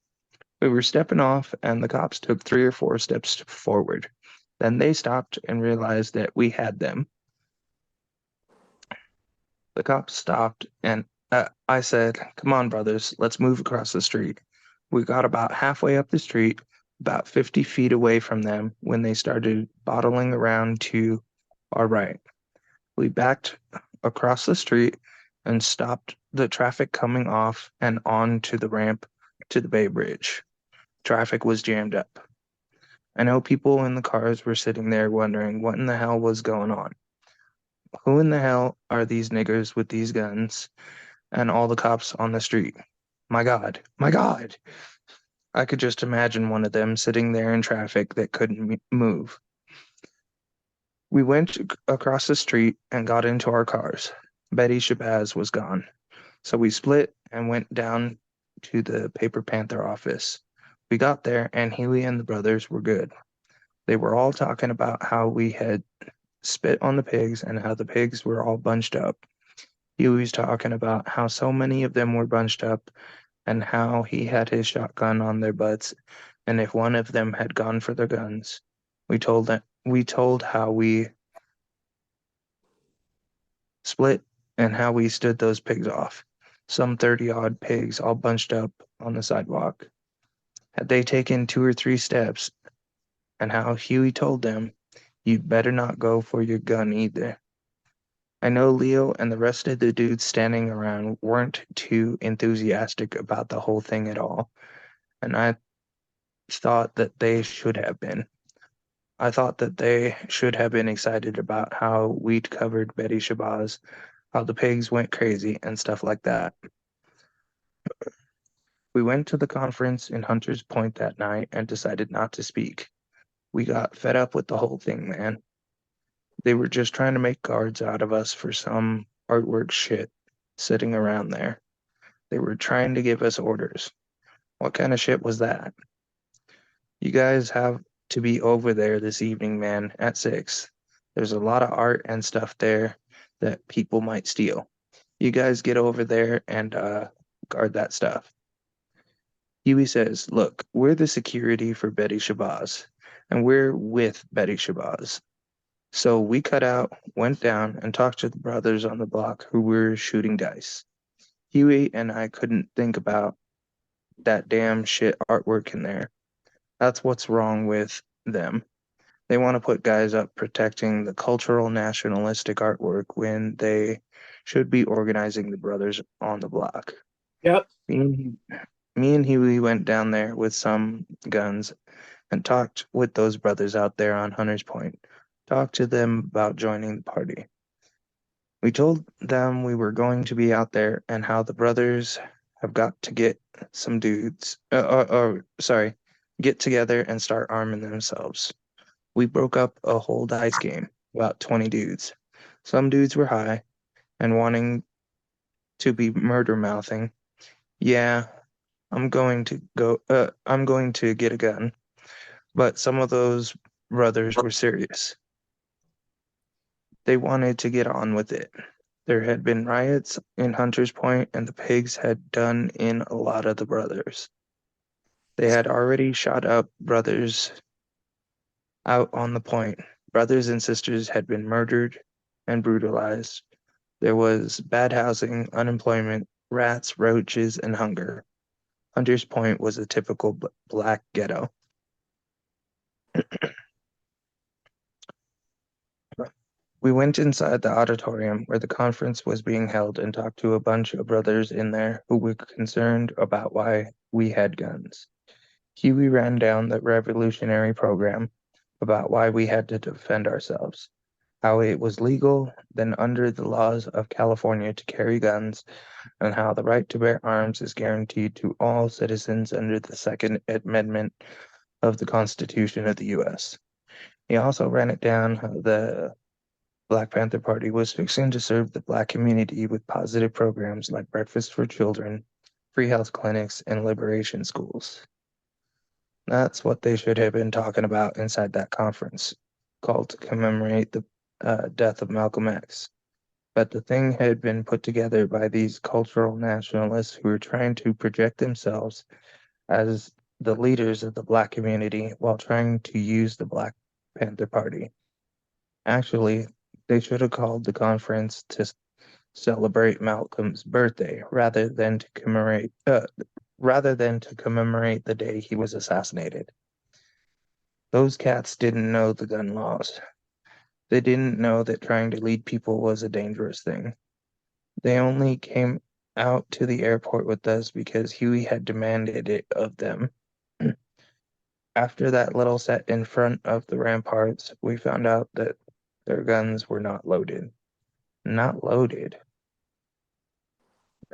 We were stepping off, and the cops took 3 or 4 steps forward. Then they stopped and realized that we had them. The cops stopped, and I said, "Come on, brothers, let's move across the street." We got about halfway up the street, about 50 feet away from them, when they started bottling around to our right. We backed across the street and stopped the traffic coming off and on to the ramp to the Bay Bridge. Traffic was jammed up. I know people in the cars were sitting there wondering what in the hell was going on. Who in the hell are these niggers with these guns and all the cops on the street? My God, my God. I could just imagine one of them sitting there in traffic that couldn't move. We went across the street and got into our cars. Betty Shabazz was gone. So we split and went down to the Paper Panther office. We got there and Huey and the brothers were good. They were all talking about how we had spit on the pigs and how the pigs were all bunched up. Huey was talking about how so many of them were bunched up and how he had his shotgun on their butts, and if one of them had gone for their guns, we told how we split and how we stood those pigs off. Some 30-odd pigs all bunched up on the sidewalk. Had they taken 2 or 3 steps, and how Huey told them, "You'd better not go for your gun either." I know Leo and the rest of the dudes standing around weren't too enthusiastic about the whole thing at all, and thought that they should have been. I thought that they should have been excited about how we'd covered Betty Shabazz, how the pigs went crazy, and stuff like that. We went to the conference in Hunter's Point that night and decided not to speak. We got fed up with the whole thing, man. They were just trying to make guards out of us for some artwork shit sitting around there. They were trying to give us orders. What kind of shit was that? You guys have to be over there this evening, man, at 6. There's a lot of art and stuff there that people might steal. You guys get over there and guard that stuff. Huey says, look, we're the security for Betty Shabazz, and we're with Betty Shabazz. So we cut out, went down, and talked to the brothers on the block who were shooting dice. Huey and I couldn't think about that damn shit artwork in there. That's what's wrong with them. They want to put guys up protecting the cultural nationalistic artwork when they should be organizing the brothers on the block. Yep. Me and Huey went down there with some guns and talked with those brothers out there on Hunter's Point. Talked to them about joining the party. We told them we were going to be out there and how the brothers have got to get some dudes, get together and start arming themselves. We broke up a whole dice game, about 20 dudes. Some dudes were high and wanting to be murder mouthing. Yeah, I'm going to get a gun. But some of those brothers were serious. They wanted to get on with it. There had been riots in Hunter's Point, and the pigs had done in a lot of the brothers. They had already shot up brothers out on the point. Brothers and sisters had been murdered and brutalized. There was bad housing, unemployment, rats, roaches, and hunger. Hunter's Point was a typical black ghetto. We went inside the auditorium where the conference was being held and talked to a bunch of brothers in there who were concerned about why we had guns. Huey ran down the revolutionary program about why we had to defend ourselves, how it was legal, then under the laws of California to carry guns, and how the right to bear arms is guaranteed to all citizens under the Second Amendment of the Constitution of the U.S. He also ran it down how the Black Panther Party was fixing to serve the Black community with positive programs like breakfast for children, free health clinics, and liberation schools. That's what they should have been talking about inside that conference, called to commemorate the death of Malcolm X. But the thing had been put together by these cultural nationalists who were trying to project themselves as the leaders of the Black community while trying to use the Black Panther Party. Actually, they should have called the conference to celebrate Malcolm's birthday rather than to commemorate the day he was assassinated. Those cats didn't know the gun laws. They didn't know that trying to lead people was a dangerous thing. They only came out to the airport with us because Huey had demanded it of them. After that little set in front of the ramparts, we found out that their guns were not loaded. Not loaded.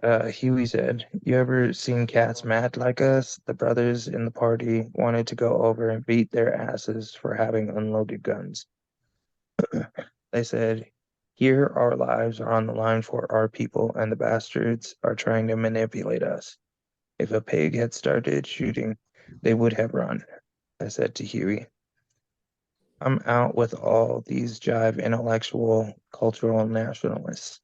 Huey said, you ever seen cats mad like us? The brothers in the party wanted to go over and beat their asses for having unloaded guns. They said, here our lives are on the line for our people, and the bastards are trying to manipulate us. If a pig had started shooting, they would have run, I said to Huey. I'm out with all these jive intellectual, cultural nationalists.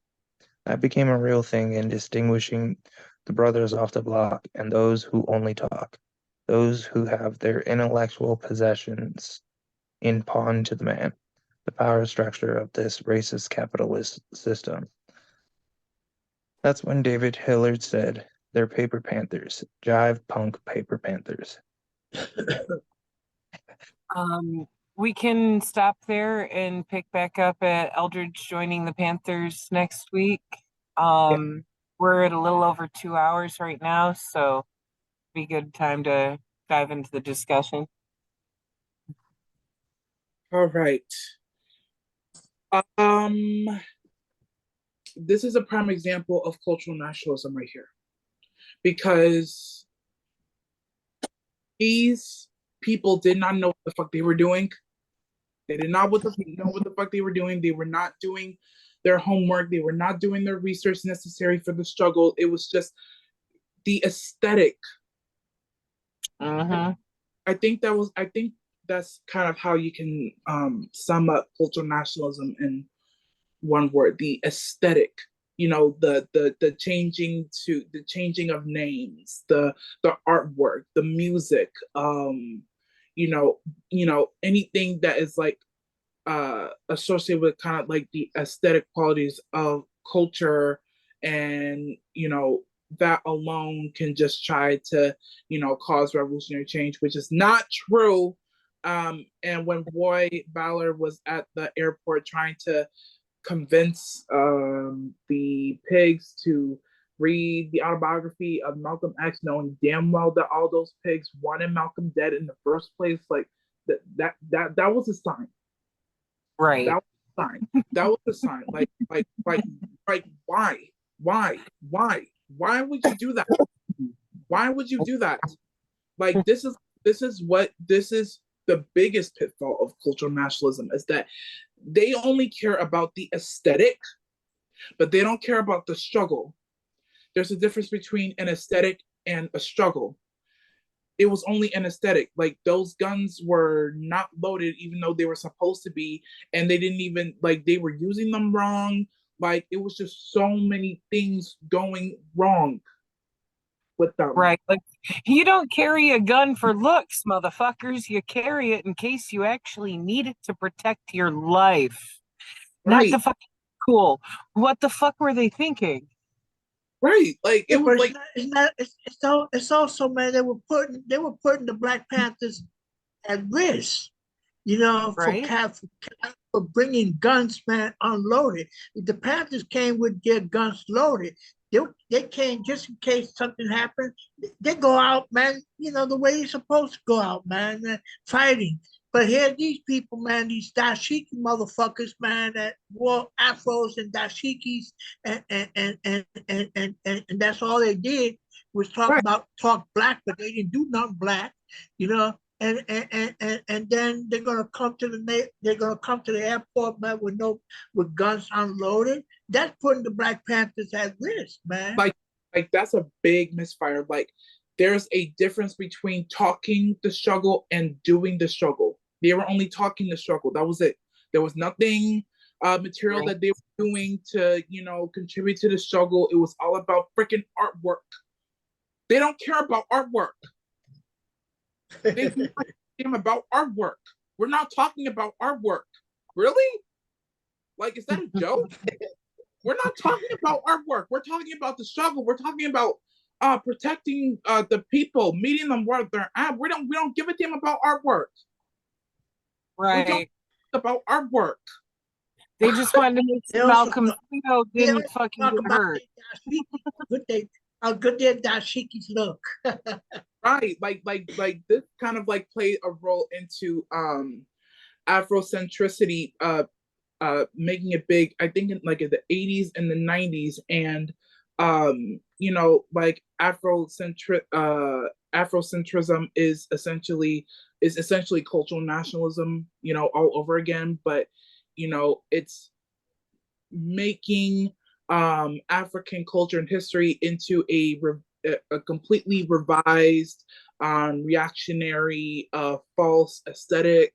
That became a real thing in distinguishing the brothers off the block and those who only talk, those who have their intellectual possessions in pawn to the man, the power structure of this racist capitalist system. That's when David Hillard said, they're paper panthers, jive punk paper panthers. We can stop there and pick back up at Eldridge joining the Panthers next week. We're at a little over 2 hours right now, so be a good time to dive into the discussion. All right. This is a prime example of cultural nationalism right here, because these people did not know what the fuck they were doing. They did not know what the fuck they were doing. They were not doing their homework. They were not doing their research necessary for the struggle. It was just the aesthetic. Mm-hmm. I think that's kind of how you can sum up cultural nationalism in one word: the aesthetic. You know, the changing of names, the artwork, the music, anything that is like associated with kind of like the aesthetic qualities of culture, and that alone can just try to cause revolutionary change, which is not true. And when Roy Ballard was at the airport trying to convince the pigs to read the autobiography of Malcolm X, knowing damn well that all those pigs wanted Malcolm dead in the first place, like that was a sign. Right. That was a sign. That was a sign. Why? Why would you do that? Why would you do that? Like, this is the biggest pitfall of cultural nationalism, is that they only care about the aesthetic, but they don't care about the struggle. There's a difference between an aesthetic and a struggle. It was only an aesthetic. Like, those guns were not loaded, even though they were supposed to be, and they didn't even, like, they were using them wrong. Like, it was just so many things going wrong with them. Right. Like, you don't carry a gun for looks, motherfuckers. You carry it in case you actually need it to protect your life. Not Right. to fucking cool. What the fuck were they thinking? Right. Like, it Yeah, was but like, it's also, man, they were putting the Black Panthers at risk, Right? for bringing guns, man, unloaded. If the Panthers came with their guns loaded, they came just in case something happened. They go out, man, the way you're supposed to go out, man, fighting. But here, these people, man, these dashiki motherfuckers, man, that wore afros and dashikis, and that's all they did was right. talk black, but they didn't do nothing black, you know. And then they're gonna come to the airport, man, with guns unloaded. That's putting the Black Panthers at risk, man. Like that's a big misfire. Like, there's a difference between talking the struggle and doing the struggle. They were only talking the struggle. That was it. There was nothing material Right. that they were doing to, contribute to the struggle. It was all about freaking artwork. They don't care about artwork. They do not care about artwork. We're not talking about artwork. Really? Like, is that a joke? We're not talking about artwork. We're talking about the struggle. We're talking about protecting the people, meeting them where they're at. We don't give a damn about artwork. We don't Right. about artwork. They just wanted to make They sure also Malcolm they didn't also fucking talk get about hurt. how good their dashikis look. Right. Like this kind of like played a role into Afrocentricity making it big, I think in like in the 80s and the 90s. And like Afrocentrism is essentially cultural nationalism, all over again. But it's making African culture and history into a completely revised, reactionary, false aesthetic.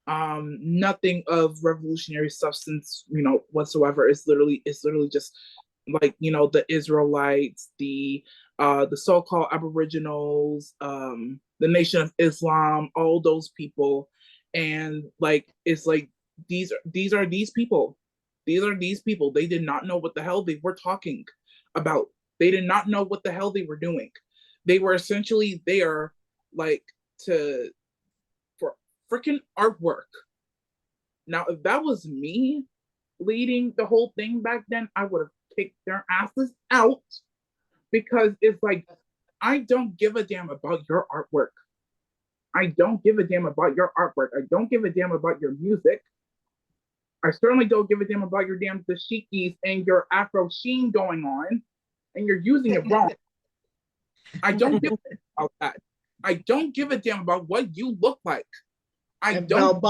Nothing of revolutionary substance, whatsoever. It's literally just like, the Israelites, the so-called Aboriginals, the Nation of Islam, all those people. And like, it's like these are these people. These are these people. They did not know what the hell they were talking about. They did not know what the hell they were doing. They were essentially there, like, for freaking artwork. Now, if that was me leading the whole thing back then, I would have kicked their asses out, because it's like, I don't give a damn about your artwork. I don't give a damn about your artwork. I don't give a damn about your music. I certainly don't give a damn about your damn dashikis and your Afro sheen going on, and you're using it wrong. I don't give a damn about that. I don't give a damn about what you look like. I don't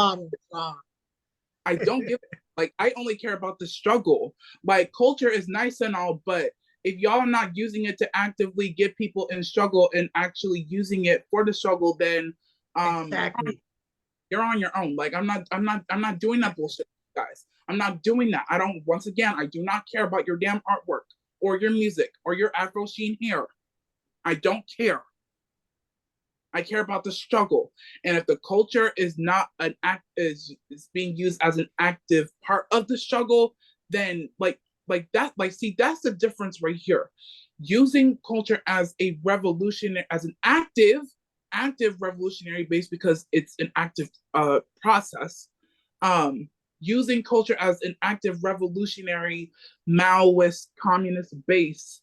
give like I only care about the struggle. Like culture is nice and all, but if y'all are not using it to actively get people in struggle and actually using it for the struggle, then exactly. you're on your own. Like I'm not doing that bullshit, guys. I'm not doing that. I don't. Once again, I do not care about your damn artwork or your music or your Afro sheen hair. I don't care. I care about the struggle. And if the culture is not an act is being used as an active part of the struggle, then like that, like see, that's the difference right here. Using culture as a revolutionary, as an active revolutionary base because it's an active process. Using culture as an active revolutionary Maoist communist base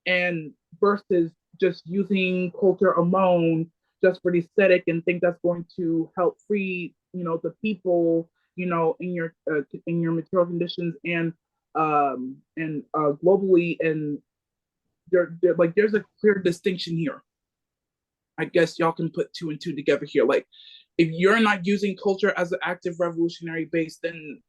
and versus just using culture alone just for the aesthetic and think that's going to help free, the people, in your material conditions and globally, and there's a clear distinction here. I guess y'all can put two and two together here. Like, if you're not using culture as an active revolutionary base, then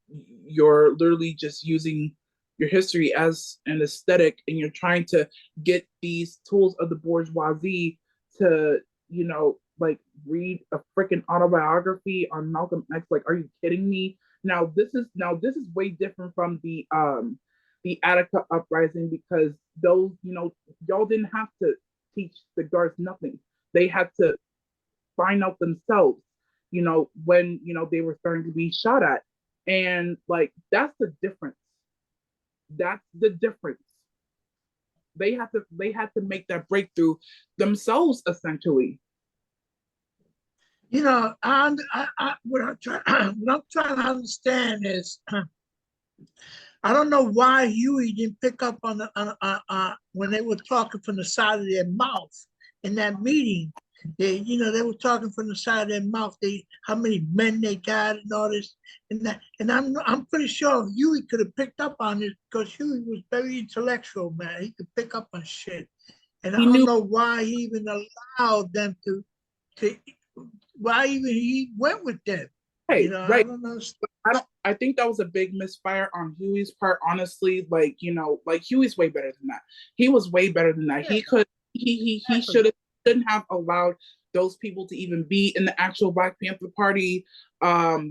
you're literally just using your history as an aesthetic, and you're trying to get these tools of the bourgeoisie to, like read a freaking autobiography on Malcolm X. Like, are you kidding me? Now this is way different from the Attica uprising, because those, y'all didn't have to teach the guards nothing. They had to find out themselves, when, they were starting to be shot at. And like, that's the difference. That's the difference. They had to make that breakthrough themselves, essentially. What I'm trying to understand is, I don't know why Huey didn't pick up on when they were talking from the side of their mouth in that meeting. They were talking from the side of their mouth. How many men they got and all this and that. And I'm pretty sure Huey could have picked up on it because Huey was very intellectual, man. He could pick up on shit. And I don't know why he even allowed them to why even he went with them. Right, right. I don't know. I think that was a big misfire on Huey's part, honestly. Like, like Huey's way better than that. He was way better than that. Yeah. He shouldn't have allowed those people to even be in the actual Black Panther Party,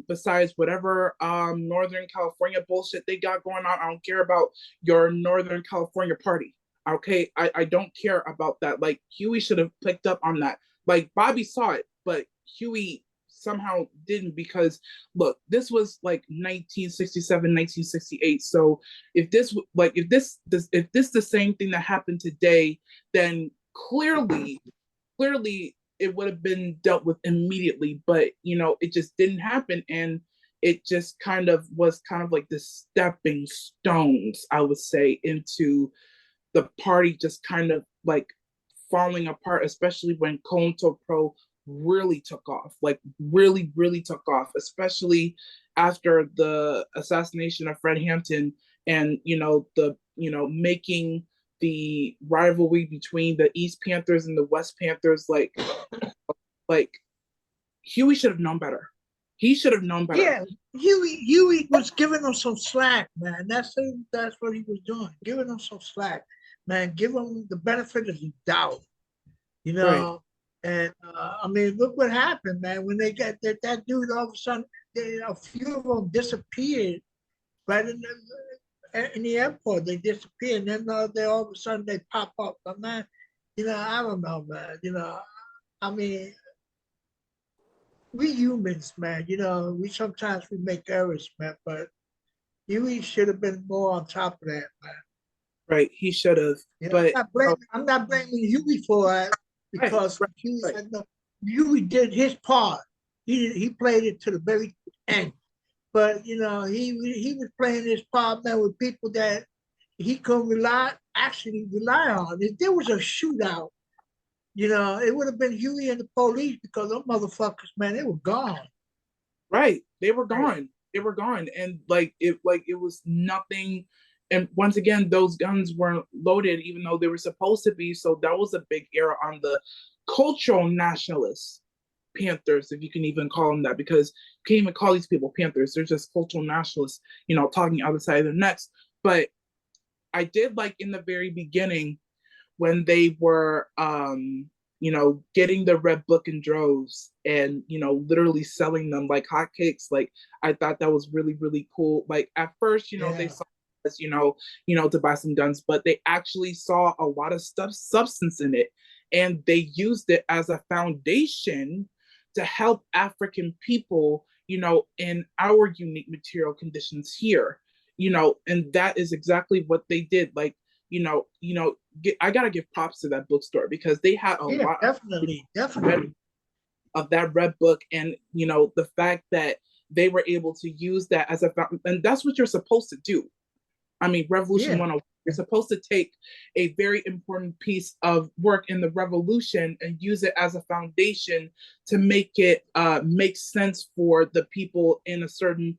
besides whatever Northern California bullshit they got going on. I don't care about your Northern California party. Okay, I don't care about that. Like, Huey should have picked up on that. Like, Bobby saw it, but Huey somehow didn't, because look, this was like 1967, 1968. So if this the same thing that happened today, then clearly it would have been dealt with immediately. But it just didn't happen, and it just was like the stepping stones, I would say, into the party just kind of like falling apart, especially when COINTELPRO really took off, like really, really took off, especially after the assassination of Fred Hampton, and making the rivalry between the East Panthers and the West Panthers like Huey should have known better. He should have known better. Yeah, Huey was giving them some slack, man. That's what he was doing, giving them some slack, man. Give them the benefit of the doubt, Right. And I mean, look what happened, man. When they got that dude, all of a sudden, a few of them disappeared right in the airport. They disappeared, and then they all of a sudden they pop up. But man, I don't know, man. I mean, we humans, man. We sometimes make errors, man. But Huey should have been more on top of that, man. Right, he should have. But I'm not blaming Huey for it. Because Huey did his part. He played it to the very end. But he was playing his part, man, with people that he could rely on. If there was a shootout, it would have been Huey and the police because those motherfuckers, man, they were gone. Right. They were Right. gone. They were gone. And it was nothing. And once again, those guns weren't loaded, even though they were supposed to be. So that was a big error on the cultural nationalists, Panthers, if you can even call them that, because you can't even call these people Panthers. They're just cultural nationalists, talking out the side of their necks. But I did like in the very beginning when they were getting the red book in droves and literally selling them like hotcakes. Like I thought that was really, really cool. Like at first, they saw us, to buy some guns, but they actually saw a lot of substance in it, and they used it as a foundation to help African people, in our unique material conditions here. And that is exactly what they did. Like, I gotta give props to that bookstore because they had a lot definitely of that red book, and the fact that they were able to use that as and that's what you're supposed to do. I mean, Revolution 101, you're supposed to take a very important piece of work in the revolution and use it as a foundation to make it make sense for the people in a certain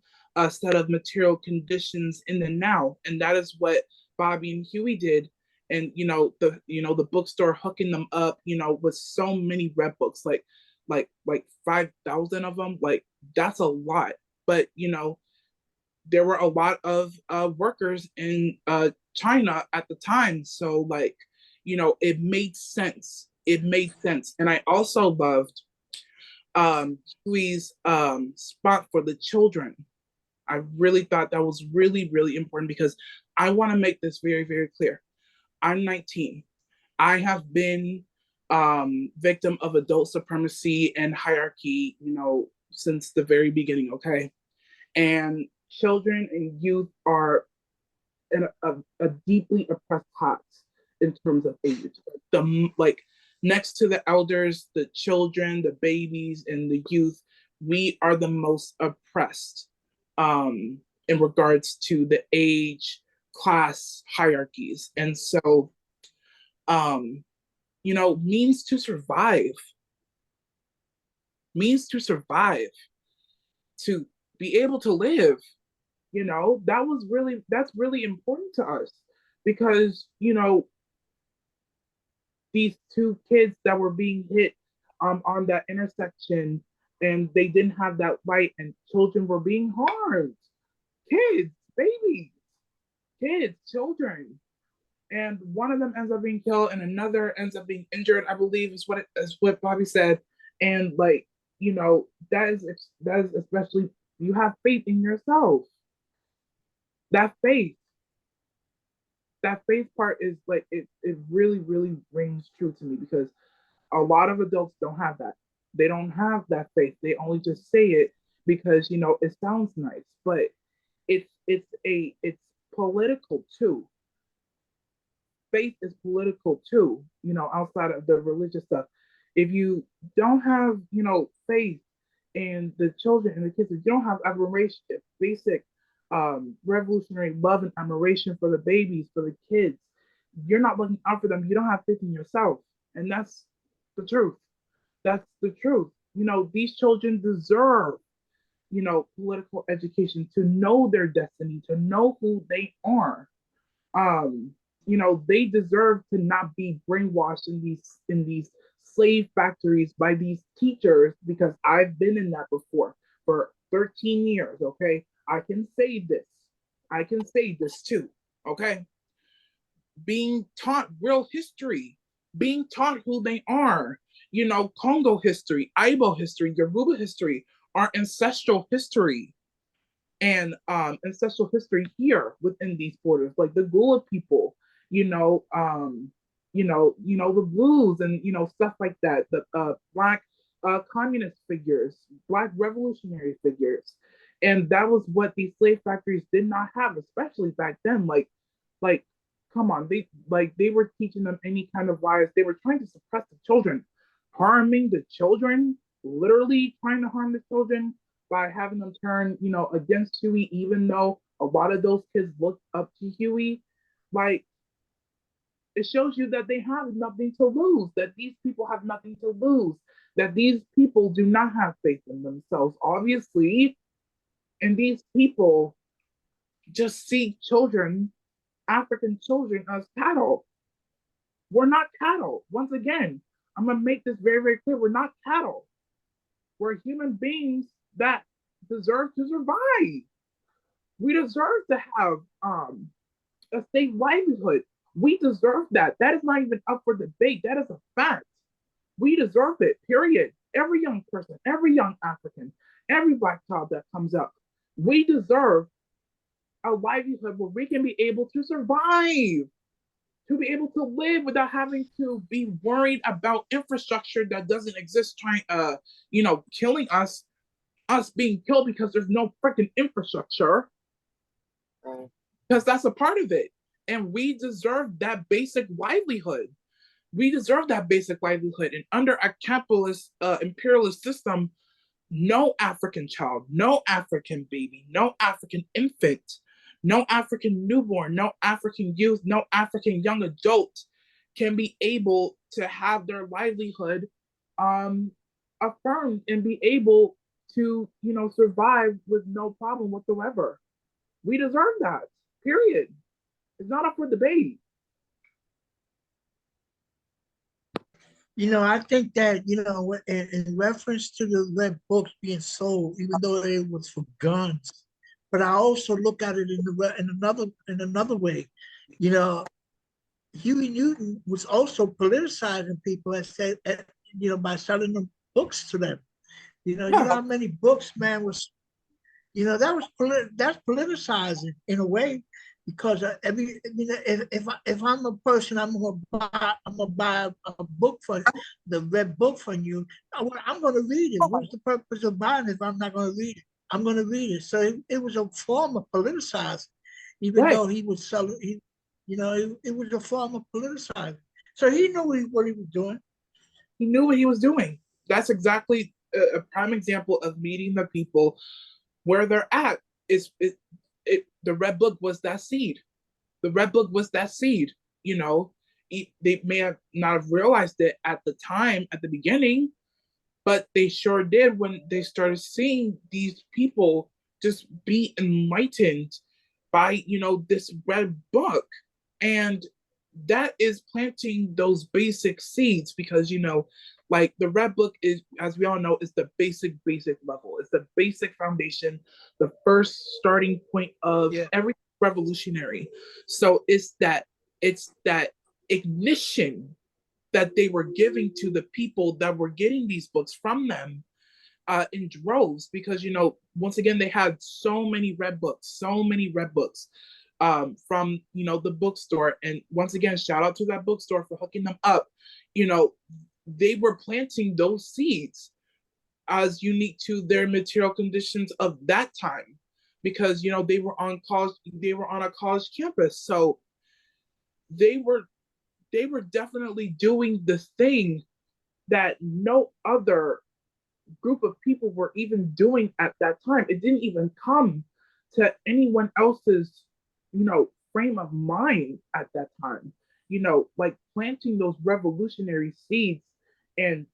set of material conditions in the now. And that is what Bobby and Huey did. And the bookstore hooking them up, with so many red books, like 5,000 of them. Like that's a lot. But there were a lot of workers in China at the time. So it made sense. It made sense. And I also loved Huey's spot for the children. I really thought that was really, really important because I want to make this very, very clear. I'm 19. I have been victim of adult supremacy and hierarchy, since the very beginning, okay? And children and youth are in a deeply oppressed class in terms of age. Next to the elders, the children, the babies, and the youth, we are the most oppressed in regards to the age class hierarchies. And so, means to survive, to be able to live, that's really important to us because, these two kids that were being hit on that intersection, and they didn't have that light, and children were being harmed. Kids, babies, kids, children. And one of them ends up being killed and another ends up being injured, I believe is what Bobby said. And that is especially, you have faith in yourself. That faith part is it really, really rings true to me because a lot of adults don't have that. They don't have that faith. They only just say it because it sounds nice, but it's political too. Faith is political too, outside of the religious stuff. If you don't have, faith in the children and the kids, if you don't have admiration, basic revolutionary love and admiration for the babies, for the kids, you're not looking out for them. You don't have faith in yourself. And that's the truth. That's the truth. These children deserve, political education to know their destiny, to know who they are. They deserve to not be brainwashed in these slave factories by these teachers, because I've been in that before for 13 years, okay? I can say this too, okay? Being taught real history, being taught who they are, Congo history, Ibo history, Yoruba history, our ancestral history, and ancestral history here within these borders, like the Gula people, the blues, and stuff like that. The black communist figures, black revolutionary figures, and that was what these slave factories did not have, especially back then. Like, come on, they were teaching them any kind of lies. They were trying to suppress the children, harming the children, literally trying to harm the children by having them turn, against Huey, even though a lot of those kids looked up to Huey. Like, It shows you that they have nothing to lose, that these people have nothing to lose, that these people do not have faith in themselves, obviously. And these people just see children, African children, as cattle. We're not cattle. Once again, I'm going to make this very, very clear. We're not cattle. We're human beings that deserve to survive. We deserve to have a safe livelihood. We deserve that. That is not even up for debate. That is a fact. We deserve it, period. Every young person, every young African, every Black child that comes up, we deserve a livelihood where we can be able to survive, to be able to live without having to be worried about infrastructure that doesn't exist, trying, killing us being killed because there's no freaking infrastructure, because that's a part of it. And we deserve that basic livelihood. We deserve that basic livelihood. And under a capitalist, imperialist system, no African child, no African baby, no African infant, no African newborn, no African youth, no African young adult can be able to have their livelihood affirmed and be able to, survive with no problem whatsoever. We deserve that, period. It's not up for debate. I think that, in reference to the red books being sold, even though it was for guns, but I also look at it in another way. Huey Newton was also politicizing people and said, by selling them books to them. You know how many books, man, was, that's politicizing in a way, because if I'm a person, I'm gonna buy a book for the red book from you. I'm gonna read it. What's the purpose of buying it if I'm not gonna read it? I'm gonna read it. So it was a form of politicizing, even though he was selling. It was a form of politicizing. So he knew what he was doing. He knew what he was doing. That's exactly a prime example of meeting the people where they're at. The red book was that seed. The red book was that seed. They may have not have realized it at the time, at the beginning, but they sure did when they started seeing these people just be enlightened by this red book. And that is planting those basic seeds, because like the red book is, as we all know, is the basic level. It's the basic foundation, the first starting point of every revolutionary. So it's that ignition that they were giving to the people that were getting these books from them in droves, because once again they had so many red books from the bookstore. And once again, shout out to that bookstore for hooking them up. They were planting those seeds as unique to their material conditions of that time, because they were on a college campus. So they were definitely doing the thing that no other group of people were even doing at that time. It didn't even come to anyone else's frame of mind at that time. Like planting those revolutionary seeds and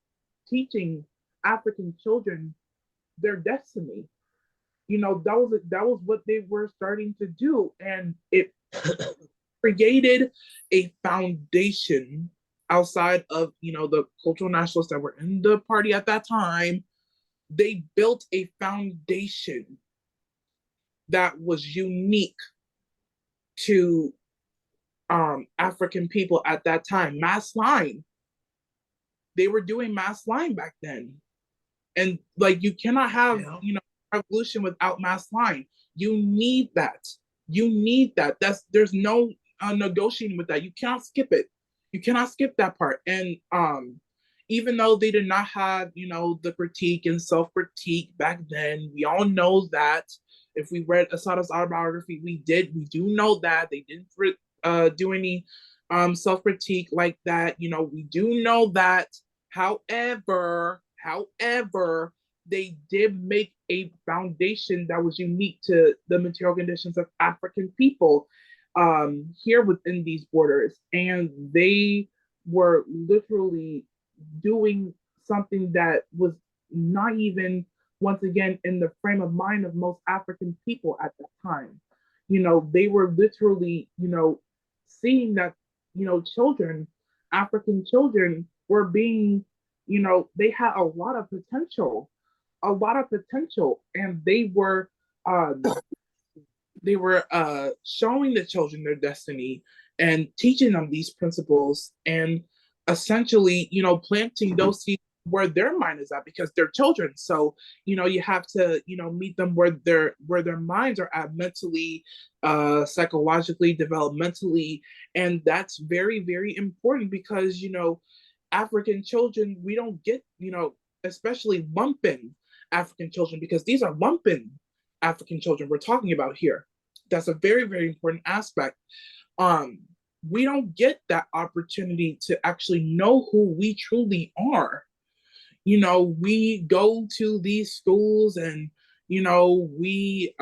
teaching African children their destiny. That was what they were starting to do, and it created a foundation outside of the cultural nationalists that were in the party at that time. They built a foundation that was unique to African people at that time. Mass line. They were doing mass line back then. And like you cannot have, revolution without mass line. You need that. There's no negotiating with that. You cannot skip it. You cannot skip that part. And even though they did not have, the critique and self-critique back then, we all know that. If we read Asada's autobiography, we do know that they didn't do any self-critique like that. We do know that. However, they did make a foundation that was unique to the material conditions of African people. here within these borders, and they were literally doing something that was not even, once again, in the frame of mind of most African people at that time. They were literally, seeing that, children, African children, were being, they had a lot of potential, and they were showing the children their destiny and teaching them these principles, and essentially, planting those seeds where their mind is at, because they're children. So, you have to, meet them where their minds are at, mentally, psychologically, developmentally. And that's very, very important, because, African children, we don't get, especially lumpen African children, because these are lumpen African children we're talking about here. That's a very, very important aspect. Um, we don't get that opportunity to actually know who we truly are. We go to these schools, and we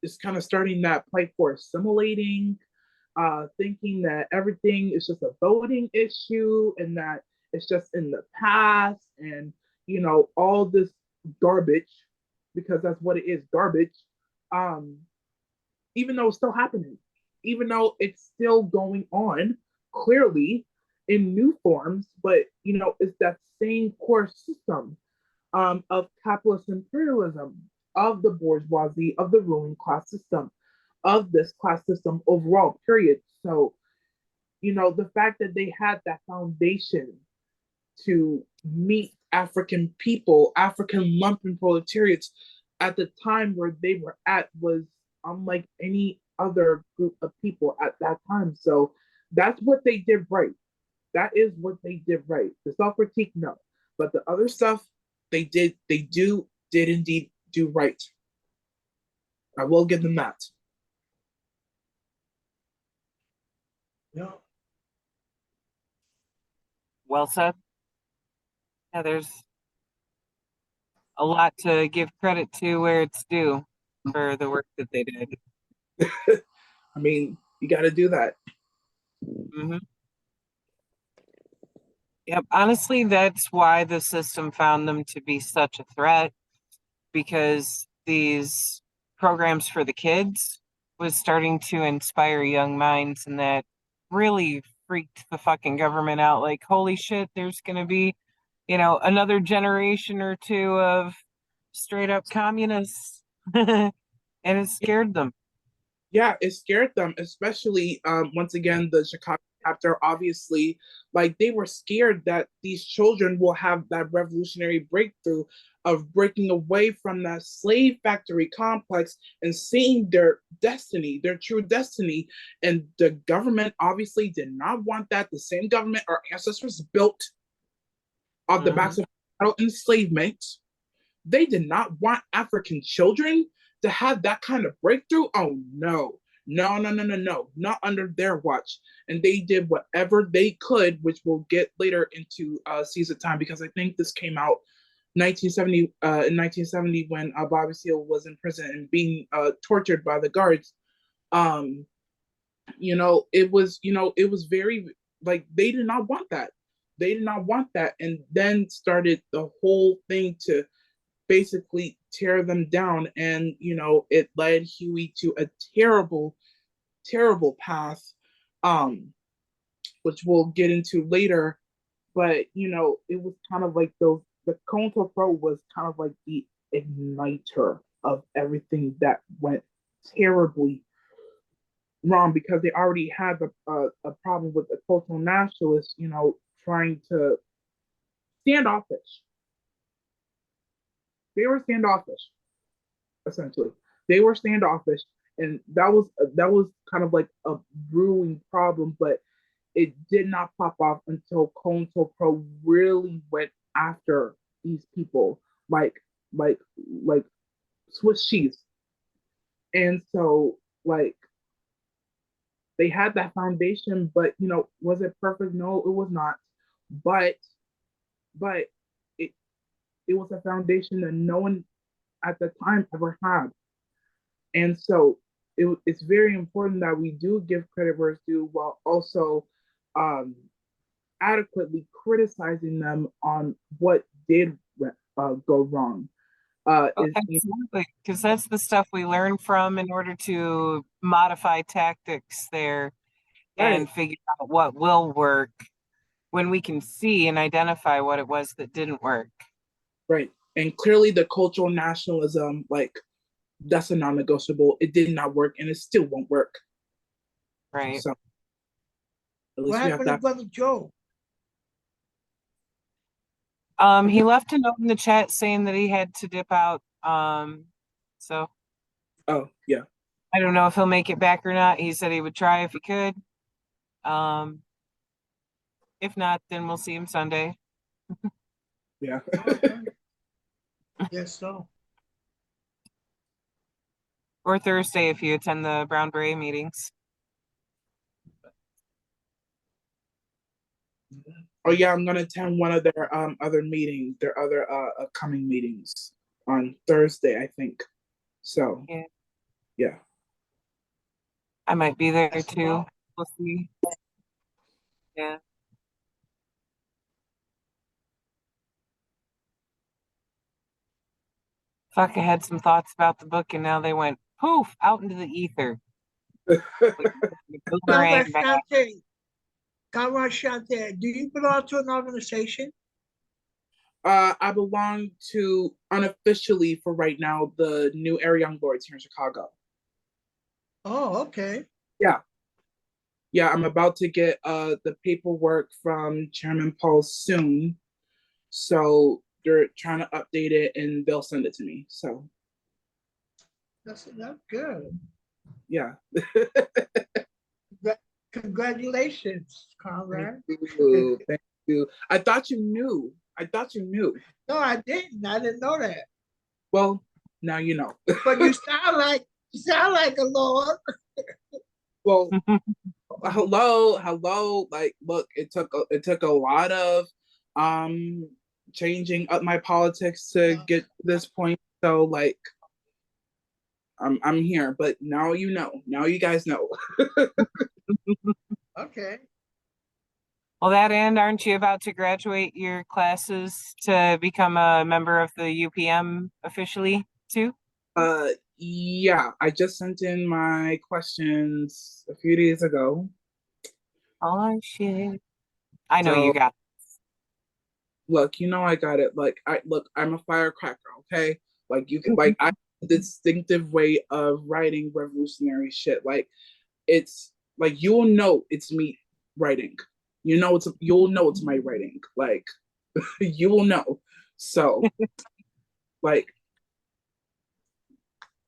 it's kind of starting that plight for assimilating, thinking that everything is just a voting issue, and that it's just in the past, and all this garbage, because that's what it is, garbage. Um, Even though it's still happening, even though it's still going on, clearly in new forms, but it's that same core system, of capitalist imperialism, of the bourgeoisie, of the ruling class system, of this class system overall, period. So, the fact that they had that foundation to meet African people, African lumpen proletariats at the time where they were at, was unlike any other group of people at that time. So that's what they did right. That is what they did right. The self critique, no. But the other stuff they did indeed do right. I will give them that. No, Well said. Yeah, there's a lot to give credit to where it's due for the work that they did. I mean, you got to do that. Hmm. Yep. Honestly, that's why the system found them to be such a threat, because these programs for the kids was starting to inspire young minds, and that really freaked the fucking government out. Like, holy shit, there's going to be, another generation or two of straight up communists. And it scared them. Yeah, it scared them, especially, once again, the Chicago chapter. Obviously, like, they were scared that these children will have that revolutionary breakthrough of breaking away from that slave factory complex and seeing their destiny, their true destiny. And the government obviously did not want that. The same government our ancestors built off the backs of cattle enslavement, they did not want African children to have that kind of breakthrough. Oh no, no, no, no, no, no, not under their watch. And they did whatever they could, which we'll get later into Seize the Time, because I think this came out 1970, in 1970, when Bobby Seale was in prison and being tortured by the guards. Um, it was very, like, they did not want that. They did not want that, and then started the whole thing to basically tear them down. And it led Huey to a terrible, terrible path, um which we'll get into later. But it was kind of like the Conto Pro was kind of like the igniter of everything that went terribly wrong, because they already had a problem with the cultural nationalists, trying to standoffish. They were standoffish, essentially. They were standoffish, and that was kind of like a brewing problem, but it did not pop off until Conto Pro really went after these people, like like like Swiss cheese. And so, like, they had that foundation, but was it perfect? No, it was not. But but it it was a foundation that no one at the time ever had. And so it's very important that we do give credit where it's due while also um, adequately criticizing them on what did go wrong. Oh, absolutely, because that's the stuff we learn from in order to modify tactics there and figure out what will work when we can see and identify what it was that didn't work. Right. And clearly the cultural nationalism, like, that's a non-negotiable. It did not work and it still won't work. Right. So at least What we have happened to that. Brother Joe? He left a note in the chat saying that he had to dip out. So Oh, yeah. I don't know if he'll make it back or not. He said he would try if he could. If not, then we'll see him Sunday. Yeah. Yes, so. Or Thursday if you attend the Brown Beret meetings. Oh yeah, I'm gonna attend one of their other meetings, their other upcoming meetings on Thursday, I think. So yeah. I might be there too. We'll see. Yeah. Fuck, I had some thoughts about the book and now they went poof out into the ether. Boomerang back. Comrade Shante, do you belong to an organization? I belong to unofficially for right now the New Era Young Lords here in Chicago. Oh, okay. Yeah. Yeah, I'm about to get the paperwork from Chairman Paul soon. So they're trying to update it and they'll send it to me. So That's good. yeah. Congratulations, Conrad. Thank you. Thank you. I thought you knew. No, I didn't. I didn't know that. Well, now you know. But you sound like a lord. Well, hello. Like, look, it took a lot of changing up my politics to get to this point. So like I'm here, but now you know. Now you guys know. Okay. Well, that end, aren't you about to graduate your classes to become a member of the UPM officially too? Yeah, I just sent in my questions a few days ago. Oh shit. I know So, you got look, you know I got it. Like I'm a firecracker, okay? Like you can like I have a distinctive way of writing revolutionary shit. Like it's like you'll know it's me writing. You'll know it's my writing. Like you will know. So like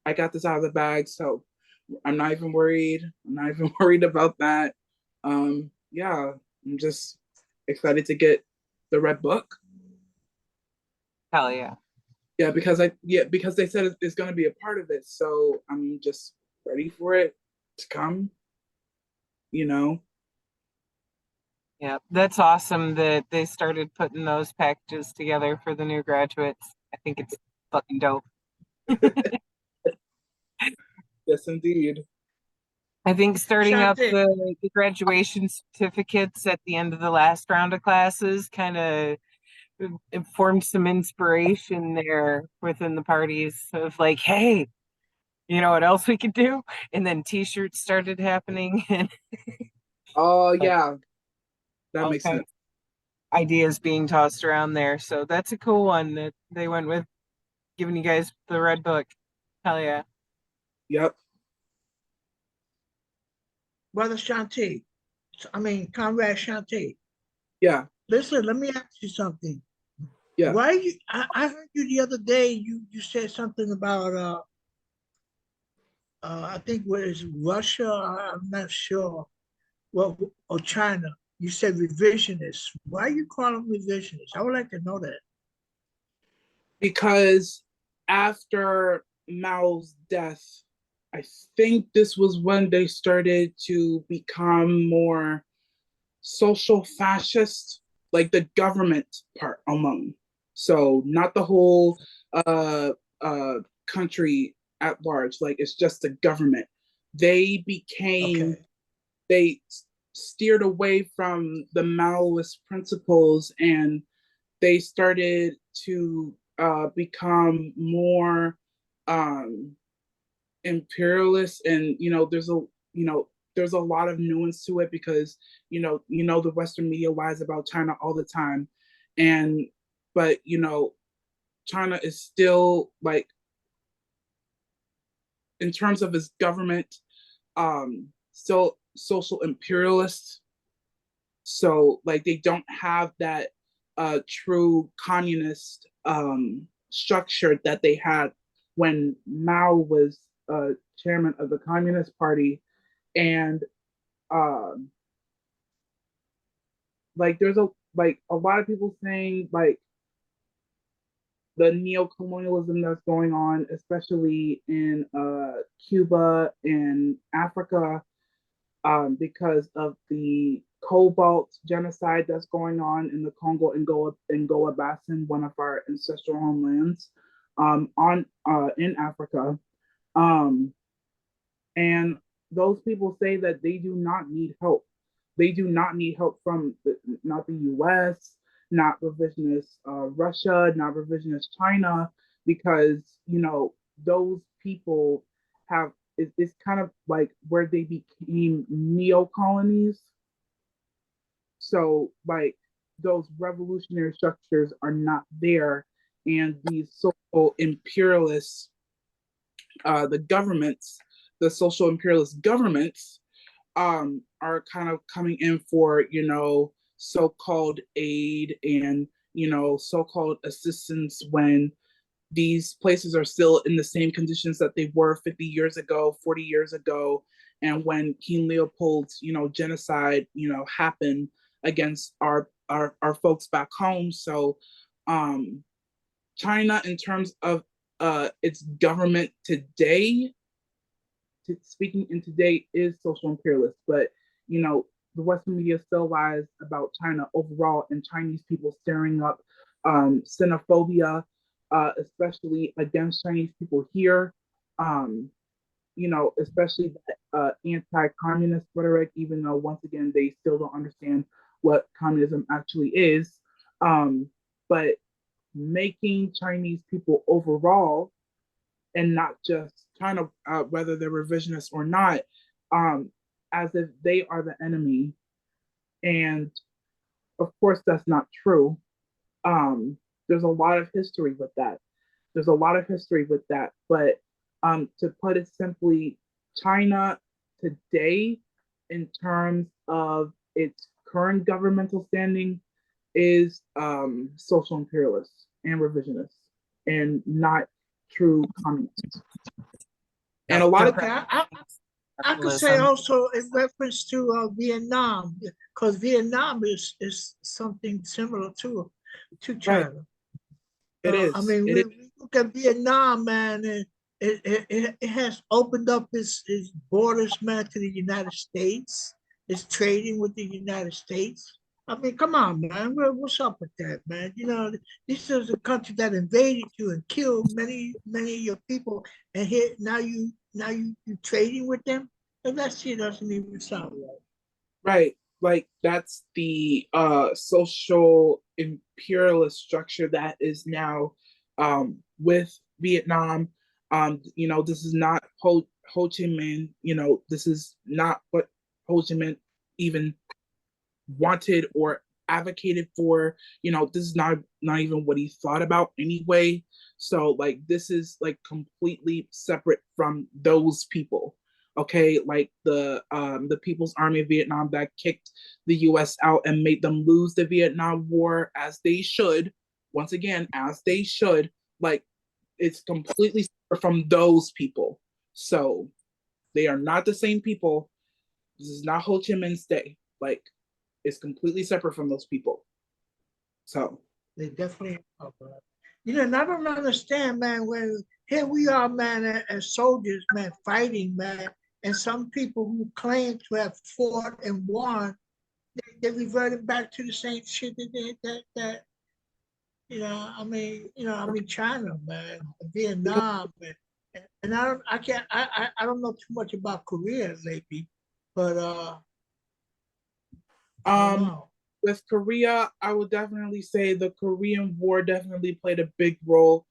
I got this out of the bag, so I'm not even worried. I'm not even worried about that. Yeah, I'm just excited to get the red book. hell yeah. Yeah, because they said it's going to be a part of it, so I'm just ready for it to come. You know. Yeah, that's awesome that they started putting those packages together for the new graduates. I think it's fucking dope. Yes, indeed. I think starting up Shante. the graduation certificates at the end of the last round of classes kind of formed some inspiration there within the parties of like, hey, you know what else we could do? And then t-shirts started happening and Oh yeah, that all makes kinds sense. of ideas being tossed around there. So that's a cool one that they went with, giving you guys the red book. Hell yeah. Yep. Brother Shante. Comrade Shante. Yeah. Listen, let me ask you something. Yeah. Why I heard you the other day, you said something about I think what is Russia, I'm not sure. Well, or China. You said revisionists. Why you call them revisionists? I would like to know that. Because after Mao's death, I think this was when they started to become more social fascist, like the government part alone. So not the whole uh country at large, like it's just the government. they became Okay. they steered away from the Maoist principles, and they started to become more imperialist. And there's a lot of nuance to it, because the Western media lies about China all the time, and but China is still, like, in terms of its government, still social imperialist. So, like, they don't have that true communist structure that they had when Mao was chairman of the Communist Party. And um like, there's a lot of people saying, like, the neo-colonialism that's going on, especially in Cuba and Africa, because of the cobalt genocide that's going on in the Congo and Goa Basin, one of our ancestral homelands, on in Africa. Um, and those people say that they do not need help. They do not need help from not the U.S., not revisionist Russia, not revisionist China, because those people have it's kind of like where they became neo colonies. So, like, those revolutionary structures are not there, and these social imperialists, the governments, the social imperialist governments, are kind of coming in for so-called aid and so-called assistance, when these places are still in the same conditions that they were 50 years ago, 40 years ago, and when King Leopold's genocide happened against our folks back home. So um China, in terms of its government today, speaking in today, is social imperialist. But the Western media still lies about China overall, and Chinese people stirring up xenophobia, especially against Chinese people here. Um, Especially that anti-communist rhetoric, even though, once again, they still don't understand what communism actually is. But making Chinese people overall, and not just China, whether they're revisionists or not, as if they are the enemy. And of course, that's not true. There's a lot of history with that. There's a lot of history with that. But to put it simply, China today, in terms of its current governmental standing, is social imperialist and revisionist, and not true communist. And a lot of Okay. I could say capitalism. also in reference to Vietnam, because Vietnam is something similar to right, China. it I is. mean, It is. we look at Vietnam, man, and it has opened up its borders, man, to the United States. It's trading with the United States. I mean, come on, man. What's up with that, man? This is a country that invaded you and killed many of your people, and here now you trading with them. And that shit doesn't even sound right. Right. Like, that's the social imperialist structure that is now with Vietnam. This is not Ho Chi Minh. This is not what Ho Chi Minh even wanted or advocated for. This is not even what he thought about anyway. So, like, this is, like, completely separate from those people. Okay, like the People's Army of Vietnam that kicked the US out and made them lose the Vietnam War, as they should. Once again, as they should. Like, it's completely separate from those people. So they are not the same people. This is not Ho Chi Minh's day. Like, it's completely separate from those people. So They definitely are, bro. And I don't understand, man, when here we are, man, as soldiers, man, fighting, man, and some people who claim to have fought and won, they reverted back to the same shit that China, man, because Vietnam, man. And I can't, I don't know too much about Korea lately, but I don't Um, know. with Korea, I would definitely say the Korean War definitely played a big role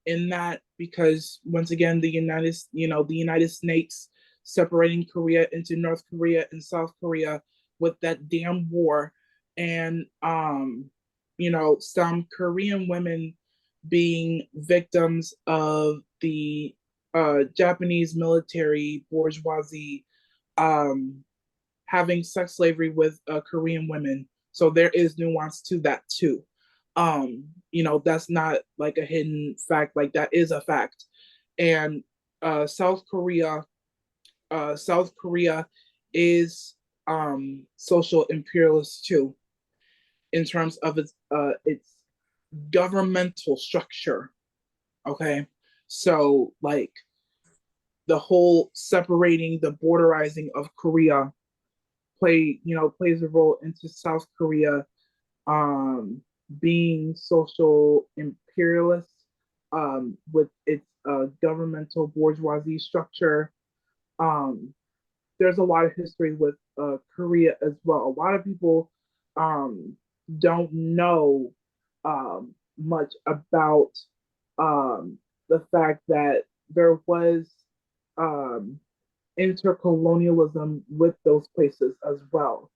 in that because once again, the United States separating Korea into North Korea and South Korea with that damn war, and some Korean women being victims of the Japanese military bourgeoisie um, having sex slavery with Korean women. So there is nuance to that too. That's not like a hidden fact, like that is a fact. And uh, South Korea, South Korea is social imperialist too in terms of its governmental structure. Okay, so like the whole separating the borderizing of Korea plays a role into South Korea um, being social imperialist with its governmental bourgeoisie structure. Um, there's a lot of history with Korea as well. A lot of people um, don't know much about the fact that there was um, intercolonialism with those places as well.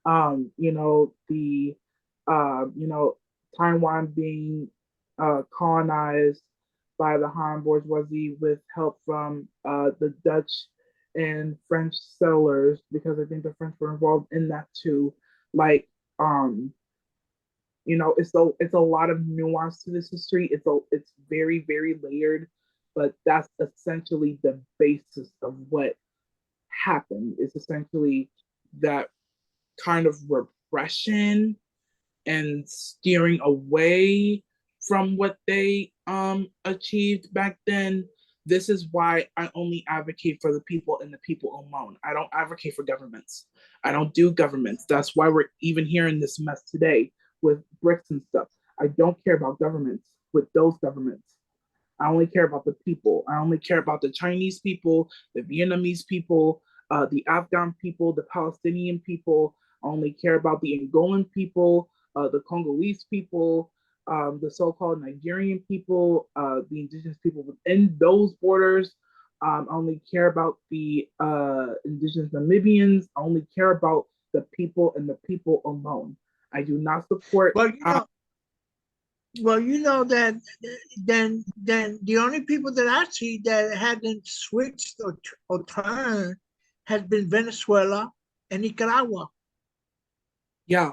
The Taiwan being colonized by the Han bourgeoisie with help from the Dutch and French settlers, because I think the French were involved in that too. Like, it's a lot of nuance to this history. It's very very layered, but that's essentially the basis of what happened. It's essentially that kind of repression and steering away from what they achieved back then. This is why I only advocate for the people and the people alone. I don't advocate for governments. I don't do governments. That's why we're even here in this mess today with bricks and stuff. I don't care about governments with those governments. I only care about the people. I only care about the Chinese people, the Vietnamese people, the Afghan people, the Palestinian people. I only care about the Angolan people, the Congolese people, the so-called Nigerian people, the indigenous people within those borders. I only care about the indigenous Namibians. I only care about the people and the people alone. I do not support. Well, that then the only people that I see that hadn't switched or turned has been Venezuela and Nicaragua. Yeah,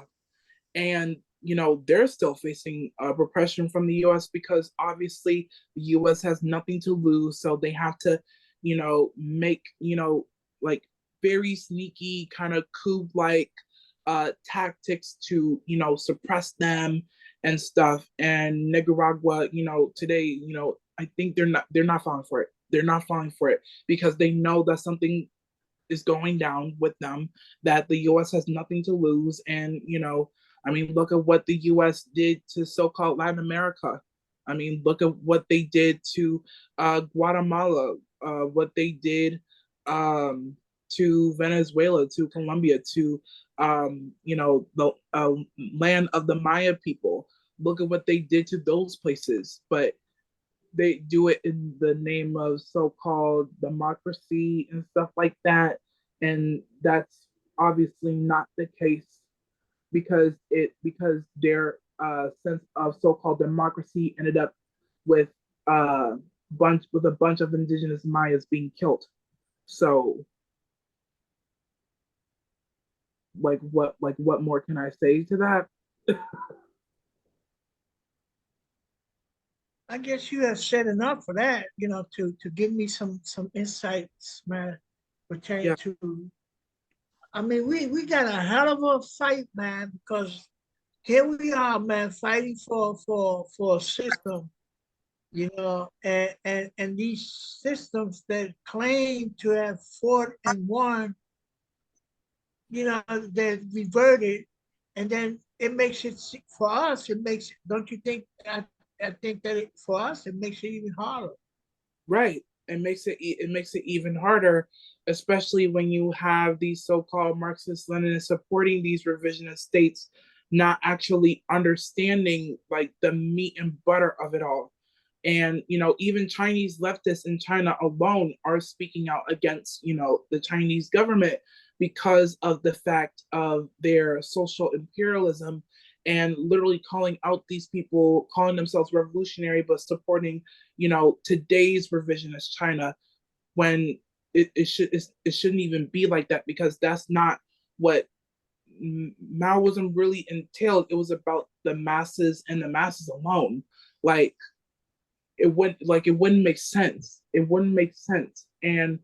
and they're still facing repression from the U.S. because obviously the U.S. has nothing to lose, so they have to make like very sneaky kind of coup like tactics to suppress them and stuff. And Nicaragua, today, I think they're not falling for it. They're not falling for it because they know that something is going down with them, that the US has nothing to lose. And, I mean, look at what the US did to so called Latin America. I mean, look at what they did to Guatemala, what they did to Venezuela, to Colombia, to, the land of the Maya people. Look at what they did to those places. But they do it in the name of so-called democracy and stuff like that, and that's obviously not the case because their sense of so-called democracy ended up with a bunch of indigenous Mayas being killed. So what more can I say to that? I guess you have said enough for that, to give me some insights, man, pertaining Yeah, to. I mean, we got a hell of a fight, man, because here we are, man, fighting for a system, and these systems that claim to have fought and won, they're reverted, and then it makes it for us. It makes, don't you think? I think that for us, it makes it even harder. right. it makes it even harder, especially when you have these so-called Marxist Leninists supporting these revisionist states, not actually understanding like the meat and butter of it all. And even Chinese leftists in China alone are speaking out against the Chinese government because of the fact of their social imperialism, and literally calling out these people, calling themselves revolutionary, but supporting, today's revisionist China, when it shouldn't even be like that, because that's not what Maoism really entailed. It was about the masses and the masses alone. Like it wouldn't make sense. It wouldn't make sense. And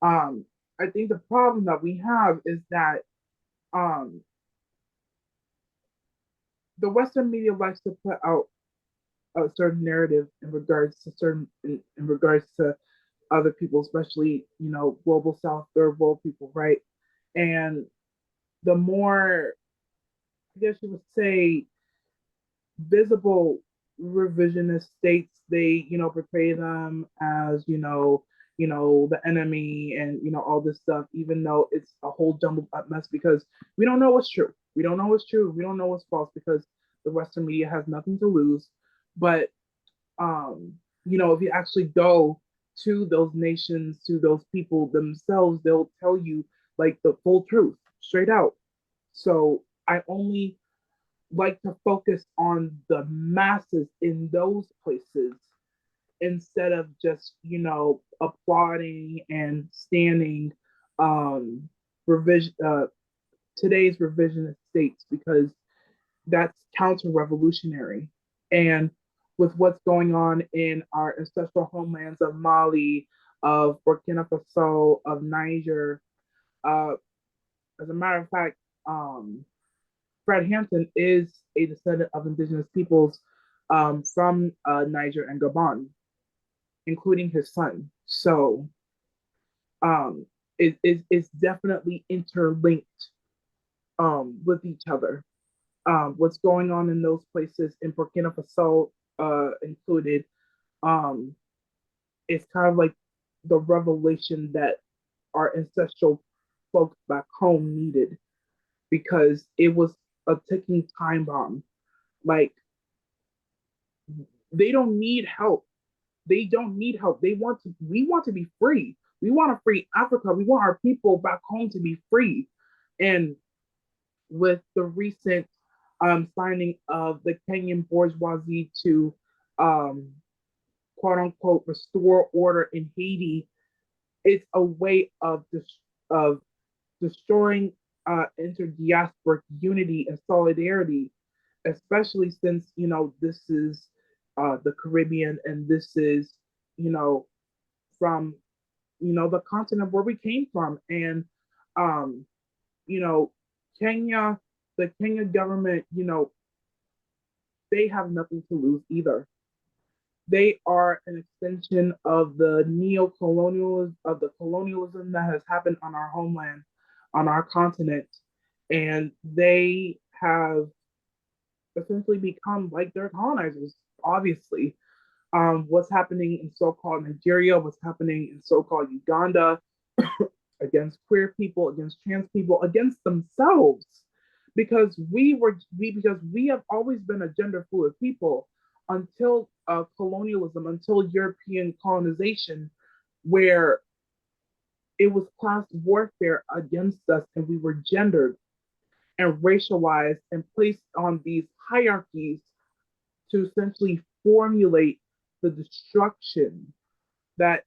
I think the problem that we have is that um the Western media likes to put out a certain narrative in regards to in regards to other people, especially global South, third world people, right? And the more, I guess you would say, visible revisionist states, they portray them as the enemy, and all this stuff, even though it's a whole jumbled up mess, because we don't know what's true, we don't know what's true, we don't know what's false, because the Western media has nothing to lose. But if you actually go to those nations, to those people themselves, they'll tell you like the full truth straight out. So I only like to focus on the masses in those places, instead of just applauding and standing revision today's revisionist states, because that's counter-revolutionary. And with what's going on in our ancestral homelands of Mali, of Burkina Faso, of Niger, uh, as a matter of fact, Fred Hampton is a descendant of indigenous peoples from Niger and Gabon, including his son. So it's definitely interlinked with each other. What's going on in those places, in Burkina Faso included, it's kind of like the revelation that our ancestral folks back home needed, because it was a ticking time bomb. Like, they don't need help. They don't need help. We want to be free. We want to free Africa. We want our people back home to be free. And with the recent signing of the Kenyan bourgeoisie to quote unquote restore order in Haiti, it's a way of destroying interdiasporic unity and solidarity, especially since this is the Caribbean, and this is from the continent where we came from. And um, you know Kenya, the Kenya government, they have nothing to lose either. They are an extension of the colonialism that has happened on our homeland, on our continent, and they have essentially become like their colonizers. Obviously, what's happening in so-called Nigeria, what's happening in so-called Uganda, against queer people, against trans people, against themselves, because we have always been a gender fluid people until colonialism, until European colonization, where it was class warfare against us, and we were gendered and racialized and placed on these hierarchies to essentially formulate the destruction that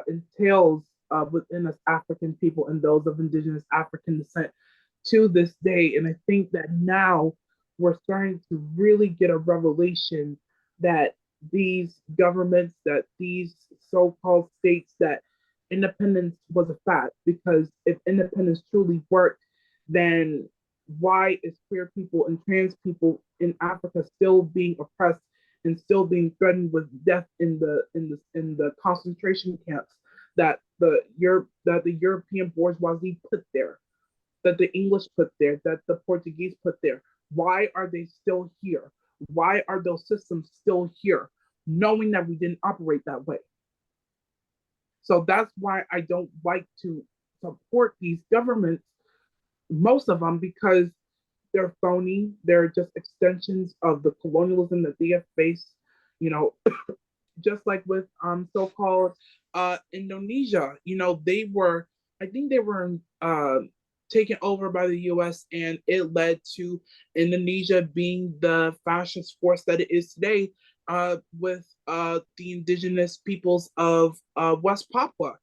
entails within us African people and those of indigenous African descent to this day. And I think that now we're starting to really get a revelation that these governments, that these so-called states, that independence was a fact. Because if independence truly worked, then why is queer people and trans people in Africa still being oppressed and still being threatened with death in the concentration camps that the European bourgeoisie put there, that the English put there, that the Portuguese put there? Why are they still here? Why are those systems still here, knowing that we didn't operate that way? So that's why I don't like to support these governments, most of them, because they're phony. They're just extensions of the colonialism that they have faced, you know, just like with so-called Indonesia. They were, I think they were taken over by the US, and it led to Indonesia being the fascist force that it is today, with the indigenous peoples of West Papua.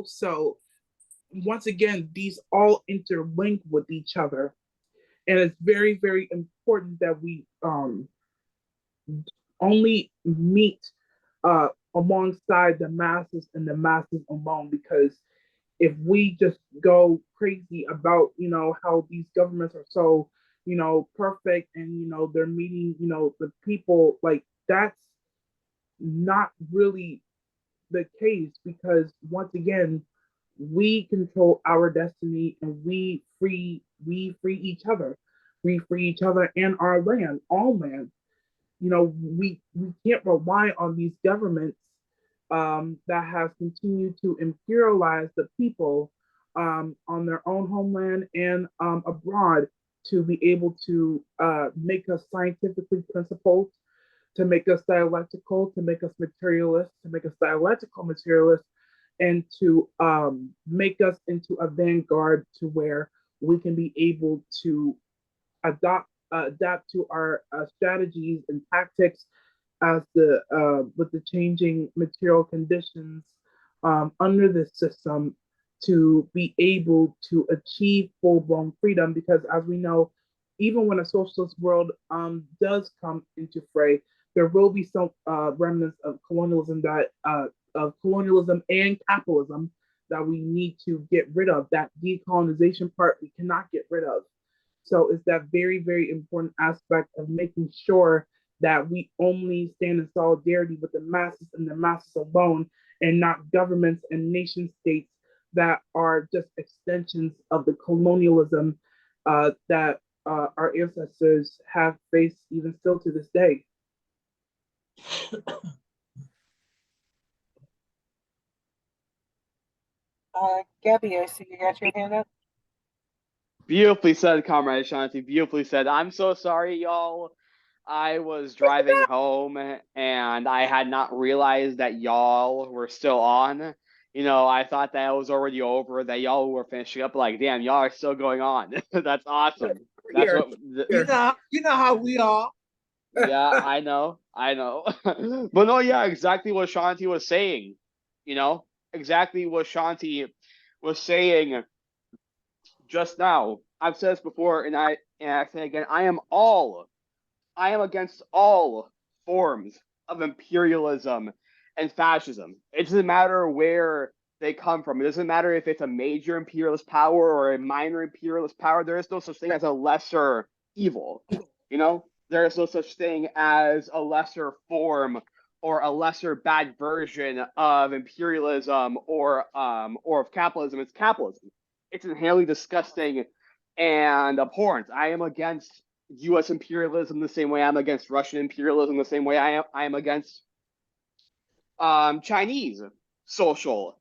So once again, these all interlink with each other. And it's very, very important that we only meet alongside the masses and the masses alone, because if we just go crazy about how these governments are so perfect, and they're meeting the people, like, that's not really the case, because once again, we control our destiny, and we free each other. We free each other and our land, all land. We can't rely on these governments that have continued to imperialize the people on their own homeland and abroad, to be able to make us scientifically principled, to make us dialectical, to make us materialist, to make us dialectical materialist, and to make us into a vanguard, to where we can be able to adapt to our strategies and tactics as the with the changing material conditions under this system, to be able to achieve full-blown freedom. Because as we know, even when a socialist world does come into fray, there will be some remnants of colonialism and capitalism that we need to get rid of. That decolonization part we cannot get rid of. So it's that very, very important aspect of making sure that we only stand in solidarity with the masses and the masses alone, and not governments and nation states that are just extensions of the colonialism that our ancestors have faced even still to this day. Gabby, I see you got your hand up. Beautifully said, Comrade Shanti. Beautifully said. I'm so sorry, y'all. I was driving home and I had not realized that y'all were still on. I thought that it was already over, that y'all were finishing up. Like, damn, y'all are still going on. That's awesome. That's what. You know how we are. Yeah, I know. But no, yeah, exactly what Shanti was saying. Exactly what Shanti was saying just now. I've said this before, and I say again, I am against all forms of imperialism and fascism. It doesn't matter where they come from. It doesn't matter if it's a major imperialist power or a minor imperialist power. There is no such thing as a lesser evil. There is no such thing as a lesser form or a lesser bad version of imperialism or of capitalism. It's capitalism. It's inherently disgusting and abhorrent. I am against U.S. imperialism the same way I'm against Russian imperialism, the same way I am against Chinese social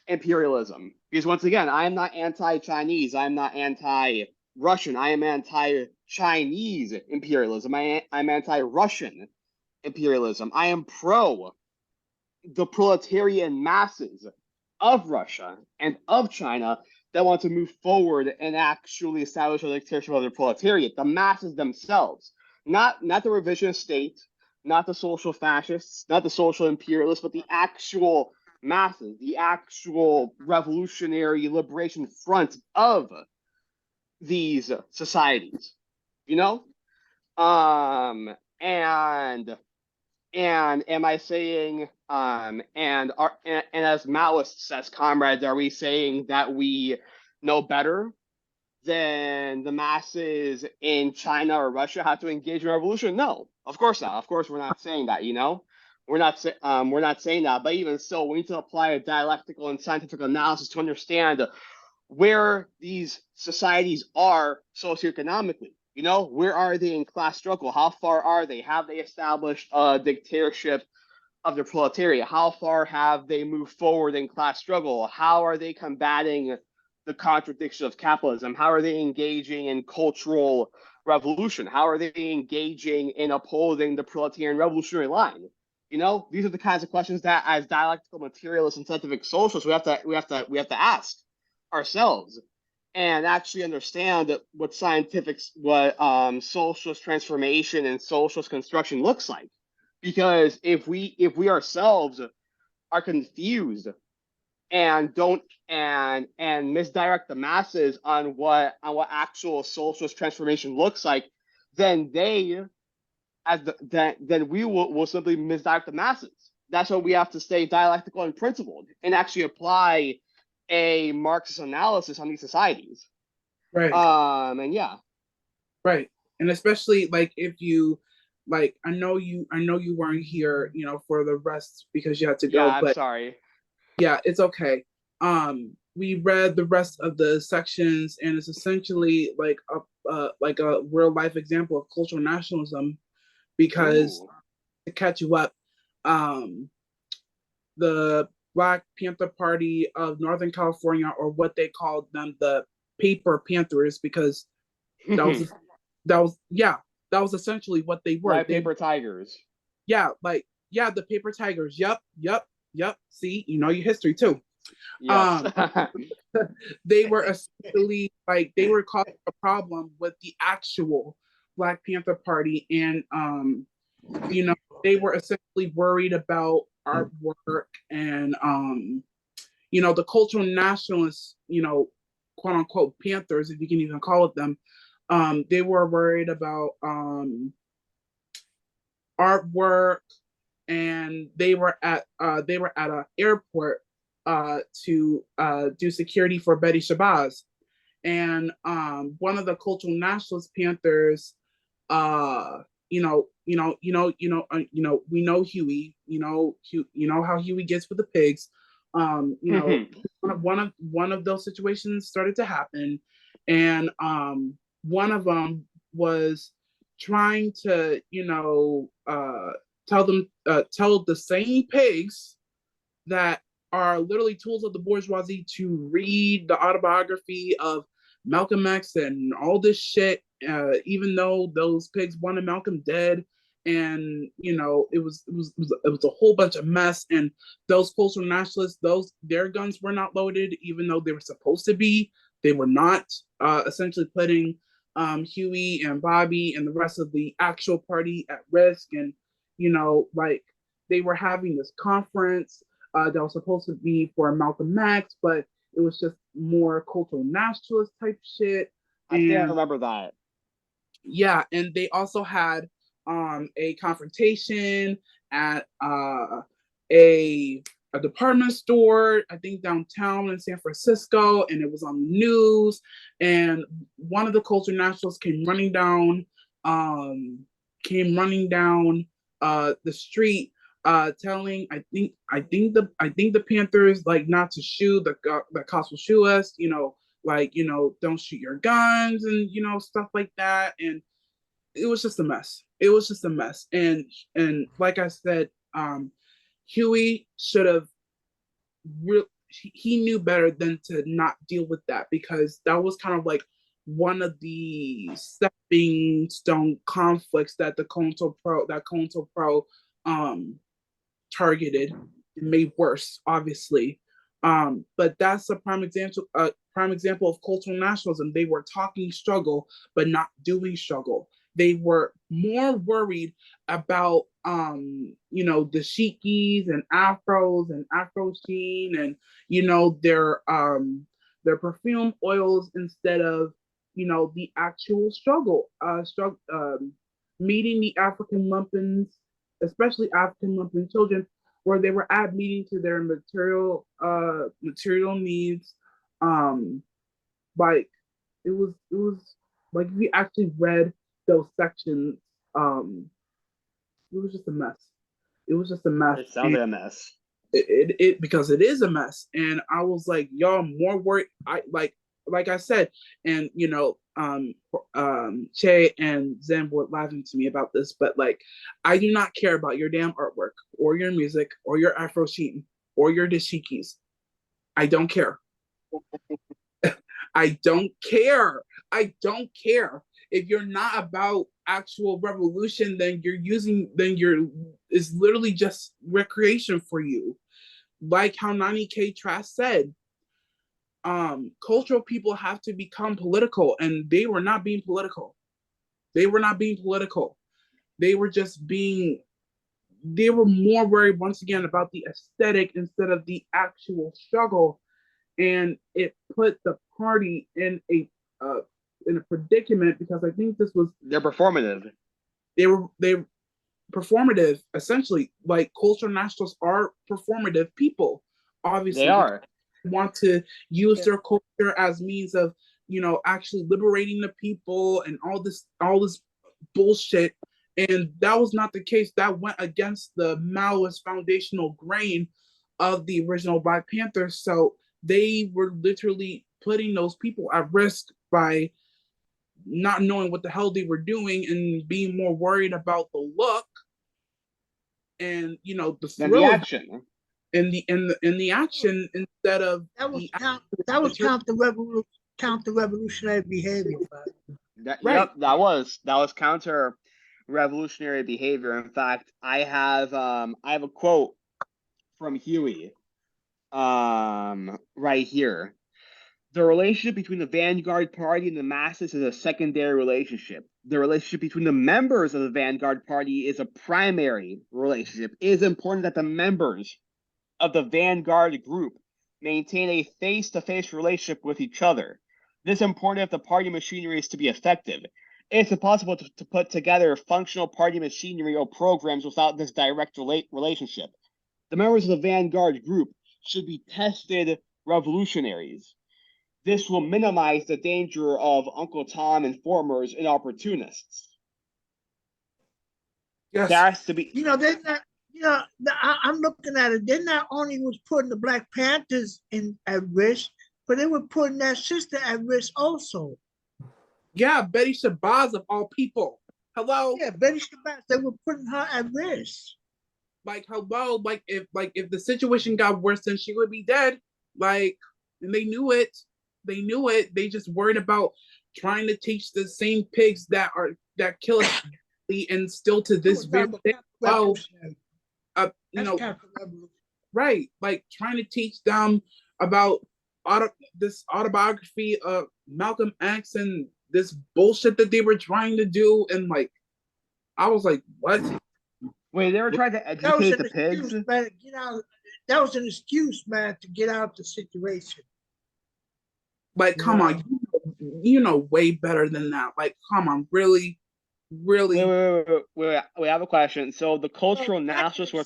imperialism. Because once again, I am not anti-Chinese. I am not anti-Russian. I am anti-Chinese imperialism. I'm anti-Russian imperialism. I am pro the proletarian masses of Russia and of China that want to move forward and actually establish a dictatorship of the proletariat, the masses themselves, not the revisionist state, not the social fascists, not the social imperialists, but the actual masses, the actual revolutionary liberation front of these societies, and am I saying and as Maoists, as comrades, are we saying that we know better than the masses in China or Russia how to engage in revolution? No, of course not. Of course, we're not saying that. We're not saying that. But even so, we need to apply a dialectical and scientific analysis to understand where these societies are socioeconomically. Where are they in class struggle? How far are they? Have they established a dictatorship of the proletariat? How far have they moved forward in class struggle? How are they combating the contradiction of capitalism? How are they engaging in cultural revolution? How are they engaging in upholding the proletarian revolutionary line? These are the kinds of questions that, as dialectical materialists and scientific socialists, we have to ask ourselves and actually understand what socialist transformation and socialist construction looks like. Because if we ourselves are confused and don't and misdirect the masses on what actual socialist transformation looks like, then we will simply misdirect the masses. That's why we have to stay dialectical and principled and actually apply a Marxist analysis on these societies. Right. And yeah. Right. And especially like if you like I know you weren't here, for the rest because you had to go. Yeah, I'm but sorry. Yeah, it's okay. We read the rest of the sections and it's essentially like a real life example of cultural nationalism because Ooh. to catch you up, the Black Panther Party of Northern California, or what they called them, the Paper Panthers, because that was that was essentially what they were. White paper tigers. Yeah, the paper tigers. Yep. See, your history too. Yes. They were essentially they were causing a problem with the actual Black Panther Party, and they were essentially worried about artwork and the cultural nationalists, quote unquote Panthers, if you can even call it them. They were worried about artwork, and they were at an airport to do security for Betty Shabazz, and one of the cultural nationalist Panthers, we know Huey, how Huey gets with the pigs. One of those situations started to happen, and one of them was trying to, tell the same pigs that are literally tools of the bourgeoisie to read the autobiography of Malcolm X and all this shit, even though those pigs wanted Malcolm dead. And it was a whole bunch of mess. And those cultural nationalists, their guns were not loaded, even though they were supposed to be. They were not, essentially putting Huey and Bobby and the rest of the actual party at risk. And they were having this conference that was supposed to be for Malcolm X, but it was just more cultural nationalist type shit. I think I remember that. Yeah, and they also had a confrontation at a department store, I think downtown in San Francisco, and it was on the news. And one of the cultural nationalists came running down the street, telling I think the Panthers not to shoot, the cops will shoot us, don't shoot your guns, and stuff like that. And it was just a mess. And like I said, Huey should have he knew better than to not deal with that, because that was kind of like one of the stepping stone conflicts that the COINTELPRO targeted and made worse, obviously. But that's a prime example of cultural nationalism. They were talking struggle, but not doing struggle. They were more worried about the shikis and afros and afro sheen and their perfume oils, instead of the actual struggle, meeting the African lumpins, especially African lumpen children, where they were admitting to their material needs. It was like, if we actually read those sections, it was just a mess. It sounded a mess. It because it is a mess. And I was like, y'all more worried. I like I said, and Che and Zen were laughing to me about this, but like, I do not care about your damn artwork or your music or your Afro sheen or your dashikis. I don't care. I don't care. I don't care. If you're not about actual revolution, then it's literally just recreation for you. Like how 90K Trash said, cultural people have to become political, and they were not being political. They were not being political. They were just being, they were more worried once again about the aesthetic instead of the actual struggle. And it put the party in a predicament, because I think this was, They're performative. They performative, essentially. Like, cultural nationalists are performative people, obviously. They are. Want to use their culture as means of, actually liberating the people and all this bullshit. And that was not the case. That went against the Maoist foundational grain of the original Black Panthers. So they were literally putting those people at risk by not knowing what the hell they were doing and being more worried about the look and the Then the thrill action. in the action, instead of That was counter revolutionary behavior. Right. Yep, that was counter revolutionary behavior. In fact, I have a quote from Huey right here. The relationship between the Vanguard Party and the masses is a secondary relationship. The relationship between the members of the Vanguard Party is a primary relationship. It is important that the members of the Vanguard group maintain a face-to-face relationship with each other. This is important if the party machinery is to be effective. It's impossible to put together functional party machinery or programs without this direct relationship. The members of the Vanguard group should be tested revolutionaries. This will minimize the danger of Uncle Tom informers and opportunists. Yes. There has to be. They're not. I'm looking at it. They not only was putting the Black Panthers at risk, but they were putting that sister at risk also. Yeah, Betty Shabazz of all people. Hello. Yeah, Betty Shabazz. They were putting her at risk. Like, hello. Like if the situation got worse, then she would be dead. Like, and they knew it. They knew it. They just worried about trying to teach the same pigs that kill us and still to this very day. Oh, right. Like trying to teach them about this autobiography of Malcolm X and this bullshit that they were trying to do. And like, I was like, what? Wait, they were trying to educate the pigs? Man, that was an excuse, man, to get out of the situation. Like, come on, you know way better than that. Like, come on, really? Wait, I have a question. So the cultural nationalists were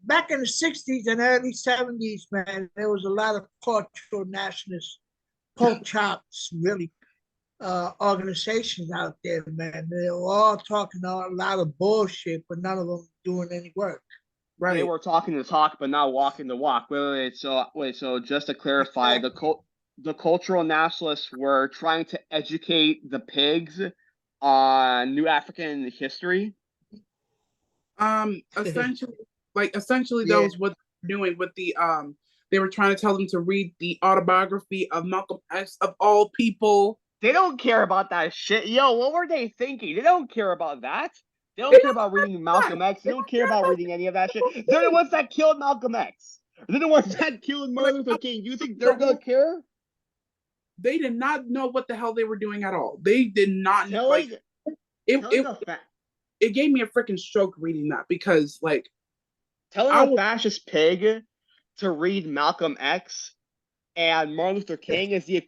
back in the 60s and early 70s, man, there was a lot of cultural nationalist pork chops, really, organizations out there, man. They were all talking a lot of bullshit, but none of them doing any work. Right. They were talking the talk, but not walking the walk. Wait. So just to clarify, the cultural nationalists were trying to educate the pigs on New African history. Essentially, that was what they were doing with the They were trying to tell them to read the autobiography of Malcolm X of all people. They don't care about that shit. Yo, what were they thinking? They don't care about that. They don't care about reading Malcolm X. They don't care about reading any of that shit. They're the ones that killed Malcolm X. They're the ones that killed Martin Luther King. Do you think they're gonna care? They did not know what the hell they were doing at all. They did not know. It gave me a freaking stroke reading that, because like telling a fascist pig to read Malcolm X and Martin Luther King is the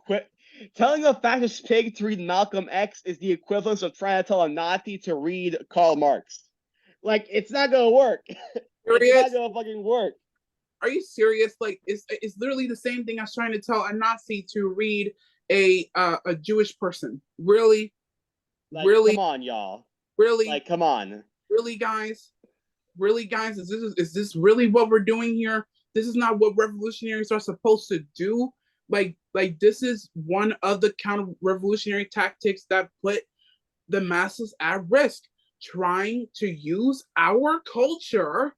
telling a fascist pig to read Malcolm X is the equivalent of trying to tell a Nazi to read Karl Marx. Like, it's not gonna work. It's not gonna fucking work. Are you serious? Like, it's literally the same thing as trying to tell a Nazi to read a Jewish person. Really? Like, really? Come on, y'all. Really? Like, come on. Really, guys? Really, guys? Is this really what we're doing here? This is not what revolutionaries are supposed to do. Like this is one of the counter-revolutionary tactics that put the masses at risk, trying to use our culture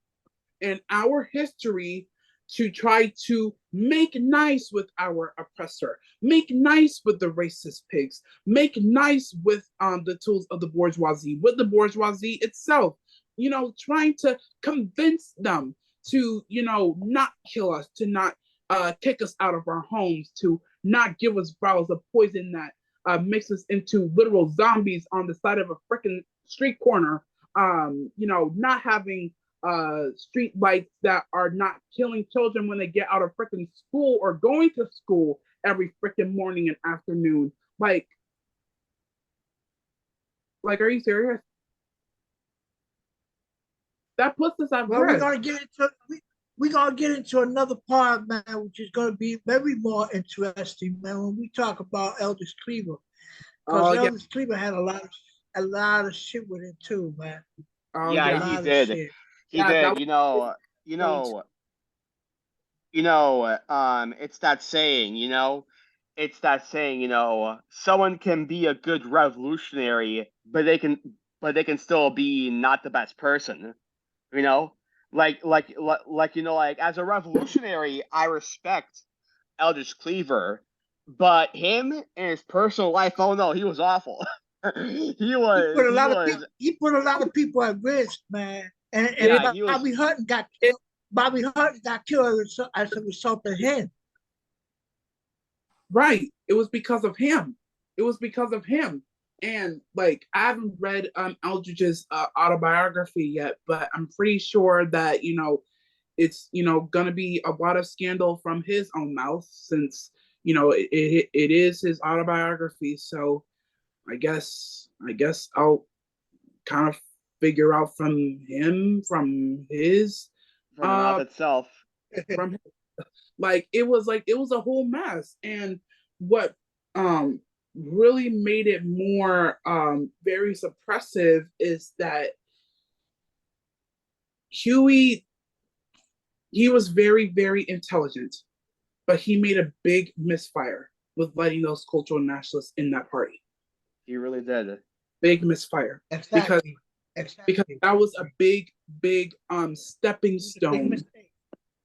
and our history to try to make nice with our oppressor, make nice with the racist pigs, make nice with the tools of the bourgeoisie, with the bourgeoisie itself, trying to convince them to, not kill us, to not kick us out of our homes, to not give us bottles of poison that makes us into literal zombies on the side of a freaking street corner, not having street lights that are not killing children when they get out of freaking school or going to school every freaking morning and afternoon. Like, are you serious? That puts us at Well, risk. we're gonna get into another part, man, which is gonna be very more interesting, man, when we talk about Eldridge Cleaver. Because Eldridge Cleaver had a lot of shit with it too, man. Oh, Yeah, yeah. he did. Shit. He Yeah, did. that It's that saying, someone can be a good revolutionary, but they can still be not the best person. Like as a revolutionary, I respect Eldridge Cleaver, but him in his personal life, oh no, he was awful. He put a lot of people at risk, man. And Yeah, he was. Bobby Hutton got killed. Bobby Hutton got killed as a result of him. Right. It was because of him. It was because of him. And like I haven't read Eldridge's autobiography yet, but I'm pretty sure that it's gonna be a lot of scandal from his own mouth since it is his autobiography. So I guess I'll kind of figure out from him, from his From the mouth itself. from it was a whole mess. And what really made it more very suppressive is that Huey, he was very, very intelligent, but he made a big misfire with letting those cultural nationalists in that party. He really did. Big misfire. Exactly. Because that was a big stepping stone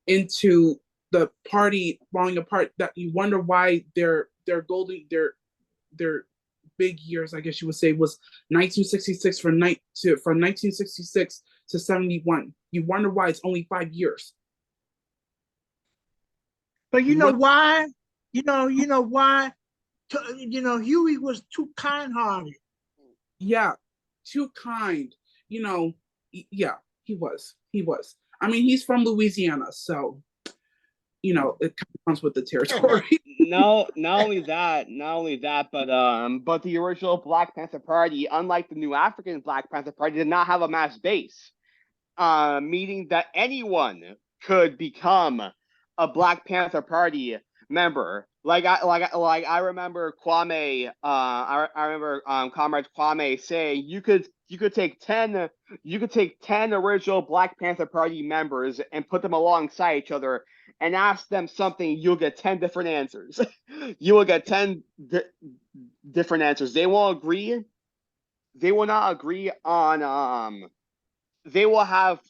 into the party falling apart, that you wonder why their big years, I guess you would say, was 1966 from 1966 to 71. You wonder why it's only 5 years. But you know why? You know why? Huey was too kind-hearted. Yeah, too kind. Yeah, he was. I mean, he's from Louisiana, so it kind of comes with the territory. No, not only that, but the original Black Panther Party, unlike the new African Black Panther Party, did not have a mass base, meaning that anyone could become a Black Panther Party member. I remember Kwame. I remember Comrade Kwame saying you could take 10 original Black Panther Party members and put them alongside each other and ask them something. You'll get 10 different answers. You will get 10 different answers. They won't agree. They will not agree on. They will have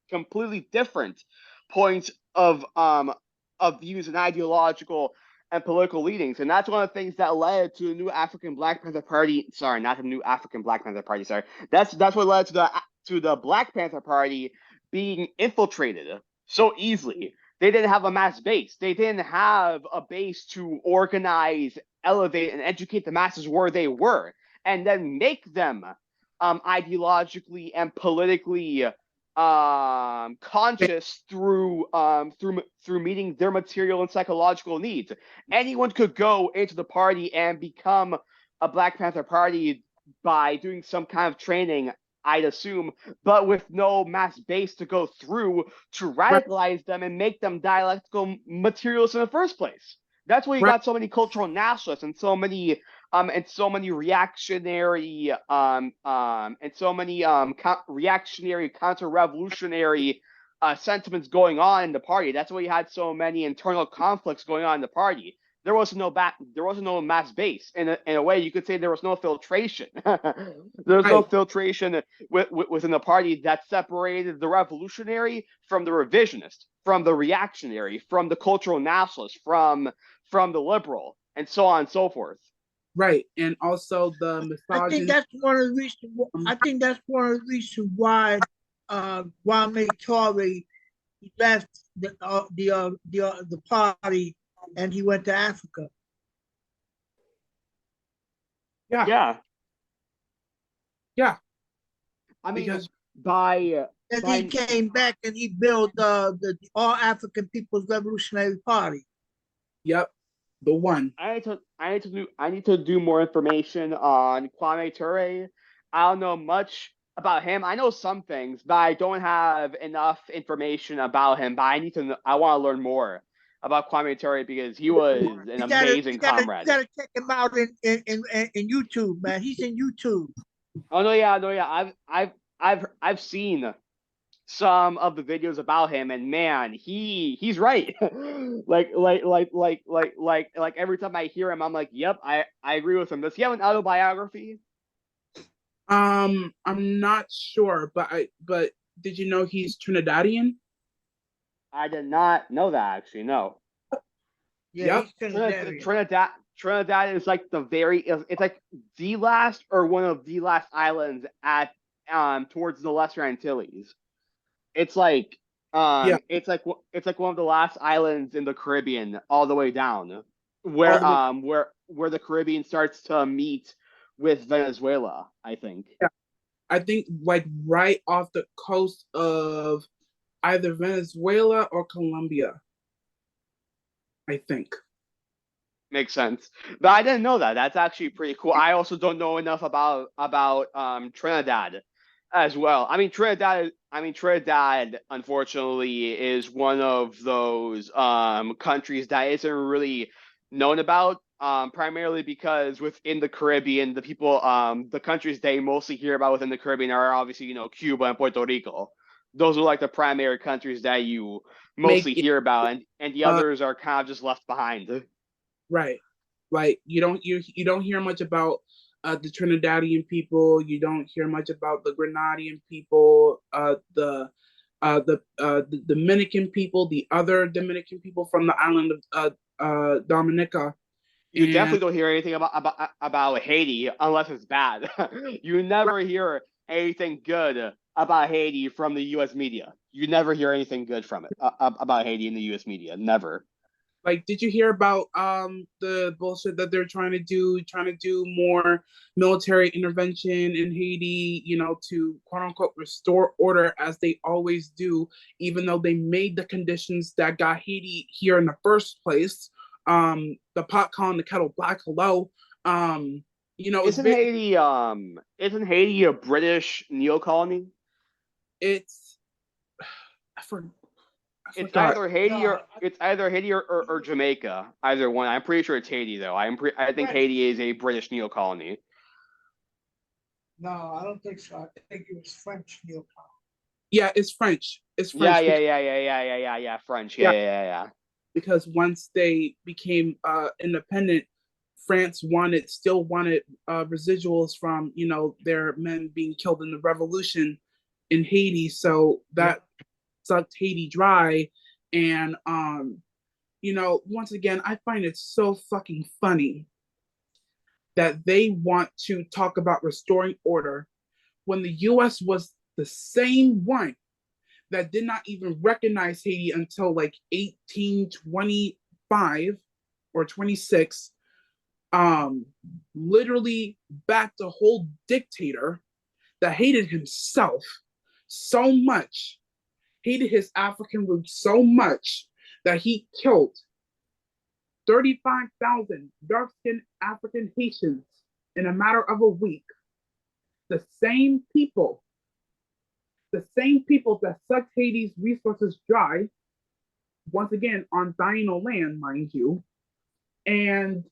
completely different points of views and ideological and political leanings, and that's one of the things that led to the new African Black Panther Party. Sorry, not the new African Black Panther Party. Sorry, that's what led to the Black Panther Party being infiltrated so easily. They didn't have a mass base. They didn't have a base to organize, elevate, and educate the masses where they were, and then make them ideologically and politically conscious through meeting their material and psychological needs. Anyone could go into the party and become a Black Panther Party by doing some kind of training, I'd assume, but with no mass base to go through to radicalize them and make them dialectical materials in the first place. That's why you got so many cultural nationalists and so many reactionary reactionary counter-revolutionary sentiments going on in the party. That's why you had so many internal conflicts going on in the party. There was no mass base. In a way, you could say there was no filtration. There was no Right. filtration within the party that separated the revolutionary from the revisionist, from the reactionary, from the cultural nationalist, from the liberal, and so on and so forth. Right. And also the I think misogynist. that's one of the reasons. I think that's one of the reasons why Kwame Ture left the party and he went to Africa. Yeah. Yeah. Yeah. I mean, Because by And he came back and he built the All African People's Revolutionary Party. yep, the one. I need to do more information on Kwame Ture. I don't know much about him. I know some things, but I don't have enough information about him. But I want to learn more about Kwame Ture because he was an amazing comrade. You gotta check him out in YouTube, man. He's in YouTube. Oh no, yeah. I've seen some of the videos about him, and man, he's right. like every time I hear him, I'm like, yep, I agree with him. Does he have an autobiography? I'm not sure, but did you know he's Trinidadian? I did not know that actually. No. Yeah, Yep. he's Trinidadian. Trinidad is like it's like the last or one of the last islands at towards the Lesser Antilles. It's like Yeah. it's like one of the last islands in the Caribbean all the way down where where the Caribbean starts to meet with Venezuela, I think. Yeah. I think like right off the coast of either Venezuela or Colombia. I think. Makes sense. But I didn't know that. That's actually pretty cool. I also don't know enough about Trinidad as well. Trinidad unfortunately is one of those countries that isn't really known about primarily because within the Caribbean, the countries they mostly hear about within the Caribbean are obviously, Cuba and Puerto Rico. Those are like the primary countries that you mostly hear about, and the others are kind of just left behind. Right. Like you don't hear much about the Trinidadian people. You don't hear much about the Grenadian people, the Dominican people, the other Dominican people from the island of Dominica. You definitely don't hear anything about Haiti unless it's bad. You never hear anything good about Haiti from the U.S. media. You never hear anything good from it about Haiti in the U.S. media. Never. Like, did you hear about the bullshit that they're trying to do more military intervention in Haiti, to quote unquote restore order as they always do, even though they made the conditions that got Haiti here in the first place. The pot calling the kettle black, hello. Isn't Haiti a British neo-colony? It's It's either Haiti or Jamaica. Either one. I'm pretty sure it's Haiti though. I think Haiti is a British neo-colony. No, I don't think so. I think it was French neo-colony. Yeah, it's French. It's French. Yeah. French. Yeah. Because once they became independent, France still wanted residuals from their men being killed in the revolution in Haiti. So that sucked Haiti dry. And once again, I find it so fucking funny that they want to talk about restoring order when the US was the same one that did not even recognize Haiti until like 1825 or 26. Literally backed a whole dictator that hated himself so much, hated his African roots so much that he killed 35,000 dark-skinned African Haitians in a matter of a week. The same people that sucked Haiti's resources dry, once again on Dino land, mind you, and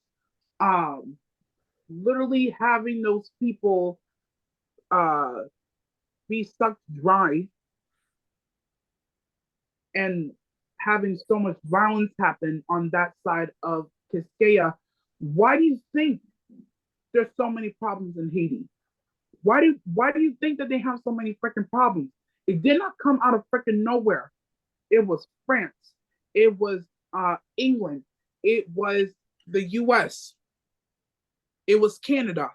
literally having those people be sucked dry and having so much violence happen on that side of Quisqueya, why do you think there's so many problems in Haiti? Why do you think that they have so many freaking problems? It did not come out of freaking nowhere. It was France. It was England. It was the US. It was Canada.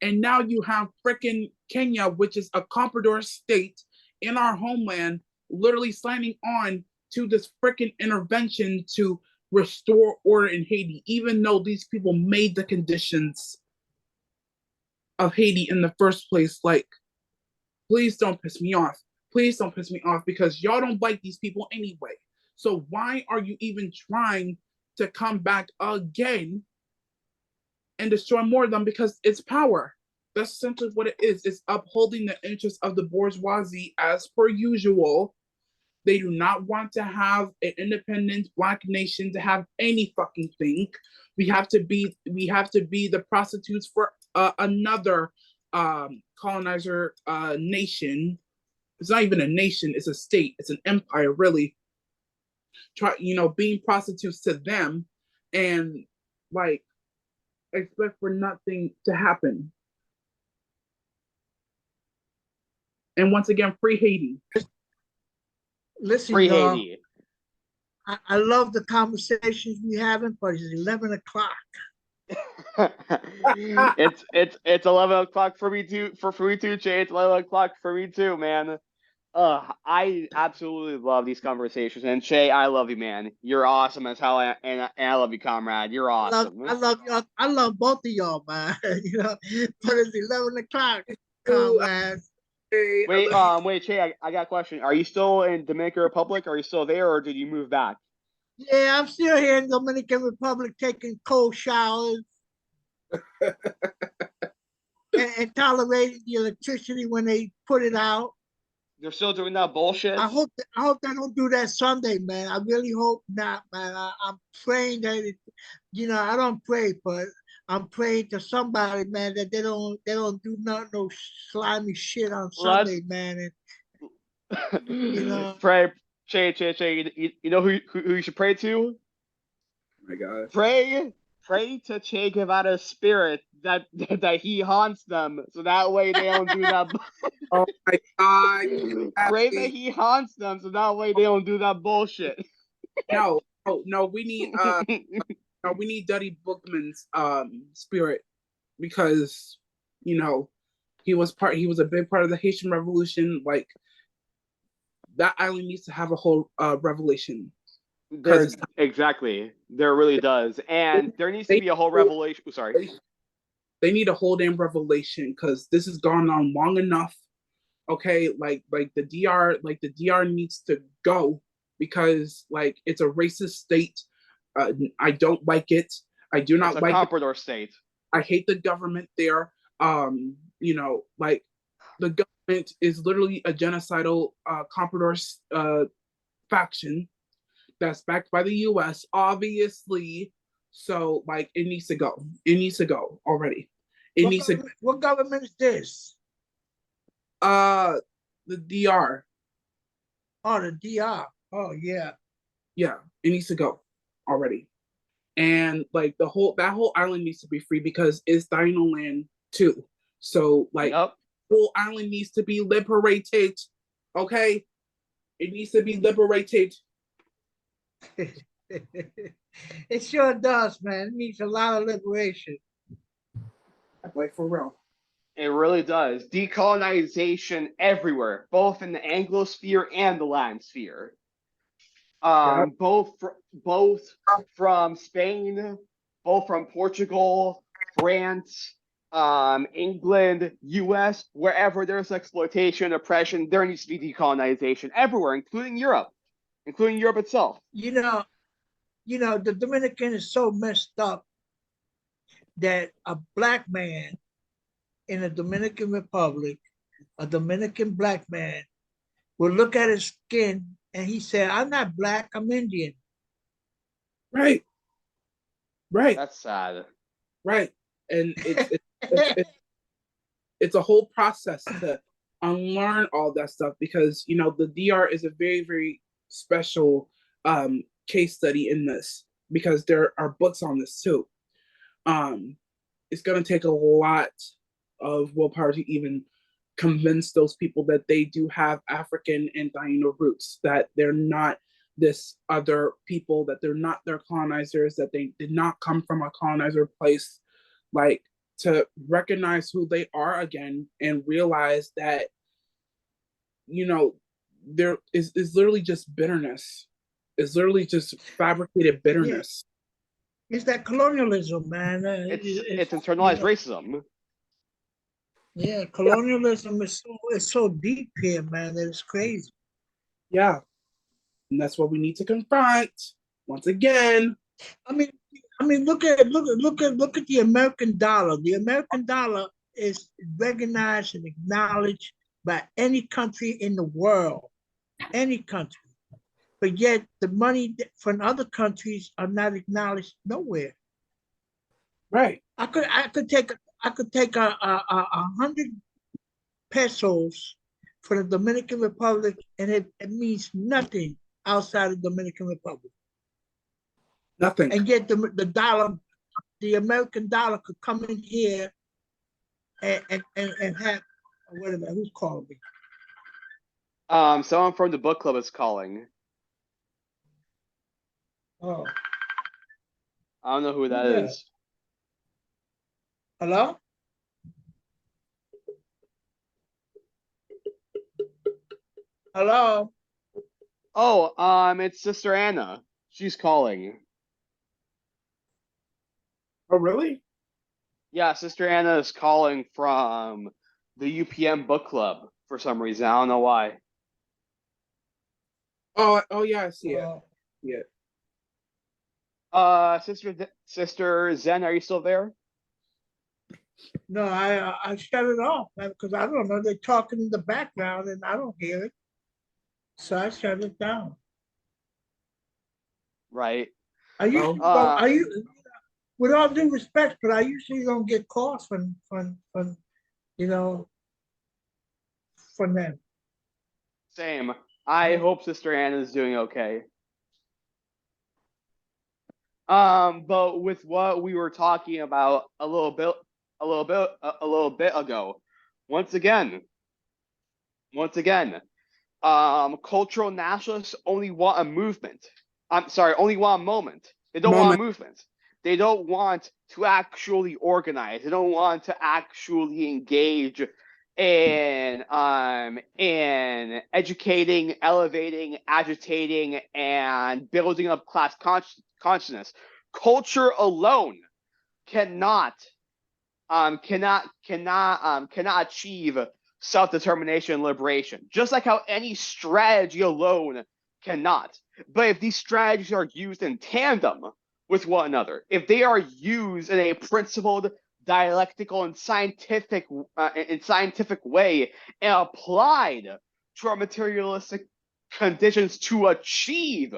And now you have freaking Kenya, which is a Comprador state in our homeland, literally signing on to this freaking intervention to restore order in Haiti, even though these people made the conditions of Haiti in the first place. Like, please don't piss me off. Please don't piss me off because y'all don't like these people anyway. So why are you even trying to come back again and destroy more of them? Because it's power. That's essentially what it is. It's upholding the interests of the bourgeoisie as per usual. They do not want to have an independent black nation to have any fucking thing. We have to be the prostitutes for another colonizer nation. It's not even a nation, it's a state, it's an empire, really. Being prostitutes to them and like expect for nothing to happen. And once again, free Haiti. Listen, Free y'all, Haiti. I love the conversations we having, but it's 11 o'clock. it's 11 o'clock for me too. For me too, Jay. It's 11 o'clock for me too, man. I absolutely love these conversations, and Shay, I love you, man. You're awesome as hell, and I love you, comrade. You're awesome. I love y'all. I love both of y'all, man. But it's 11 o'clock, comrades. Wait, Shay, I got a question. Are you still in Dominican Republic? Are you still there, or did you move back? Yeah, I'm still here in Dominican Republic taking cold showers and tolerating the electricity when they put it out. You're still doing that bullshit? I hope they don't do that Sunday, man. I really hope not, man. I'm praying that I don't pray, but I'm praying to somebody, man, that they don't do no slimy shit on Sunday, man. And Pray, Shay. You know who you should pray to? Oh my God. Pray to Che Guevara's spirit that he haunts them, so that way they don't do that. Oh my God. Pray that he haunts them, so that way they don't do that bullshit. No, we need Duddy Bookman's spirit because he was a big part of the Haitian Revolution. Like that island needs to have a whole revelation. Exactly, there really does, and there needs to be a whole revelation. Sorry, they need a whole damn revelation because this has gone on long enough. Okay, like the DR needs to go because like it's a racist state. I don't like it. I do not like it. It's a Comprador state. I hate the government there. Like the government is literally a genocidal Comprador faction that's backed by the US, obviously. So like it needs to go. It needs to go already. What government is this? The DR. Oh, the DR. Oh yeah. Yeah, it needs to go already. And like that whole island needs to be free because it's Dino Land too. So like whole island needs to be liberated. Okay? It needs to be liberated. It sure does, man. It needs a lot of liberation. Like for real. It really does. Decolonization everywhere, both in the Anglosphere and the land sphere. Both from Spain, both from Portugal, France, England, US, wherever there's exploitation, oppression, there needs to be decolonization everywhere, including Europe itself. The Dominican is so messed up that a black man in the Dominican Republic, a Dominican black man, will look at his skin and he said, "I'm not black, I'm Indian." Right. That's sad. Right. And it's a whole process to unlearn all that stuff because the DR is a very, very special case study in this because there are books on this too. It's going to take a lot of willpower to even convince those people that they do have African and Taino roots, that they're not this other people, that they're not their colonizers, that they did not come from a colonizer place, like to recognize who they are again and realize that, you know, there is literally just bitterness. It's literally just fabricated bitterness. It's that colonialism, man. It's internalized racism. Yeah, colonialism is so deep here, man. That it's crazy. Yeah. And that's what we need to confront once again. I mean, look at the American dollar. The American dollar is recognized and acknowledged by any country in the world, any country. But yet, the money from other countries are not acknowledged nowhere. Right. I could take a 100 pesos for the Dominican Republic, and it means nothing outside of the Dominican Republic. Nothing. And yet the dollar, the American dollar could come in here and have, wait a minute, who's calling me? Someone from the book club is calling. Oh. I don't know who that Yeah. is. Hello? Hello? Oh, it's Sister Anna. She's calling. Oh, really? Yeah, Sister Anna is calling from the UPM book club for some reason. I don't know why. Oh yeah, I see it. Yeah. Sister Zen, are you still there? No, I shut it off because I don't know. They're talking in the background and I don't hear it. So I shut it down. Right. Are you, with all due respect, but I usually don't get calls from you know, from them. Same. I hope Sister Anna is doing okay. But with what we were talking about a little bit ago, once again, cultural nationalists only want a movement. Only want a moment. They don't want a movement. They don't want to actually organize. They don't want to actually engage in educating, elevating, agitating, and building up class consciousness. Culture alone cannot achieve self-determination and liberation, just like how any strategy alone cannot. But if these strategies are used in tandem with one another, if they are used in a principled, dialectical, and scientific way and applied to our materialistic conditions to achieve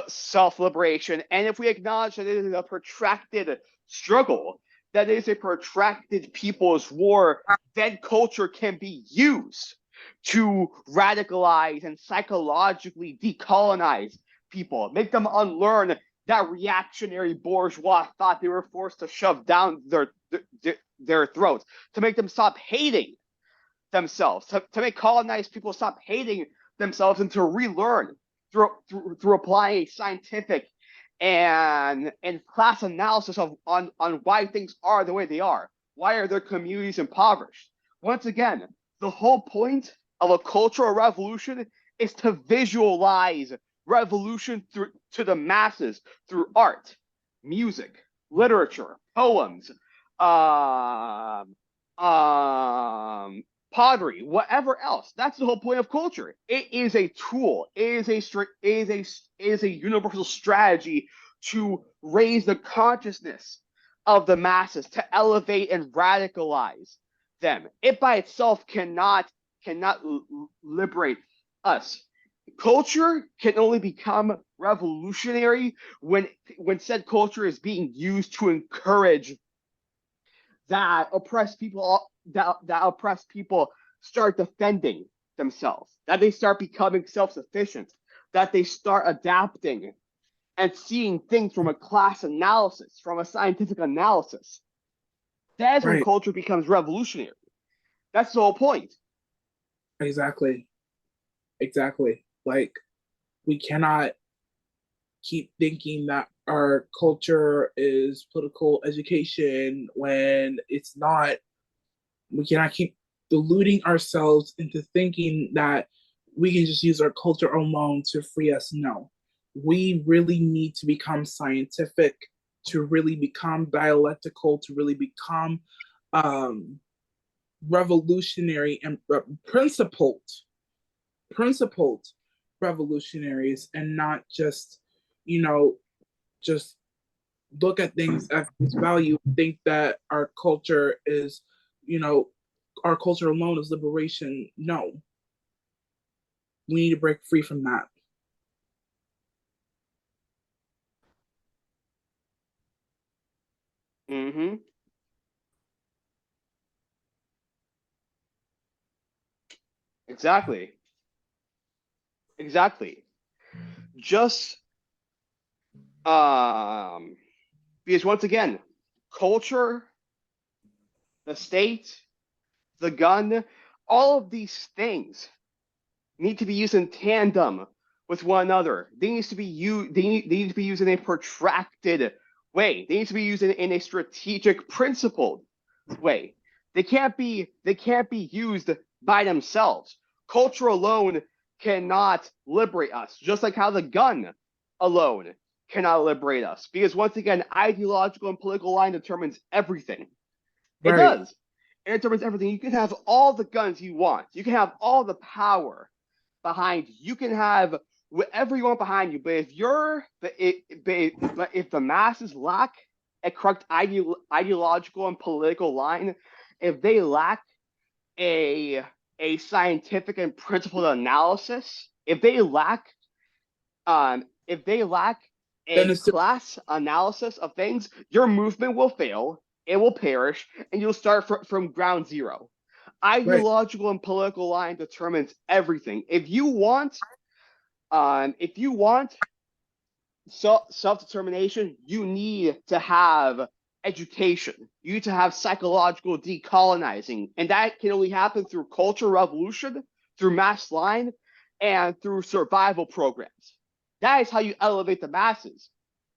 self-liberation, and if we acknowledge that it is a protracted struggle, that is a protracted people's war, then culture can be used to radicalize and psychologically decolonize people, make them unlearn that reactionary bourgeois thought they were forced to shove down their throats, to make them stop hating themselves, to make colonized people stop hating themselves, and to relearn through applying a scientific and class analysis on why things are the way they are. Why are their communities impoverished? Once again, the whole point of a cultural revolution is to visualize revolution to the masses through art, music, literature, poems, pottery, whatever else. That's the whole point of culture. It is a tool. It is a universal strategy to raise the consciousness of the masses, to elevate and radicalize them. It by itself cannot liberate us. Culture can only become revolutionary when said culture is being used to encourage that oppressed people start defending themselves, that they start becoming self-sufficient, that they start adapting and seeing things from a class analysis, from a scientific analysis. That's when Right. culture becomes revolutionary. That's the whole point. Exactly. Exactly. Like, we cannot keep thinking that our culture is political education when it's not. We cannot keep deluding ourselves into thinking that we can just use our culture alone to free us. No. We really need to become scientific, to really become dialectical, to really become um, revolutionary and principled revolutionaries, and not just, you know, just look at things at face value, think that our culture is, you know, our culture alone is liberation. No, we need to break free from that. Mm-hmm. Exactly. Exactly. Just because once again, culture, the state, the gun, all of these things need to be used in tandem with one another. They need to be used. They need to be used in a protracted way. They need to be used in a strategic, principled way. They can't be used by themselves. Culture alone cannot liberate us, just like how the gun alone cannot liberate us. Because once again, ideological and political line determines everything. It Right. does. It determines everything. You can have all the guns you want. You can have all the power behind you. You can have whatever you want behind you. But if if the masses lack a correct ideological and political line, if they lack a scientific and principled analysis, if they lack Then a it's still class analysis of things, your movement will fail, it will perish, and you'll start from ground zero. right. Ideological and political line determines everything. If you want self-determination, you need to have education. You need to have psychological decolonizing, and that can only happen through cultural revolution, through mass line, and through survival programs. That is how you elevate the masses.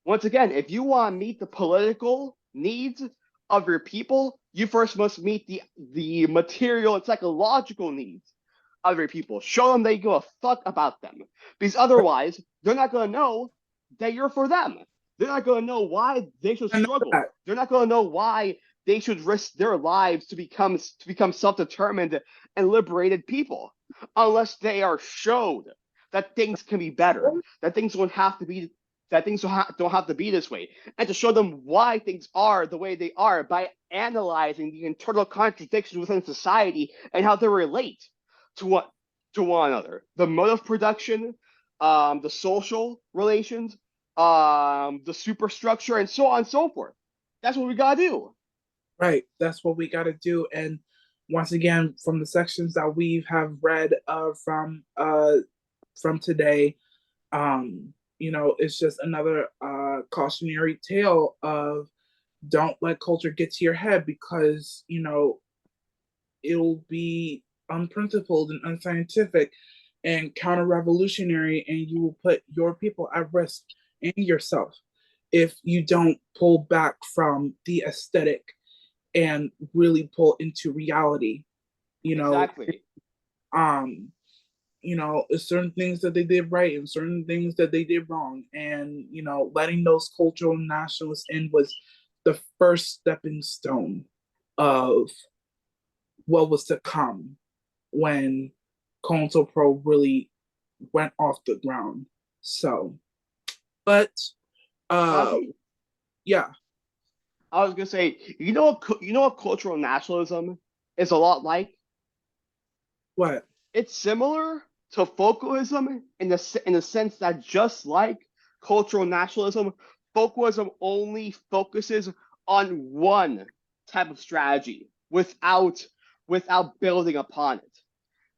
Once again, if you want to meet the political needs of your people, you first must meet the material and psychological needs of your people. Show them that you give a fuck about them, because otherwise, they're not going to know that you're for them. They're not going to know why they should I know struggle. that. They're not going to know why they should risk their lives to become self-determined and liberated people, unless they are showed that things can be better, that things don't have to be don't have to be this way, and to show them why things are the way they are by analyzing the internal contradictions within society and how they relate to one another. The mode of production, the social relations, the superstructure, and so on and so forth. That's what we gotta do. Right. That's what we got to do. And once again, from the sections that we have read from today, it's just another cautionary tale of, don't let culture get to your head, because it'll be unprincipled and unscientific and counter revolutionary, and you will put your people at risk and yourself if you don't pull back from the aesthetic and really pull into reality. You know, Exactly. um, certain things that they did right and certain things that they did wrong, and letting those cultural nationalists in was the first stepping stone of what was to come when Console Pro really went off the ground. So, but uh, Sashi, yeah, I was gonna say, you know what cultural nationalism is a lot like. what? It's similar to folklorism in the sense that, just like cultural nationalism, folklorism only focuses on one type of strategy without building upon it.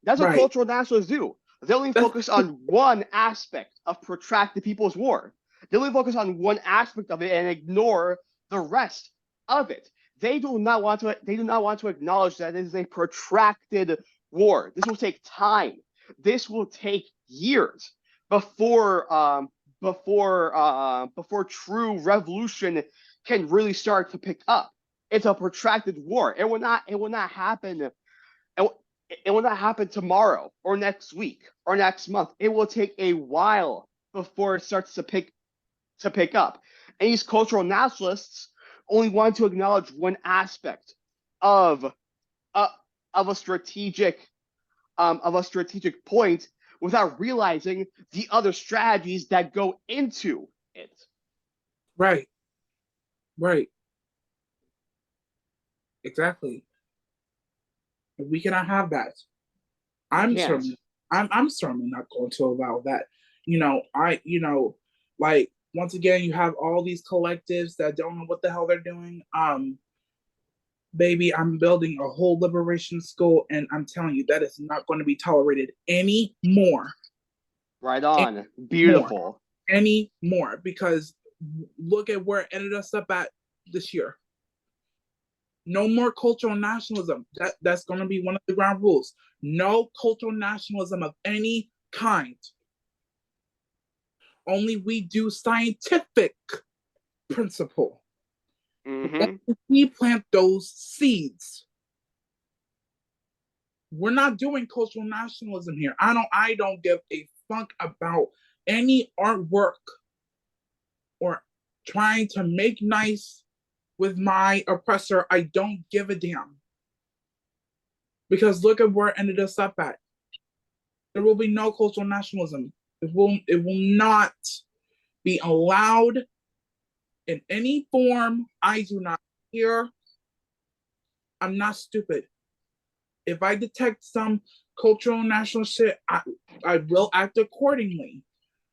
That's what Right. cultural nationalists do. They only focus on one aspect of protracted people's war. They only focus on one aspect of it and ignore the rest of it. They do not want to. They do not want to acknowledge that it is a protracted war. This will take time. This will take years before before true revolution can really start to pick up. It's a protracted war. It will not happen. It will not happen tomorrow or next week or next month. It will take a while before it starts to pick up. And these cultural nationalists only want to acknowledge one aspect of a strategic point without realizing the other strategies that go into it. Right. Right. Exactly. We cannot have that. I'm certainly not going to allow that. Like once again, you have all these collectives that don't know what the hell they're doing. Baby, I'm building a whole liberation school, and I'm telling you that is not going to be tolerated anymore. Right on. Beautiful. Anymore, because look at where it ended us up at this year. No more cultural nationalism. That's going to be one of the ground rules. No cultural nationalism of any kind. Only we do scientific principle. We plant those seeds. We're not doing cultural nationalism here. I don't give a fuck about any artwork or trying to make nice with my oppressor. I don't give a damn. Because look at where it ended us up at. There will be no cultural nationalism. It will not be allowed in any form. I do not care. I'm not stupid. If I detect some cultural national shit, I will act accordingly.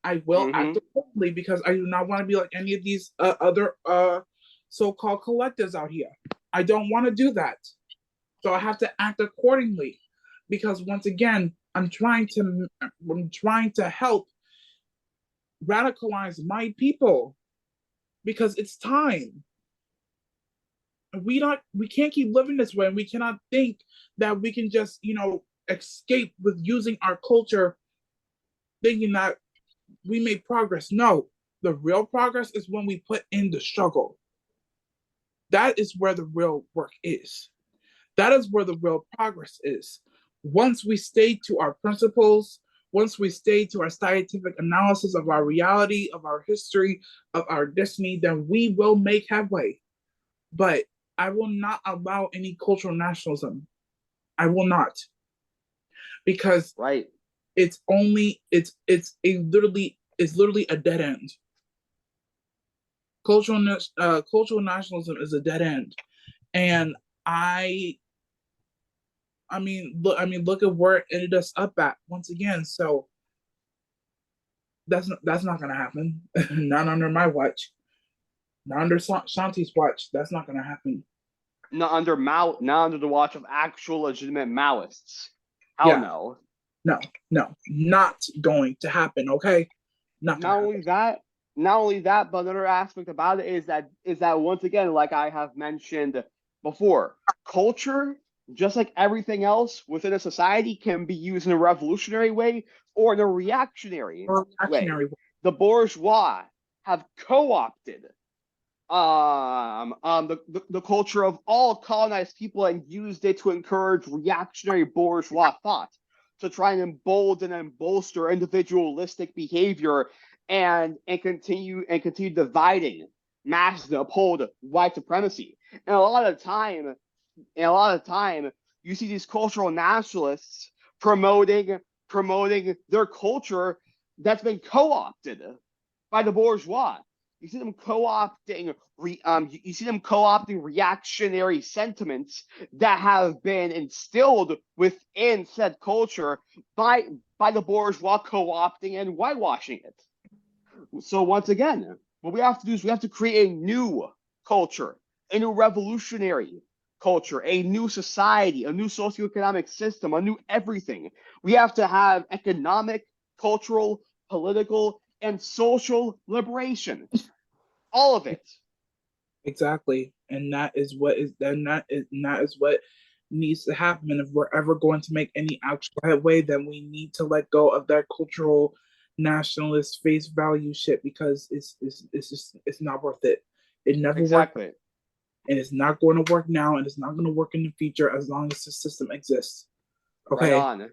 I will act accordingly because I do not want to be like any of these other so-called collectives out here. I don't want to do that. So I have to act accordingly because once again, I'm trying to help radicalize my people because it's time. We can't keep living this way, and we cannot think that we can just, escape with using our culture thinking that we made progress. No, the real progress is when we put in the struggle. That is where the real work is. That is where the real progress is. Once we stay to our principles, once we stay to our scientific analysis of our reality, of our history, of our destiny, then we will make headway. But I will not allow any cultural nationalism. I will not. Because it's literally a dead end. Cultural nationalism is a dead end. And look at where it ended us up at once again. So that's not gonna happen. Not under my watch. Not under Shanti's watch. That's not gonna happen. Not under the watch of actual legitimate Maoists. Hell no. No, not going to happen. Okay. Not only that, but another aspect about it is that once again, like I have mentioned before, culture, just like everything else within a society, can be used in a revolutionary way or in a reactionary way. The bourgeois have co-opted the culture of all colonized people and used it to encourage reactionary bourgeois thought, to try and embolden and bolster individualistic behavior and continue dividing masses to uphold white supremacy. And a lot of time, you see these cultural nationalists promoting their culture that's been co-opted by the bourgeois. You see them co-opting reactionary sentiments that have been instilled within said culture by the bourgeois, co-opting and whitewashing it. So once again, what we have to do is we have to create a new culture, a new revolutionary culture, a new society, a new socioeconomic system, a new everything. We have to have economic, cultural, political, and social liberation. All of it. Exactly. And that is what is then that is what needs to happen. And if we're ever going to make any actual headway, then we need to let go of that cultural nationalist face value shit, because it's just it's not worth it. It never worked, Exactly. and it's not going to work now, and it's not going to work in the future as long as the system exists. Right Okay. on.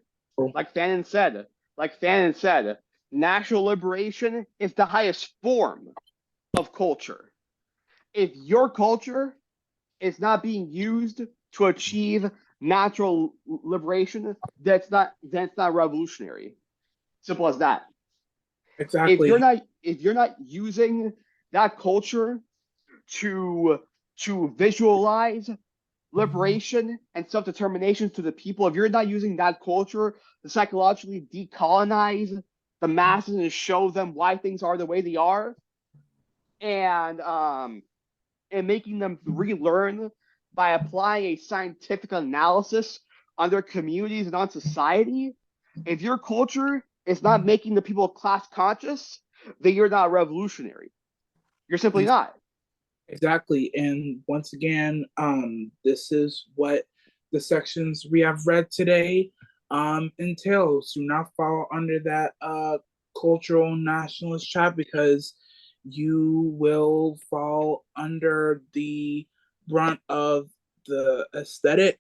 Like Fanon said, national liberation is the highest form of culture. If your culture is not being used to achieve natural liberation, that's not revolutionary. Simple as that. Exactly. If you're not using that culture to visualize liberation and self-determination to the people, if you're not using that culture to psychologically decolonize the masses and show them why things are the way they are, and making them relearn by applying a scientific analysis on their communities and on society, if your culture is not making the people class conscious, then you're not revolutionary. You're simply not. Exactly. And once again, this is what the sections we have read today entails. Do not fall under that cultural nationalist trap, because you will fall under the brunt of the aesthetic,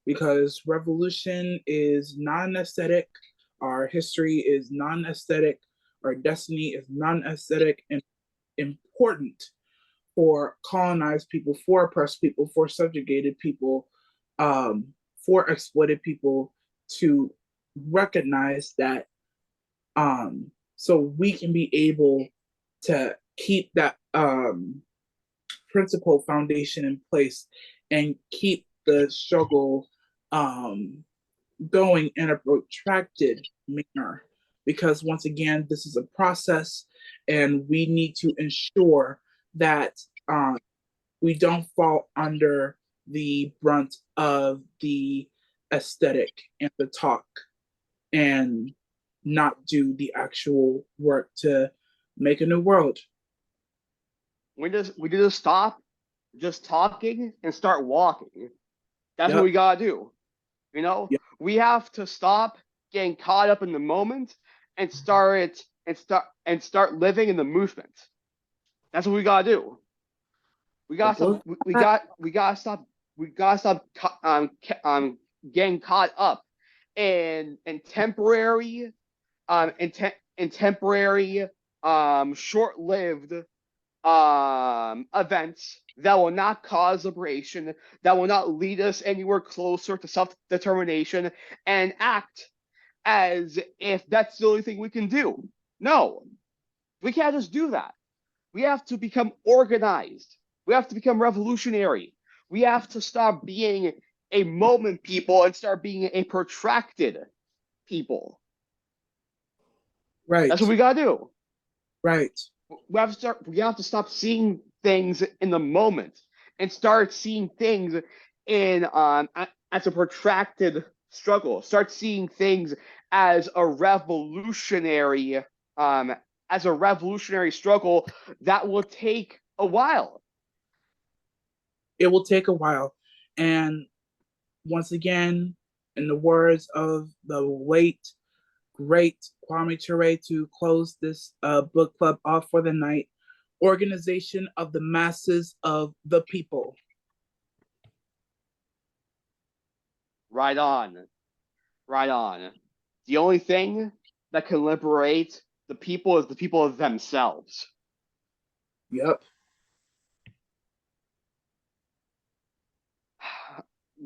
because revolution is non-aesthetic, our history is non-aesthetic, our destiny is non-aesthetic and important for colonized people, for oppressed people, for subjugated people, for exploited people to recognize that, so we can be able to keep that principle foundation in place and keep the struggle going in a protracted manner. Because once again, this is a process, and we need to ensure that we don't fall under the brunt of the aesthetic and the talk, and not do the actual work to make a new world. We need to stop just talking and start walking. That's what Yep. we gotta do. You know, Yep. we have to stop getting caught up in the moment and start living in the movement. That's what we gotta do. We gotta stop. We gotta stop getting caught up in temporary in temporary short-lived events that will not cause liberation, that will not lead us anywhere closer to self-determination, and act as if that's the only thing we can do. No, we can't just do that. We have to become organized. We have to become revolutionary. We have to stop being a moment people and start being a protracted people. Right. That's what we gotta do. Right. We have to stop seeing things in the moment and start seeing things in as a protracted struggle. Start seeing things as a revolutionary struggle that will take a while. It will take a while. And once again, in the words of the late great Kwame Ture, to close this book club off for the night: organization of the masses of the people. Right on. Right on. The only thing that can liberate the people is the people of themselves. Yep.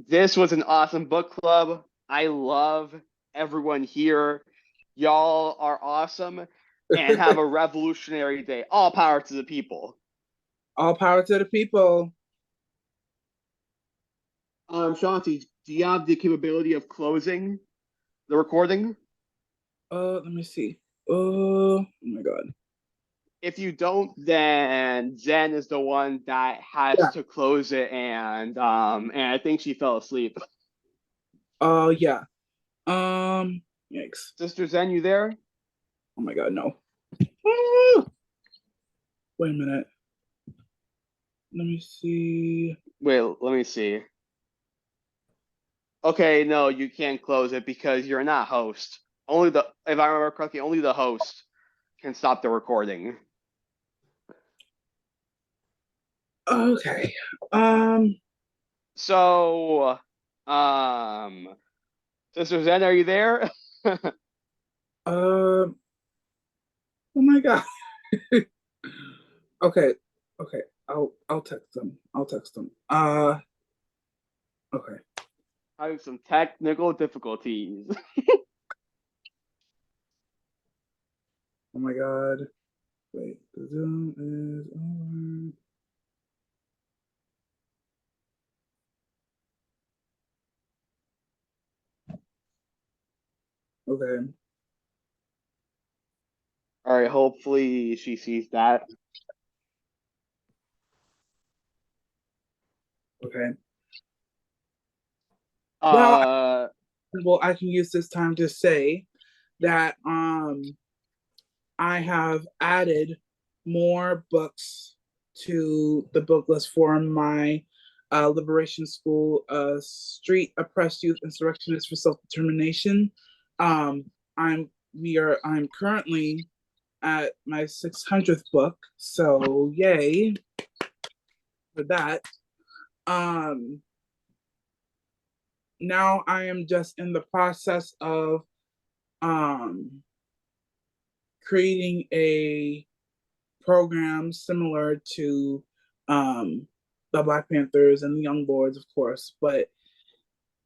This was an awesome book club. I love everyone here. Y'all are awesome and have a revolutionary day. All power to the people. All power to the people. Shanti, do you have the capability of closing the recording? Let me see. Oh my god. if you don't, then Zen is the one that has Yeah. to close it, and I think she fell asleep. Yeah. Yikes. Sister Zen, you there? Oh my god, no. Ah! Wait a minute. Let me see. Wait, let me see. Okay, no, you can't close it because you're not host. Only the, if I remember correctly, only the host can stop the recording. Okay. So, Sister Zen, are you there? Oh my god. Okay. Okay. I'll text them. I'll text them. Okay. Having some technical difficulties. Oh my god. Wait. The Zoom is over. Okay. All right, hopefully she sees that. Okay. Uh, Well, I can use this time to say that I have added more books to the book list for my Liberation School Street Oppressed Youth Insurrectionists for Self-Determination. I'm currently at my 600th book, so yay for that. Now I am just in the process of um creating a program similar to the Black Panthers and the Young Boys, of course, but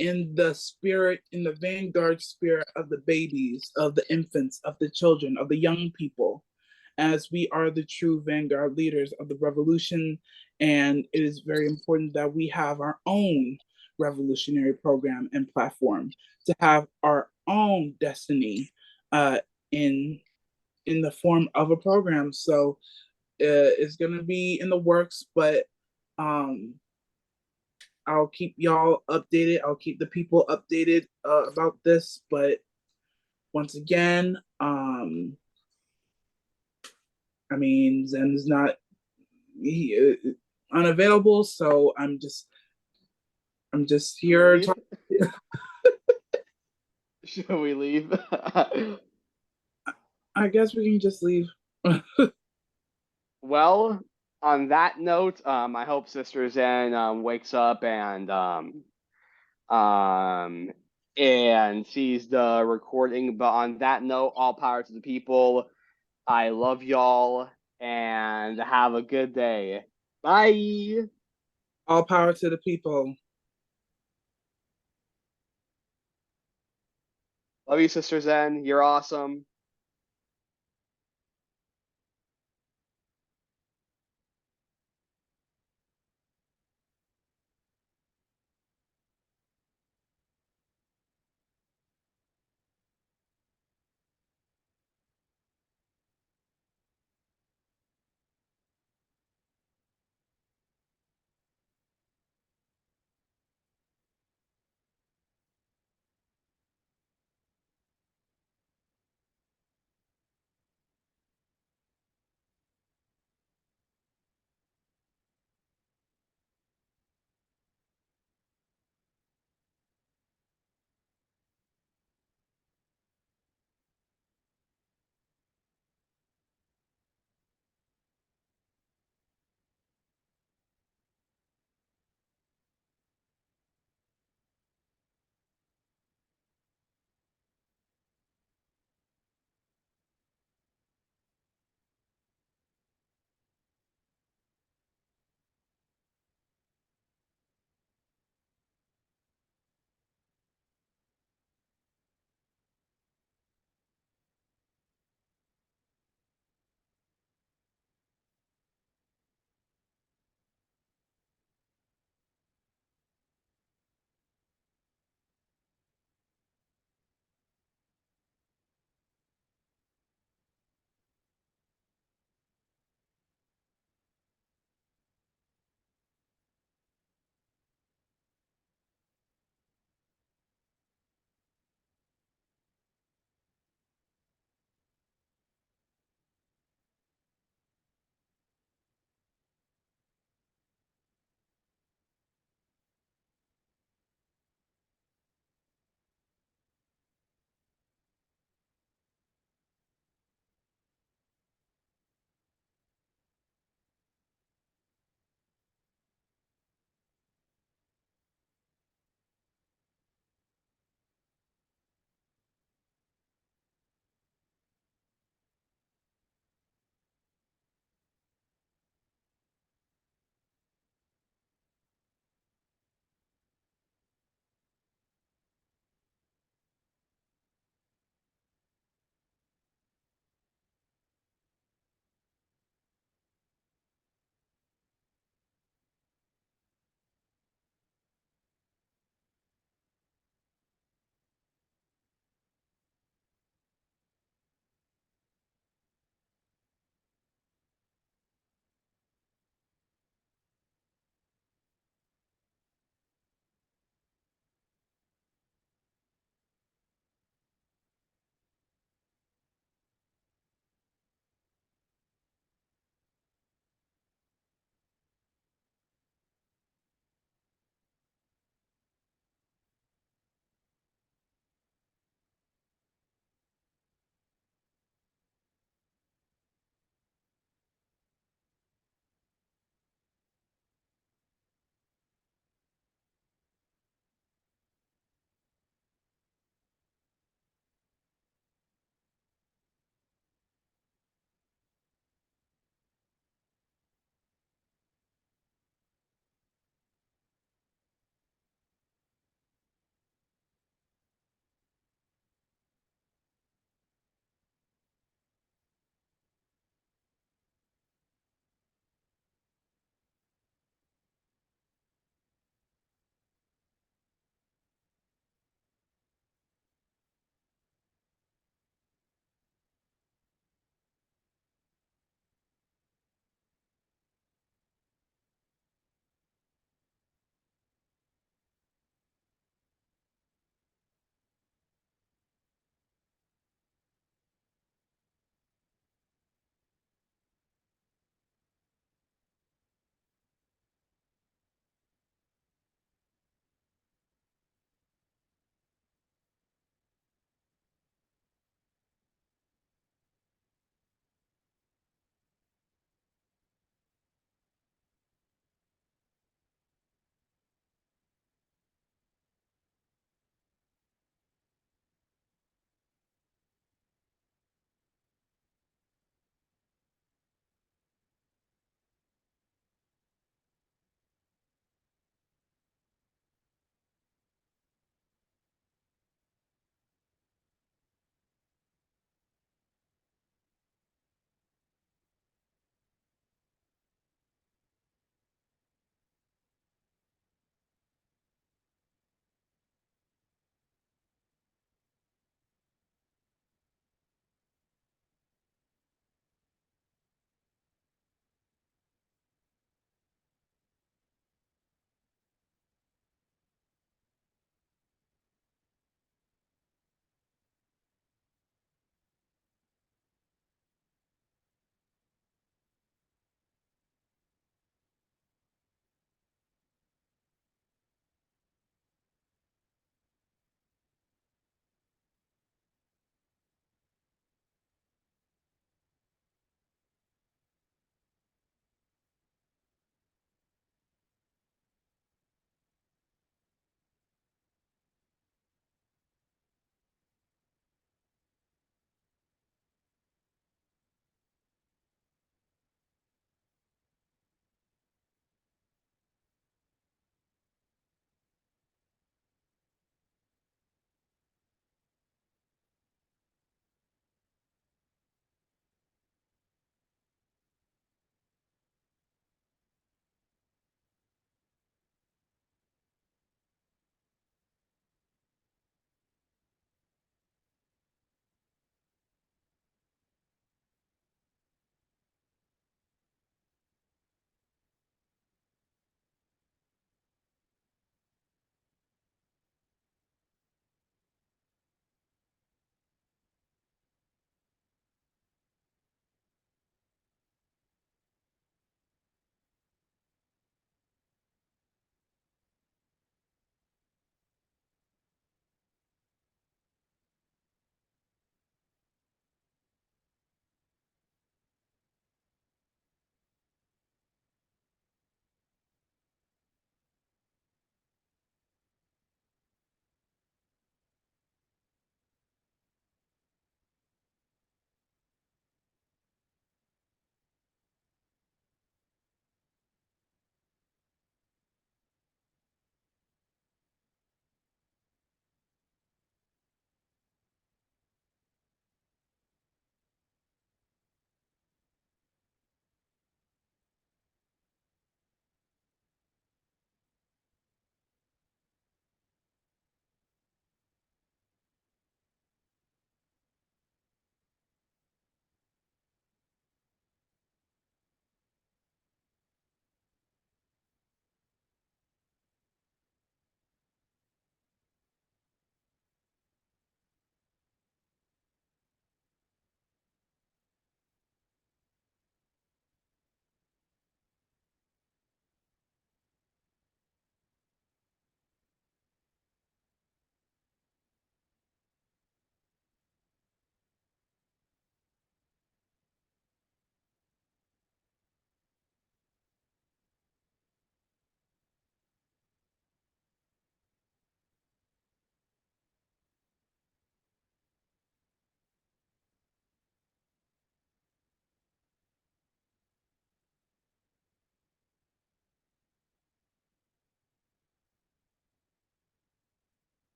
in the spirit, in the vanguard spirit of the babies, of the infants, of the children, of the young people, as we are the true vanguard leaders of the revolution. And it is very important that we have our own revolutionary program and platform to have our own destiny in the form of a program. So it's gonna be in the works, but um, I'll keep y'all updated. I'll keep the people updated about this. But once again, I mean, Zen's not unavailable, so I'm just here talking. should we leave? I guess we can just leave. Well, on that note, I hope Sister Zen wakes up and sees the recording. But on that note, all power to the people. I love y'all and have a good day. Bye. All power to the people. Love you, Sister Zen. You're awesome.